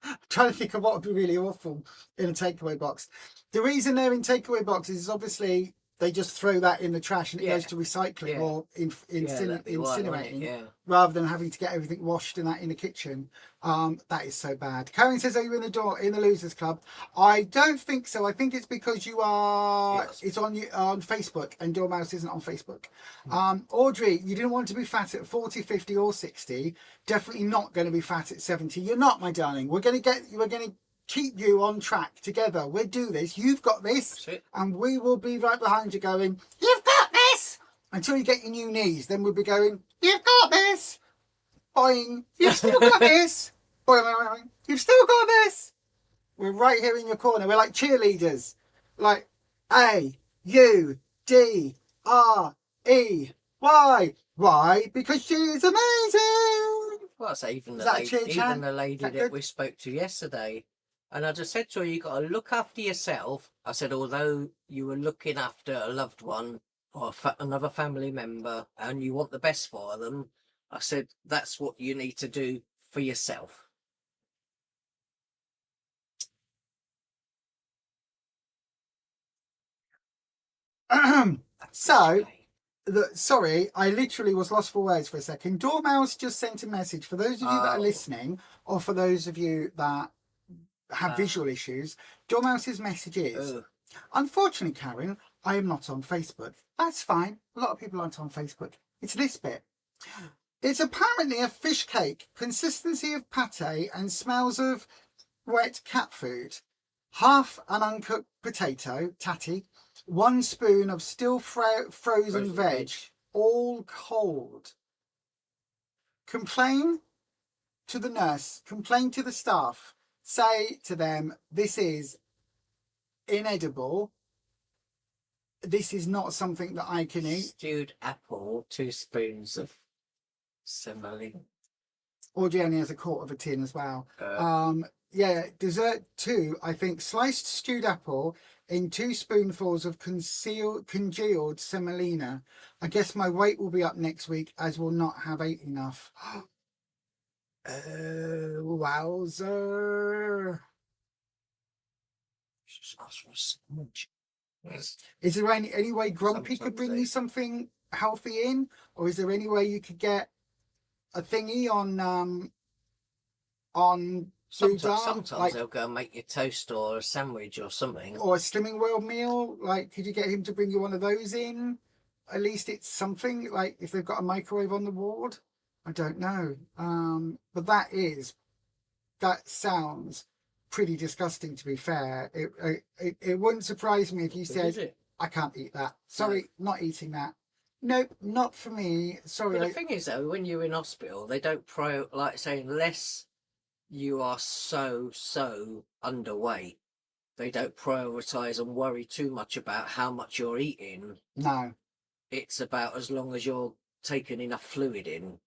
I'm trying to think of what would be really awful in a takeaway box. The reason they're in takeaway boxes is obviously they just throw that in the trash and it goes to recycling or incinerating, rather than having to get everything washed in the kitchen. That is so bad. Karen says, are you in the Losers Club? I don't think so. I think it's because you are. It's on Facebook, and Dormouse isn't on Facebook. Audrey, you didn't want to be fat at 40, 50, or 60. Definitely not going to be fat at 70. You're not, my darling. We're going to keep you on track together. We'll do this. You've got this, and we will be right behind you going, you've got this, until you get your new knees. Then we'll be going, you've got this. Boing, you've still got this. Boing, boing, boing. You've still got this. We're right here in your corner. We're like cheerleaders, like AUDREY. Why? Because she's amazing. Well, I say even the lady that we spoke to yesterday. And I just said to her, you got to look after yourself. I said, although you were looking after a loved one or another family member and you want the best for them, I said, that's what you need to do for yourself. Sorry, I literally was lost for words for a second. Dormouse just sent a message for those of you that are listening, or for those of you that have visual issues. Dormouse's message is, unfortunately, Karen, I am not on Facebook. That's fine. A lot of people aren't on Facebook. It's this bit. It's apparently a fish cake, consistency of pate and smells of wet cat food. Half an uncooked potato, tatty, 1 spoon of still frozen veg, all cold. Complain to the nurse, complain to the staff, say to them, this is inedible. This is not something that I can eat. Stewed apple, 2 spoons of semolina. Audrey only has a quarter of a tin as well. Yeah, dessert 2, I think, sliced stewed apple in 2 spoonfuls of congealed semolina. I guess my weight will be up next week as will not have ate enough. Wowzer. Is there any way Grumpy could bring you something healthy in? Or is there any way you could get a thingy on Sometimes like, they'll go and make you toast or a sandwich or something. or a Slimming World meal? Like, could you get him to bring you one of those in? At least it's something, like if they've got a microwave on the ward. I don't know. But that sounds pretty disgusting, to be fair. It wouldn't surprise me if you said, I can't eat that. Sorry, not eating that. Nope, not for me. Sorry. But the thing is, though, when you're in hospital, they don't like saying, unless you are so underweight, they don't prioritise and worry too much about how much you're eating. No. It's about as long as you're taking enough fluid in.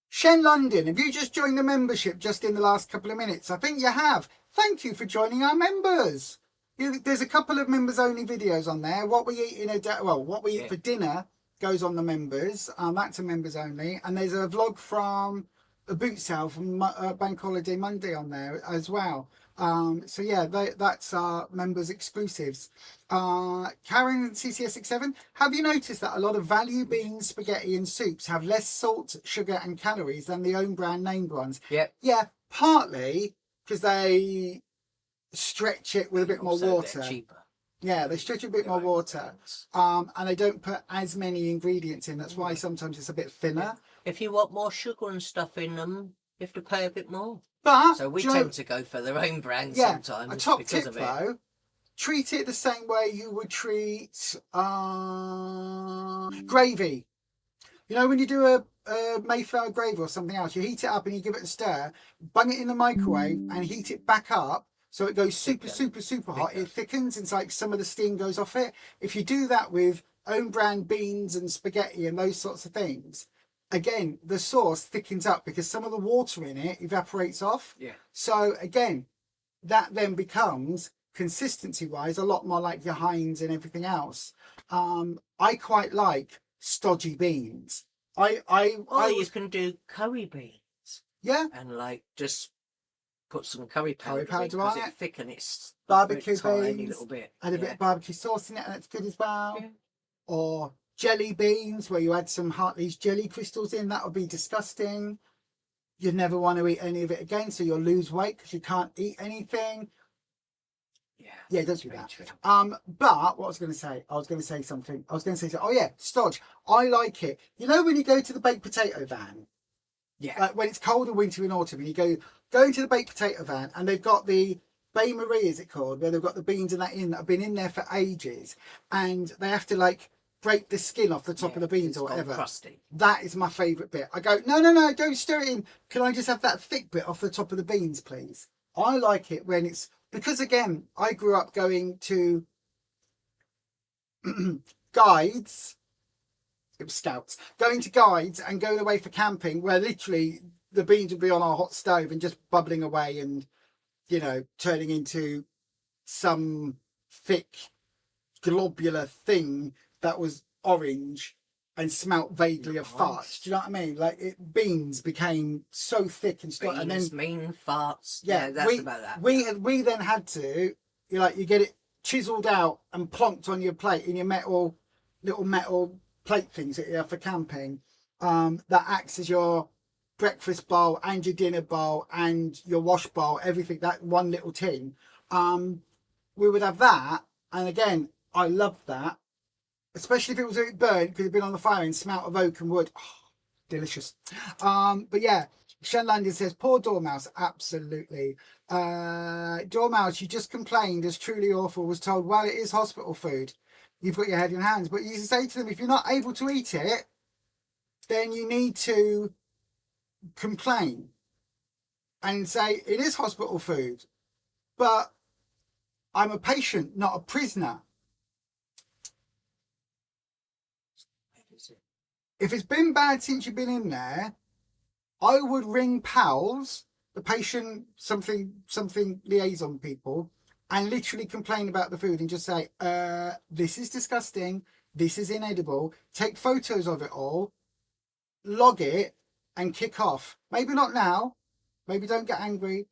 Shen London, have you just joined the membership just in the last couple of minutes? I think you have. Thank you for joining our members. There's a couple of members only videos on there. What we eat what we eat for dinner goes on the members. That's a members only. And there's a vlog from a boot sale from Bank Holiday Monday on there as well. So yeah, that's our members exclusives. Karen CCS67, have you noticed that a lot of value beans, spaghetti and soups have less salt, sugar and calories than the own brand named ones? Yep. Yeah, partly because they stretch it with a bit more water. They're cheaper. Yeah, they stretch it a bit more water. And they don't put as many ingredients in. That's why sometimes it's a bit thinner. If you want more sugar and stuff in them, you have to pay a bit more. But so we tend to go for their own brand sometimes. A top because tip of it. though, treat it the same way you would treat gravy. You know, when you do a Mayflower gravy or something else, you heat it up and you give it a stir, bung it in the microwave and heat it back up so it goes super hot. It thickens and it's like some of the steam goes off it. If you do that with own brand beans and spaghetti and those sorts of things, again, the sauce thickens up because some of the water in it evaporates off. Yeah. So again, that then becomes, consistency-wise, a lot more like your Heinz and everything else. I quite like stodgy beans. You can do curry beans. Yeah. And like just put some curry powder on it. Because it thickens its barbecue tiny beans. little bit. Add a bit of barbecue sauce in it and it's good as well. Yeah. Or jelly beans where you add some Hartley's jelly crystals in. That would be disgusting. You'd never want to eat any of it again, so you'll lose weight because you can't eat anything. Yeah, it does do that. True. But what I was going to say, something. Oh yeah, stodge. I like it. You know when you go to the baked potato van? Yeah. Like when it's cold and winter and autumn, and you go into the baked potato van, and they've got the Bain Marie, is it called, where they've got the beans and that have been in there for ages, and they have to like break the skin off the top of the beans or whatever. Crusty. That is my favourite bit. I go, no, don't stir it in. Can I just have that thick bit off the top of the beans, please? I like it when it's, because again, I grew up going to guides. It was scouts. Going to guides and going away for camping where literally the beans would be on our hot stove and just bubbling away and, you know, turning into some thick globular thing that was orange and smelt vaguely of farts. Do you know what I mean? Like beans became so thick and stuff, and then mean farts. Yeah, that's about that. We then had to, you get it chiseled out and plonked on your plate in your little metal plate things that you have for camping. That acts as your breakfast bowl and your dinner bowl and your wash bowl, everything, that one little tin. We would have that. And again, I loved that, especially if it was a bit burnt because it'd been on the fire and smelt of oak and wood. Oh, delicious. But yeah, Shen London says, poor Dormouse. Absolutely. Dormouse, you just complained as truly awful, was told, well, it is hospital food. You've got your head in hands. But you say to them, if you're not able to eat it, then you need to complain and say, it is hospital food, but I'm a patient, not a prisoner. If it's been bad since you've been in there, I would ring PALS, the patient something liaison people, and literally complain about the food and just say, this is disgusting, this is inedible, take photos of it all, log it, and kick off. Maybe not now, maybe don't get angry,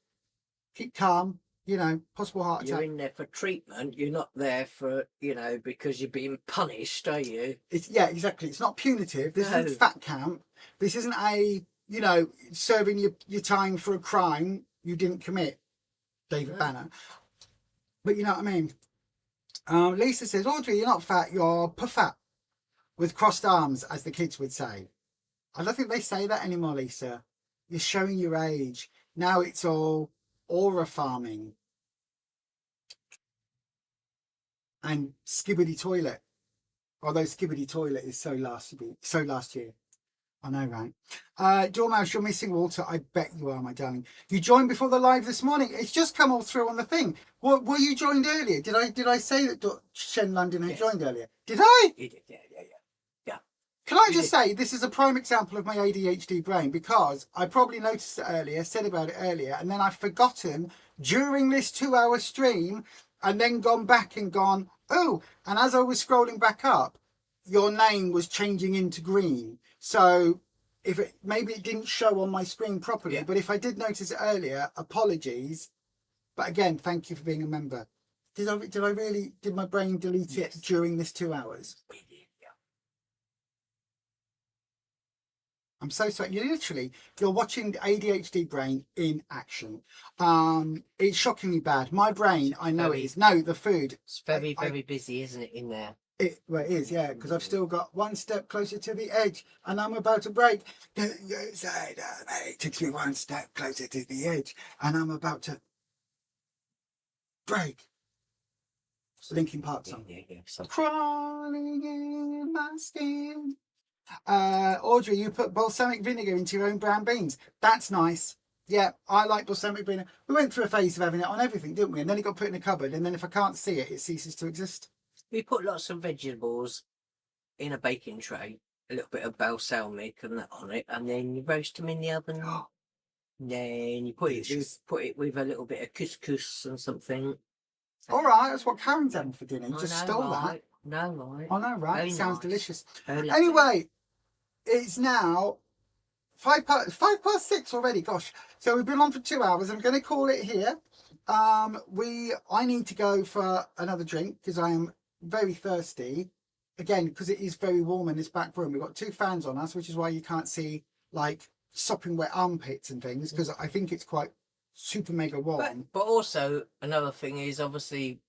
keep calm, you know, possible heart attack. You're in there for treatment, you're not there for, you know, because you're being punished, are you? Yeah, exactly. It's not punitive. This isn't fat camp. This isn't a, you know, serving your time for a crime you didn't commit, David Banner. But you know what I mean? Lisa says, Audrey, you're not fat, you're puff-fat, with crossed arms, as the kids would say. I don't think they say that anymore, Lisa. You're showing your age. Now it's all aura farming and Skibbity Toilet. Although Skibbity Toilet is so last year. I know, right? Dormouse, you're missing Walter. I bet you are, my darling. You joined before the live this morning. It's just come all through on the thing. Were you joined earlier? Did I say that Shen London had joined earlier? Did I? You did, yeah. Can I just say, this is a prime example of my ADHD brain, because I probably noticed it earlier, said about it earlier, and then I've forgotten during this 2-hour stream, and then gone back and gone, oh, and as I was scrolling back up, your name was changing into green. So maybe it didn't show on my screen properly, but if I did notice it earlier, apologies. But again, thank you for being a member. Did my brain delete it during this 2 hours? I'm so sorry. You're watching the ADHD brain in action. It's shockingly bad. My brain, I know it is. No, the food. It's very busy, isn't it, in there? Well, it is, yeah, because I've still got one step closer to the edge and I'm about to break. It takes me one step closer to the edge and I'm about to break. Linkin Park song. Yeah. Crawling in my skin. Audrey, you put balsamic vinegar into your own brown beans. That's nice. Yeah, I like balsamic vinegar. We went through a phase of having it on everything, didn't we? And then it got put in a cupboard, and then if I can't see it, it ceases to exist. We put lots of vegetables in a baking tray, a little bit of balsamic and that on it, and then you roast them in the oven. Then you put it with a little bit of couscous and something. All right, that's what Karen's having for dinner. You just stole that. No, right. I know, right? Very Sounds nice. delicious. Anyway, it's now 6:05 already. Gosh, so we've been on for 2 hours. I'm going to call it here. I need to go for another drink because I am very thirsty. Again, because it is very warm in this back room. We've got 2 fans on us, which is why you can't see like sopping wet armpits and things, because I think it's quite super mega warm. But also another thing is, obviously,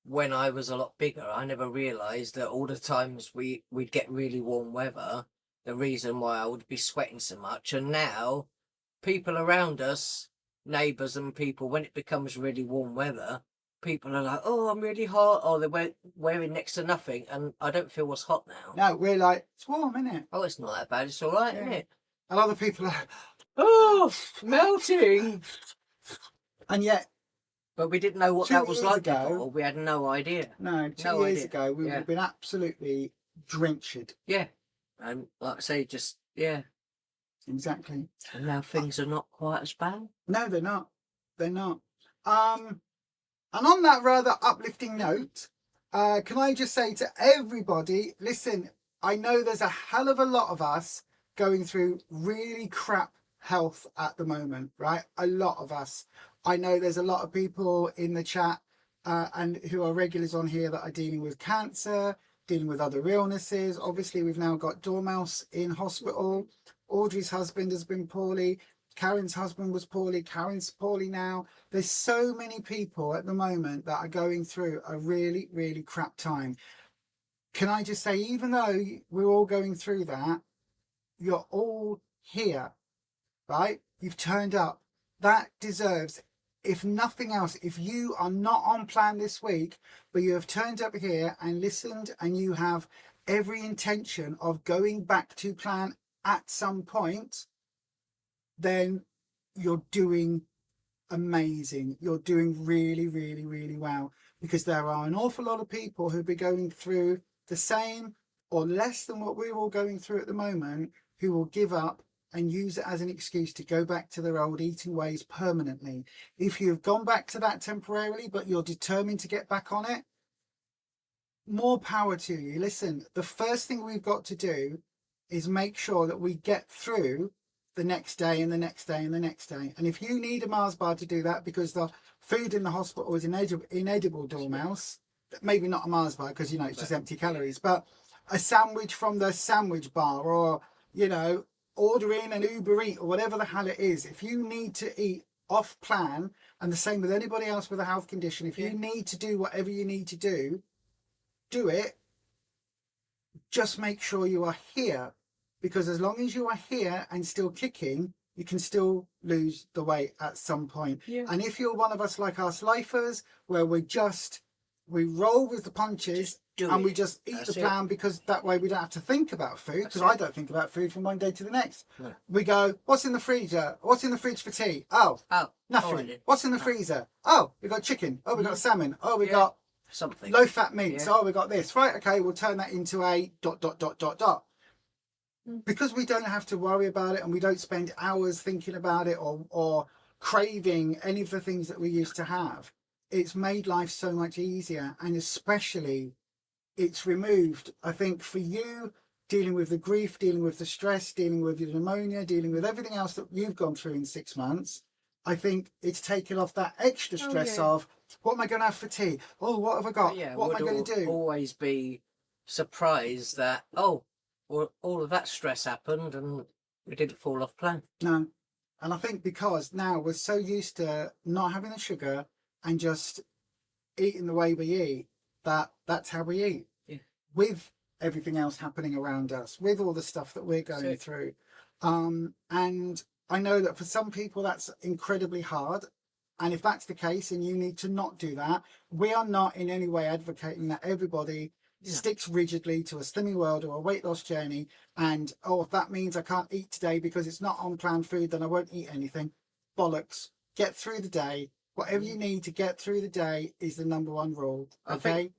when I was a lot bigger, I never realised that all the times we'd get really warm weather, the reason why I would be sweating so much. And now people around us, neighbours and people, when it becomes really warm weather, people are like, oh, I'm really hot, or they're wearing next to nothing, and I don't feel what's hot now. No, we're like, it's warm, isn't it? Oh, it's not that bad, it's all right, isn't it? A lot of people are, oh, melting. And yet, but we didn't know what 2 that was years like ago, before. We had no idea. No, 2 years ago, we would have been absolutely drenched. Yeah. And like I say, just, yeah. Exactly. And now things are not quite as bad. No, they're not. They're not. And on that rather uplifting note, can I just say to everybody, listen, I know there's a hell of a lot of us going through really crap health at the moment, right? A lot of us. I know there's a lot of people in the chat and who are regulars on here that are dealing with cancer, dealing with other illnesses. Obviously, we've now got Dormouse in hospital. Audrey's husband has been poorly. Karen's husband was poorly. Karen's poorly now. There's so many people at the moment that are going through a really, really crap time. Can I just say, even though we're all going through that, you're all here, right? You've turned up. That deserves, if nothing else, if you are not on plan this week, but you have turned up here and listened and you have every intention of going back to plan at some point, then you're doing amazing. You're doing really, really, really well, because there are an awful lot of people who'll be going through the same or less than what we're all going through at the moment, who will give up and use it as an excuse to go back to their old eating ways permanently. If you've gone back to that temporarily, but you're determined to get back on it, more power to you. Listen, the first thing we've got to do is make sure that we get through the next day and the next day and the next day. And if you need a Mars bar to do that because the food in the hospital is inedible, Dormouse, maybe not a Mars bar because, you know, it's just empty calories, but a sandwich from the sandwich bar, or, you know, order in an Uber Eat or whatever the hell it is. If you need to eat off plan, and the same with anybody else with a health condition, if you need to do whatever you need to do it. Just make sure you are here, because as long as you are here and still kicking, you can still lose the weight at some point. And if you're one of us like us lifers, where we roll with the punches and we just eat the plan, because that way we don't have to think about food, because I don't think about food from one day to the next. No. We go, what's in the freezer? What's in the fridge for tea? Oh, nothing. Already. What's in the freezer? Oh, we got chicken. Oh, we got salmon. Oh, we got something, low fat meats. Oh, we got this. Right, okay, we'll turn that into a ... Because we don't have to worry about it, and we don't spend hours thinking about it or craving any of the things that we used to have. It's made life so much easier, and especially it's removed, I think, for you, dealing with the grief, dealing with the stress, dealing with your pneumonia, dealing with everything else that you've gone through in 6 months. I think it's taken off that extra stress of, what am I going to have for tea? Oh, what have I got? What am I going to do? Always be surprised that, oh, well, all of that stress happened and we didn't fall off plan. No. And I think because now we're so used to not having the sugar and just eating the way we eat, that's how we eat. Yeah. With everything else happening around us, with all the stuff that we're going through. And I know that for some people that's incredibly hard. And if that's the case and you need to not do that, we are not in any way advocating that everybody sticks rigidly to a slimming world or a weight loss journey, and if that means I can't eat today because it's not on plan food, then I won't eat anything. Bollocks. Get through the day. Whatever you need to get through the day is the number one rule. Okay?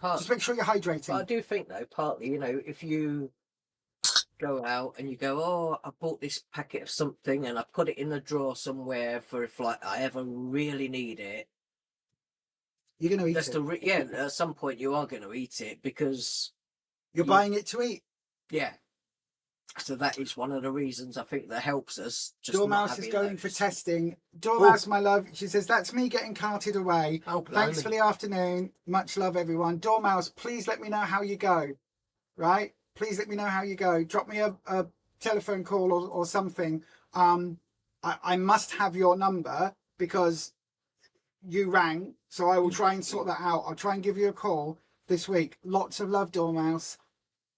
Just make sure you're hydrating. I do think, though, partly, you know, if you go out and you go, oh, I bought this packet of something and I put it in the drawer somewhere for if like I ever really need it, you're going to eat it. At some point you are going to eat it, because you're buying it to eat. Yeah. So that is one of the reasons I think that helps us. Dormouse is going for testing. Dormouse, my love, she says, that's me getting carted away. Thanks for the afternoon. Much love, everyone. Dormouse, please let me know how you go. Right? Please let me know how you go. Drop me a telephone call or something. I must have your number because you rang, so I will try and sort that out. I'll try and give you a call this week. Lots of love, Dormouse.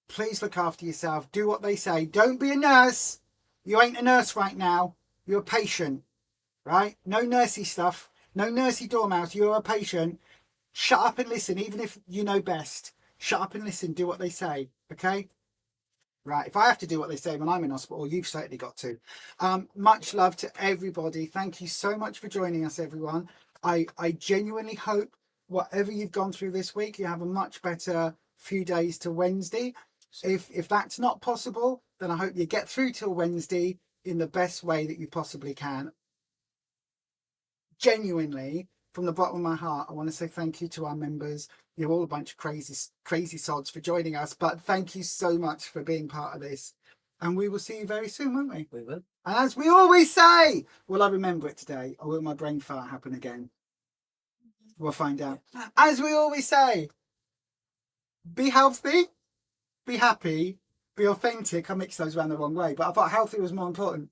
Please look after yourself. Do what they say. Don't be a nurse. You ain't a nurse right now. You're a patient, right? No nursey stuff. No nursey, Dormouse. You're a patient. Shut up and listen, even if you know best. Shut up and listen. Do what they say, okay? Right, if I have to do what they say when I'm in hospital, you've certainly got to. Much love to everybody. Thank you so much for joining us, everyone. I genuinely hope whatever you've gone through this week, you have a much better few days to Wednesday. If that's not possible, then I hope you get through till Wednesday in the best way that you possibly can. Genuinely, from the bottom of my heart, I want to say thank you to our members. You're all a bunch of crazy sods for joining us, but thank you so much for being part of this. And we will see you very soon, won't we? We will. And as we always say, will I remember it today, or will my brain fart happen again? We'll find out. As we always say, be healthy, be happy, be authentic. I mixed those around the wrong way, but I thought healthy was more important.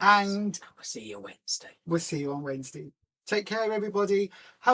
And We'll see you Wednesday. we'll see you on Wednesday. Take care, everybody.